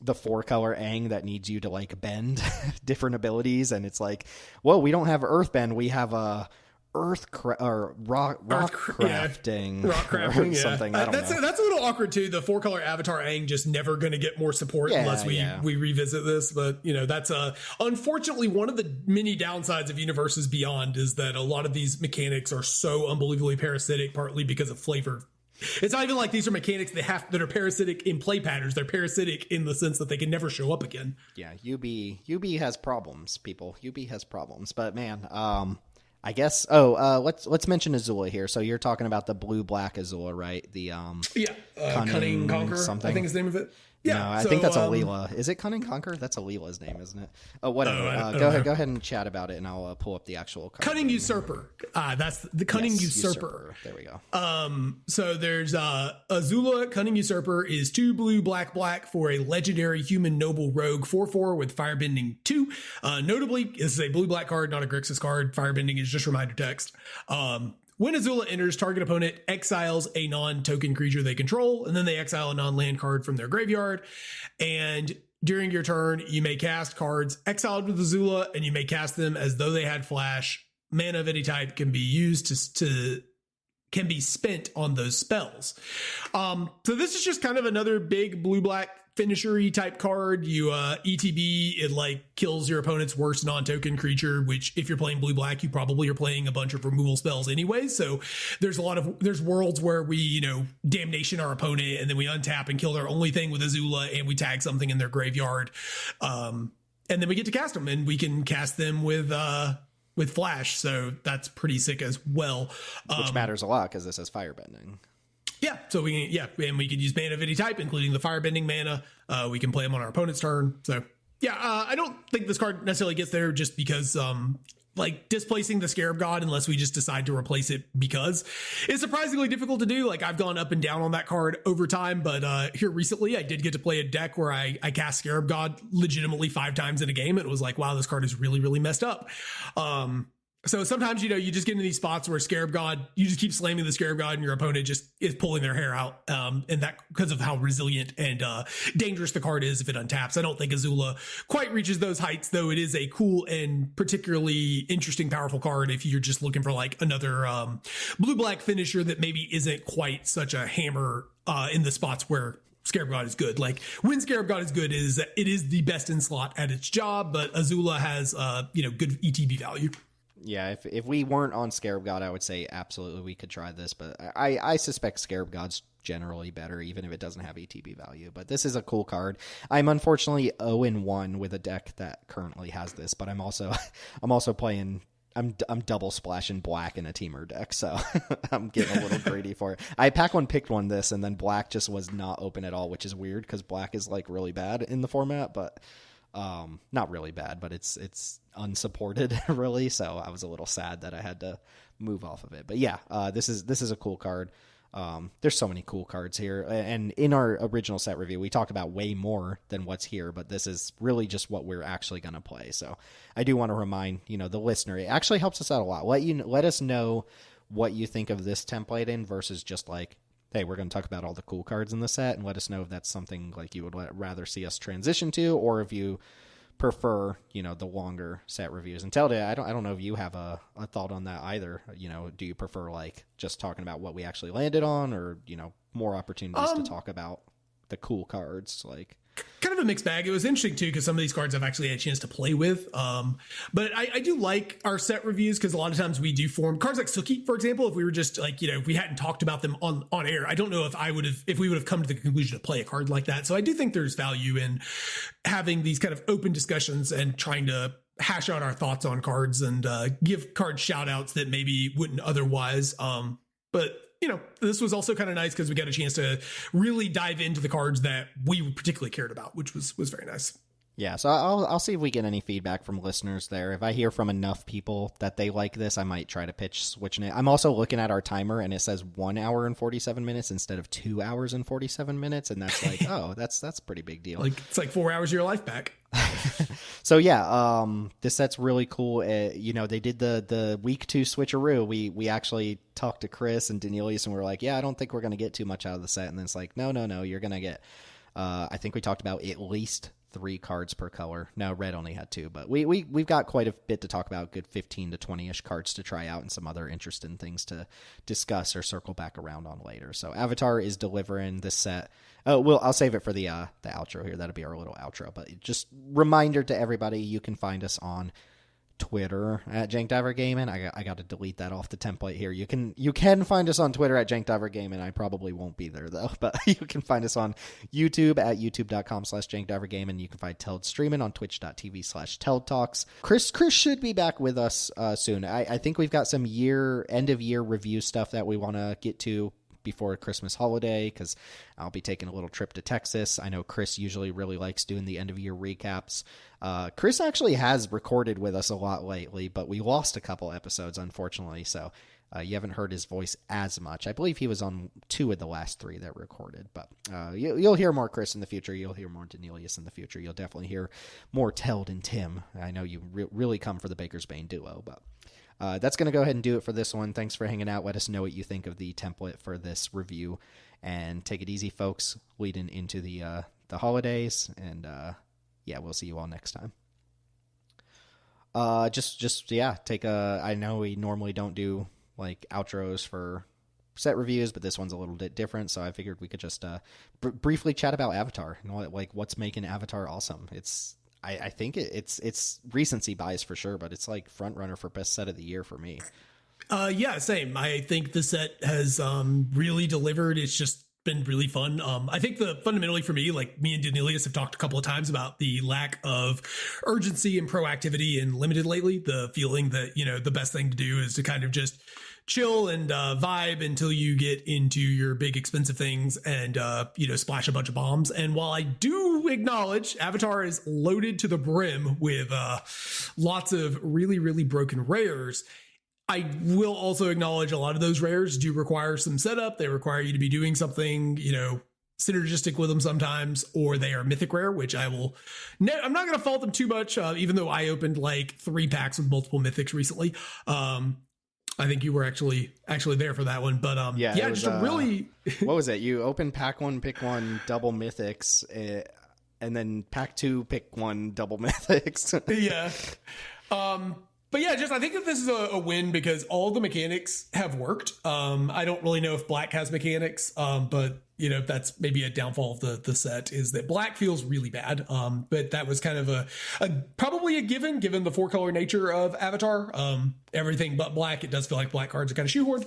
the 4-color Aang that needs you to like bend different abilities, and it's like, well, we don't have earthbend, we have a rock crafting, rock crafting, or something. I don't know. That's a little awkward too. The 4-color Avatar Aang just never going to get more support unless we revisit this. But you know, that's unfortunately one of the many downsides of Universes Beyond is that a lot of these mechanics are so unbelievably parasitic, partly because of flavor. It's not even like these are mechanics that are parasitic in play patterns. They're parasitic in the sense that they can never show up again. Yeah, UB has problems, people. UB has problems. But man, I guess. Let's mention Azula here. So you're talking about the blue-black Azula, right? The Cunning Conqueror, something. I think is the name of it. Yeah, no, I think that's Alila. Is it Cunning Conqueror? That's Alila's name, isn't it? Oh, whatever. Go ahead and chat about it, and I'll pull up the actual Cunning Usurper. That's the Cunning Usurper. There we go. So there's Azula. Cunning Usurper is 2 blue, black for a legendary human noble rogue 4/4 with firebending 2. Notably, this is a blue-black card, not a Grixis card. Firebending is just reminder text. When Azula enters, target opponent exiles a non-token creature they control, and then they exile a non-land card from their graveyard. And during your turn, you may cast cards exiled with Azula, and you may cast them as though they had flash. Mana of any type can be used can be spent on those spells. So this is just kind of another big blue-black finisher-y type card. You ETB, it like kills your opponent's worst non-token creature, which if you're playing blue-black, you probably are playing a bunch of removal spells anyway. So there's worlds where we, you know, damnation our opponent and then we untap and kill their only thing with Azula and we tag something in their graveyard. And then we get to cast them, and we can cast them with flash. So that's pretty sick as well. Which matters a lot because this has firebending. Yeah, so and we could use mana of any type, including the firebending mana. We can play them on our opponent's turn. So yeah, I don't think this card necessarily gets there just because like displacing the Scarab God, unless we just decide to replace it, because it's surprisingly difficult to do. Like I've gone up and down on that card over time, but here recently I did get to play a deck where I cast Scarab God legitimately 5 times in a game. And it was like, wow, this card is really, really messed up. So sometimes, you know, you just get into these spots where Scarab God, you just keep slamming the Scarab God and your opponent just is pulling their hair out. And that because of how resilient and dangerous the card is if it untaps. I don't think Azula quite reaches those heights, though it is a cool and particularly interesting, powerful card if you're just looking for like another blue-black finisher that maybe isn't quite such a hammer in the spots where Scarab God is good. Like when Scarab God is good is it is the best in slot at its job, but Azula has good ETB value. Yeah, if we weren't on Scarab God, I would say absolutely we could try this, but I suspect Scarab God's generally better, even if it doesn't have ETB value. But this is a cool card. I'm unfortunately 0-1 with a deck that currently has this, but I'm also playing. I'm double splashing black in a teamer deck, so I'm getting a little greedy for it. Pack one picked one this, and then black just was not open at all, which is weird because black is like really bad in the format, but not really bad, but it's unsupported really. So I was a little sad that I had to move off of it. But yeah, this is a cool card. There's so many cool cards here, and in our original set review, we talked about way more than what's here, but this is really just what we're actually going to play. So I do want to remind, the listener, it actually helps us out a lot. Let us know what you think of this template in versus just like, hey, we're going to talk about all the cool cards in the set, and let us know if that's something like you would rather see us transition to, or if you prefer, the longer set reviews. And Teld, I don't know if you have a thought on that either. Do you prefer like just talking about what we actually landed on, or, more opportunities to talk about the cool cards? Like, kind of a mixed bag. It was interesting too, because some of these cards I've actually had a chance to play with. But I do like our set reviews, because a lot of times we do form cards like Suki, for example. If we were just like, if we hadn't talked about them on air, I don't know if we would have come to the conclusion to play a card like that. So I do think there's value in having these kind of open discussions and trying to hash out our thoughts on cards and give card shout outs that maybe wouldn't otherwise. But this was also kind of nice because we got a chance to really dive into the cards that we particularly cared about, which was very nice. Yeah, so I'll see if we get any feedback from listeners there. If I hear from enough people that they like this, I might try to pitch switching it. I'm also looking at our timer, and it says 1 hour and 47 minutes instead of 2 hours and 47 minutes, and that's like, oh, that's a pretty big deal. Like it's like 4 hours of your life back. So yeah, this set's really cool. They did the week 2 switcheroo. We actually talked to Chris and Danielius, and we were like, yeah, I don't think we're going to get too much out of the set. And then it's like, no, you're going to get, I think we talked about at least 3 cards per color. No, red only had 2, but we've got quite a bit to talk about, good 15 to 20-ish cards to try out and some other interesting things to discuss or circle back around on later. So Avatar is delivering this set. I'll save it for the outro here. That'll be our little outro, but just reminder to everybody, you can find us on Twitter at Jankdiver Gaming. I got to delete that off the template here. You can find us on Twitter at Jankdiver Gaming. I probably won't be there though, but you can find us on YouTube at youtube.com/Jankdiver Gaming. You can find Teld streaming on twitch.tv/Teld Talks. Chris should be back with us soon. I think we've got some end of year review stuff that we want to get to before Christmas holiday, because I'll be taking a little trip to Texas. I know Chris usually really likes doing the end of year recaps. Chris actually has recorded with us a lot lately, but we lost a couple episodes, unfortunately, so you haven't heard his voice as much. I believe he was on 2 of the last 3 that recorded, but you'll hear more Chris in the future. You'll hear more Danelius in the future. You'll definitely hear more Teld and Tim. I know you really come for the Baker's Bane duo, but that's going to go ahead and do it for this one. Thanks for hanging out. Let us know what you think of the template for this review, and take it easy, folks, leading into the holidays. And we'll see you all next time. I know we normally don't do like outros for set reviews, but this one's a little bit different, so I figured we could just briefly chat about Avatar and what's making Avatar awesome. I think it's recency bias for sure, but it's like front runner for best set of the year for me. Yeah, same. I think the set has really delivered. It's just been really fun. I think fundamentally for me, like me and Danelius have talked a couple of times about the lack of urgency and proactivity in Limited lately. The feeling that, the best thing to do is to kind of just chill and vibe until you get into your big expensive things and splash a bunch of bombs. And while I do acknowledge Avatar is loaded to the brim with lots of really, really broken rares, I will also acknowledge a lot of those rares do require some setup. They require you to be doing something, synergistic with them sometimes, or they are mythic rare, which I'm not going to fault them too much, even though I opened like 3 packs with multiple mythics recently. I think you were actually there for that one, but really. What was it? You opened pack 1, pick 1, double mythics, and then pack 2, pick 1, double mythics. Yeah. But yeah, I think that this is a win because all the mechanics have worked. I don't really know if black has mechanics, but that's maybe a downfall of the set is that black feels really bad. But that was kind of probably a given the 4-color nature of Avatar. Everything but black, it does feel like black cards are kind of shoehorned.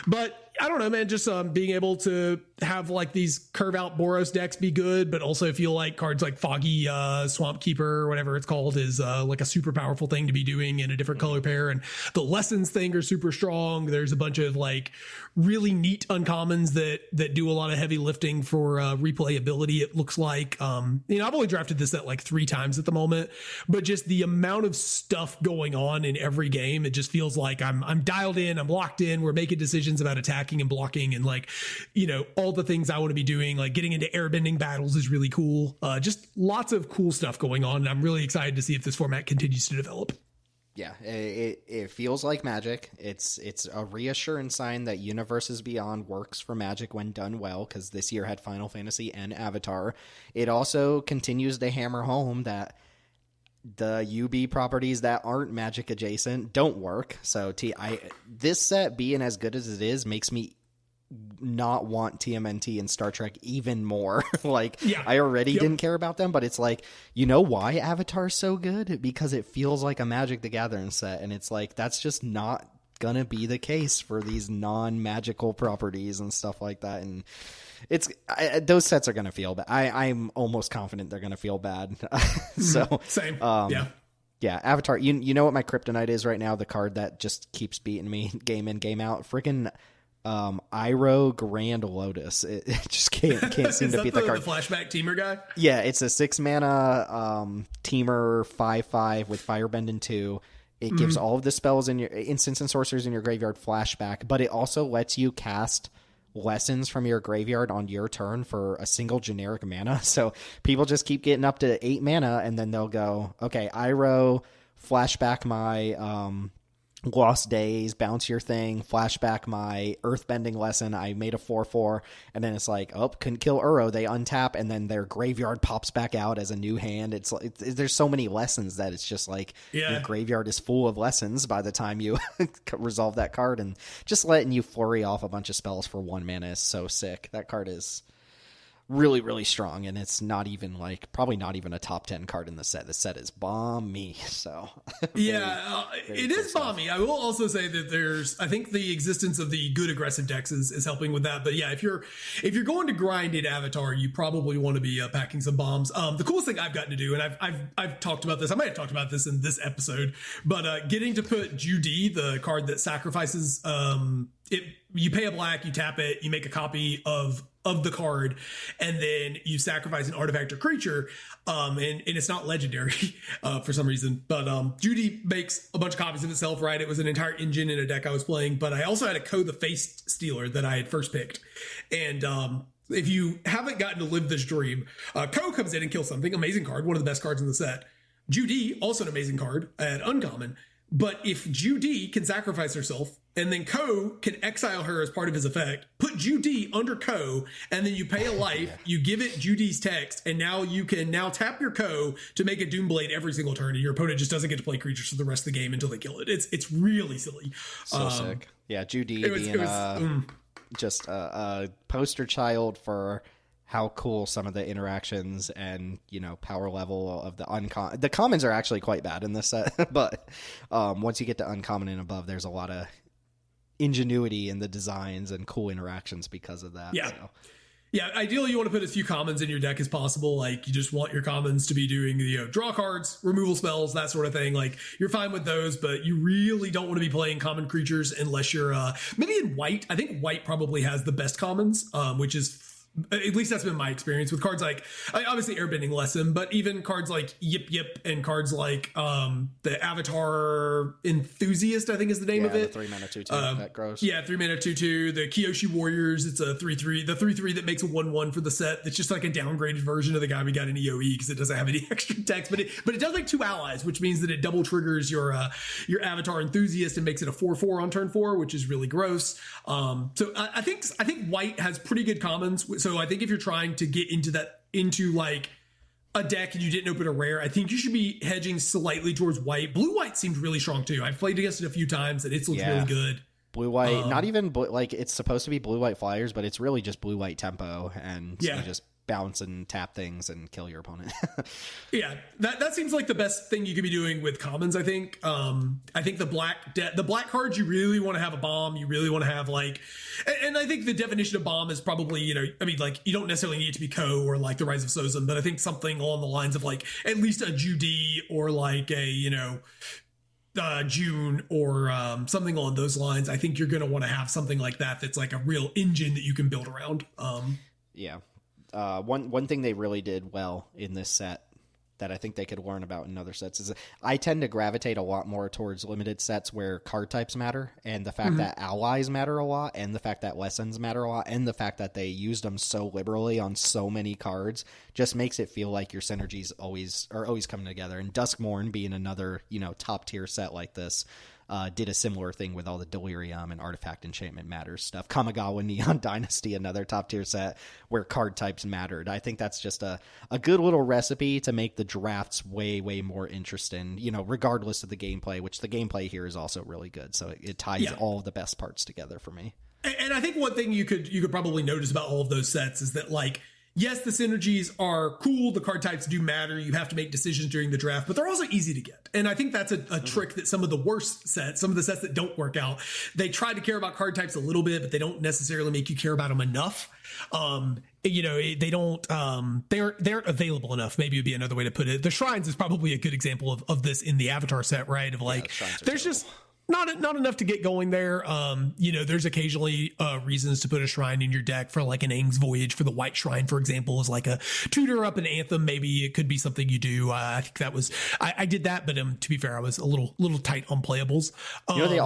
But I don't know, man, just being able to have like these curve out Boros decks be good, but also feel like cards like Foggy Swamp Keeper or whatever it's called is like a super powerful thing to be doing in a different color pair. And the lessons thing are super strong. There's a bunch of like really neat uncommons that do a lot of heavy lifting for replayability, it looks like. I've only drafted this set like 3 times at the moment, but just the amount of stuff going on in every game, it just feels like I'm dialed in, I'm locked in, we're making decisions about attacking and blocking and like, all the things I want to be doing, like getting into airbending battles is really cool. Just lots of cool stuff going on. And I'm really excited to see if this format continues to develop. Yeah, it feels like Magic. It's a reassuring sign that Universes Beyond works for Magic when done well, because this year had Final Fantasy and Avatar. It also continues to hammer home that the UB properties that aren't Magic adjacent don't work. So this set being as good as it is makes me not want TMNT and Star Trek even more. I already didn't care about them, but it's like, why Avatar's so good? Because it feels like a Magic the Gathering set, and it's like that's just not gonna be the case for these non-magical properties and stuff like that. And those sets are gonna feel bad. I'm almost confident they're gonna feel bad. So same. Yeah, Avatar. You know what my kryptonite is right now? The card that just keeps beating me game in, game out. Freaking Iroh Grand Lotus. It just can't seem to beat the card. The flashback teamer guy? Yeah, it's a 6-mana teamer 5/5 with Firebend and 2. It gives all of the spells in your instants and sorcerers in your graveyard flashback, but it also lets you cast lessons from your graveyard on your turn for a single generic mana. So people just keep getting up to 8 mana, and then they'll go, okay, Iroh, flashback my Lost Days, Bounce Your Thing, flashback my Earthbending lesson. I made a 4/4, and then it's like, oh, couldn't kill Uro. They untap, and then their graveyard pops back out as a new hand. It's like there's so many lessons that it's just like your graveyard is full of lessons by the time you resolve that card, and just letting you flurry off a bunch of spells for 1 mana is so sick. That card is really, really strong, and it's not even probably not even a top 10 card in the set. The set is bomb-y, so it is bomb-y. I will also say that I think the existence of the good aggressive decks is helping with that. But yeah, if you're going to grind in Avatar, you probably want to be packing some bombs. The coolest thing I've gotten to do, and I've talked about this, I might have talked about this in this episode, but getting to put Judy, the card that sacrifices you pay a black, you tap it, you make a copy of the card, and then you sacrifice an artifact or creature, and it's not legendary for some reason, but Judy makes a bunch of copies of itself, right? It was an entire engine in a deck I was playing, but I also had a Ko the Face Stealer that I had first picked, and if you haven't gotten to live this dream, Ko comes in and kills something, amazing card, one of the best cards in the set. Judy, also an amazing card at uncommon, but if Judy can sacrifice herself, and then Ko can exile her as part of his effect, put Judy under Ko, and then you pay a life, you give it Judy's text, and now you can tap your Ko to make a Doomblade every single turn, and your opponent just doesn't get to play creatures for the rest of the game until they kill it. It's really silly. So sick. Yeah, Judy being just a poster child for how cool some of the interactions and, power level of the commons are actually quite bad in this set, but once you get to uncommon and above, there's a lot of ingenuity in the designs and cool interactions because of that. Yeah. So. Yeah, ideally you want to put as few commons in your deck as possible. Like, you just want your commons to be doing, draw cards, removal spells, that sort of thing. Like, you're fine with those, but you really don't want to be playing common creatures unless you're maybe in white. I think white probably has the best commons, which is, at least that's been my experience with cards like, obviously Airbending Lesson, but even cards like Yip Yip and cards like the Avatar Enthusiast, I think is the name of it. The 3-mana 2/2 that grows. Yeah, 3-mana 2/2. The Kyoshi Warriors, it's a 3/3. The 3/3 that makes a 1/1 for the set. That's just like a downgraded version of the guy we got in EOE because it doesn't have any extra text, but it does make 2 allies, which means that it double triggers your Avatar Enthusiast and makes it a 4/4 on turn 4, which is really gross. So I think white has pretty good commons. So I think if you're trying to get into like a deck and you didn't open a rare, I think you should be hedging slightly towards white. Blue-white seemed really strong too. I've played against it a few times and it's looked really good. Blue-white, not even it's supposed to be blue-white flyers, but it's really just blue-white tempo, and you just bounce and tap things and kill your opponent. Yeah, that seems like the best thing you could be doing with commons, I think. I think the black cards, you really want to have a bomb. You really want to have and I think the definition of bomb is probably, you don't necessarily need it to be Ko or like the Rise of Sozin, but I think something along the lines of like at least a Judy or like a, June or something along those lines. I think you're going to want to have something like that that's like a real engine that you can build around. Yeah. One thing they really did well in this set that I think they could learn about in other sets is I tend to gravitate a lot more towards limited sets where card types matter, and the fact that allies matter a lot, and the fact that lessons matter a lot, and the fact that they used them so liberally on so many cards just makes it feel like your synergies are always coming together. And Duskmourn being another, top tier set like this, did a similar thing with all the Delirium and Artifact Enchantment Matters stuff. Kamigawa Neon Dynasty, another top tier set where card types mattered. I think that's just a good little recipe to make the drafts way, way more interesting, regardless of the gameplay, which the gameplay here is also really good. So it ties all the best parts together for me. And I think one thing you could probably notice about all of those sets is that, like, yes, the synergies are cool. The card types do matter. You have to make decisions during the draft, but they're also easy to get. And I think that's a trick that some of the worst sets, some of the sets that don't work out, they try to care about card types a little bit, but they don't necessarily make you care about them enough. They don't, they aren't available enough. Maybe would be another way to put it. The Shrines is probably a good example of this in the Avatar set, right? Of like, there's just not enough to get going there. There's occasionally reasons to put a shrine in your deck for like an Aang's Voyage for the White Shrine, for example, is like a tutor up an Anthem. Maybe it could be something you do. I think that was I did that, but to be fair, I was a little tight on playables. They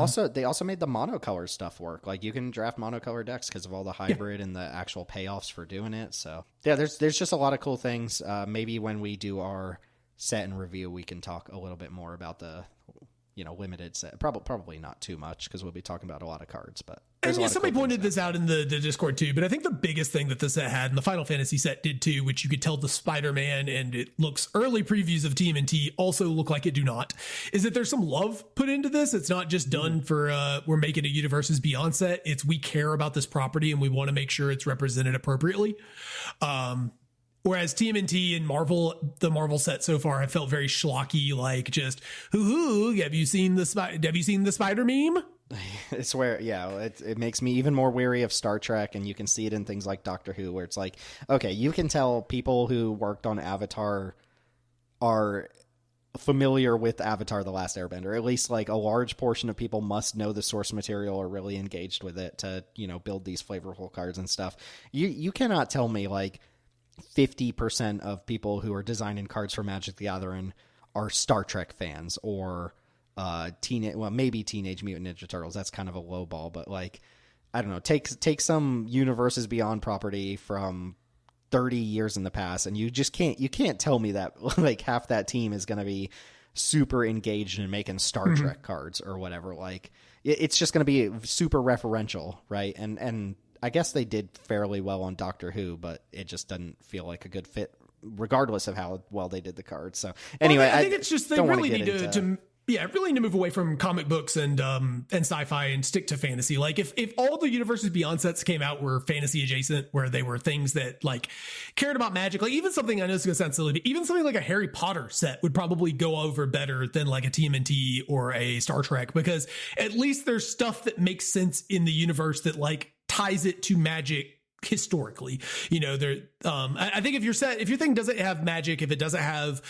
also made the monocolor stuff work. Like you can draft monocolor decks because of all the hybrid and the actual payoffs for doing it. So yeah, there's just a lot of cool things. Maybe when we do our set and review, we can talk a little bit more about the limited set. Probably not too much because we'll be talking about a lot of cards, but and yeah, somebody pointed this out in the Discord too, but I think the biggest thing that the set had, and the Final Fantasy set did too, which you could tell the Spider-Man and it looks early previews of TMNT also look like it do not, is that there's some love put into this. It's not just done for we're making a Universes Beyond set. It's we care about this property and we want to make sure it's represented appropriately. Whereas TMNT and the Marvel set so far have felt very schlocky, like just have you seen the spider meme? It's where, it makes me even more weary of Star Trek, and you can see it in things like Doctor Who, where it's like, okay, you can tell people who worked on Avatar are familiar with Avatar: The Last Airbender. At least like a large portion of people must know the source material or really engaged with it to, build these flavorful cards and stuff. You cannot tell me like 50% of people who are designing cards for Magic the Gathering are Star Trek fans or maybe Teenage Mutant Ninja Turtles. That's kind of a low ball, but like, I don't know, take some Universes Beyond property from 30 years in the past, and you can't tell me that like half that team is going to be super engaged in making Star Trek cards or whatever. Like it's just going to be super referential, right? And I guess they did fairly well on Doctor Who, but it just doesn't feel like a good fit regardless of how well they did the cards. So anyway, I think it's just they really need to really need to move away from comic books and sci-fi and stick to fantasy. Like if all the Universes Beyond sets came out were fantasy adjacent, where they were things that like cared about magic, like even something, I know it's gonna sound silly, but even something like a Harry Potter set would probably go over better than like a TMNT or a Star Trek, because at least there's stuff that makes sense in the universe that like ties it to magic historically. I think if your thing doesn't have magic, if it doesn't have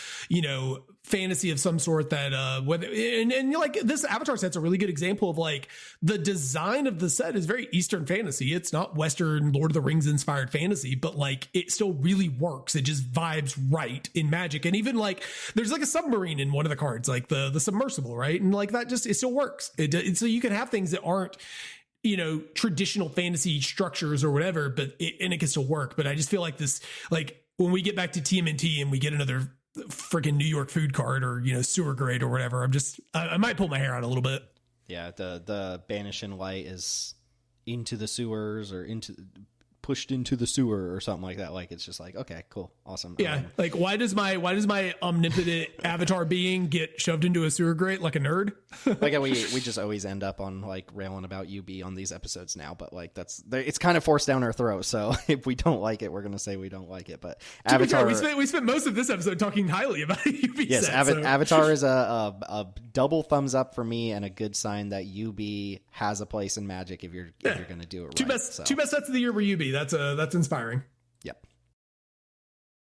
fantasy of some sort, that and like this Avatar set's a really good example of like the design of the set is very Eastern fantasy. It's not Western Lord of the Rings inspired fantasy, but like it still really works. It just vibes right in magic. And even like there's like a submarine in one of the cards, like the submersible, right? And like that it still works. So you can have things that aren't traditional fantasy structures or whatever, but it can still work. But I just feel like this, like when we get back to TMNT and we get another freaking New York food card or, sewer grade or whatever, I might pull my hair out a little bit. Yeah. The Banishing Light is into the sewers or pushed into the sewer or something like that. Like, it's just like, okay, cool. Awesome. Yeah. Like why does my omnipotent avatar being get shoved into a sewer grate like a nerd? Like we just always end up on like railing about UB on these episodes now, but like it's kind of forced down our throat. So if we don't like it, we're going to say we don't like it. But Avatar, we spent most of this episode talking highly about UB. Yes. Avatar is a double thumbs up for me and a good sign that UB has a place in Magic if you're going to do it right. Two best sets of the year were UB. That's inspiring.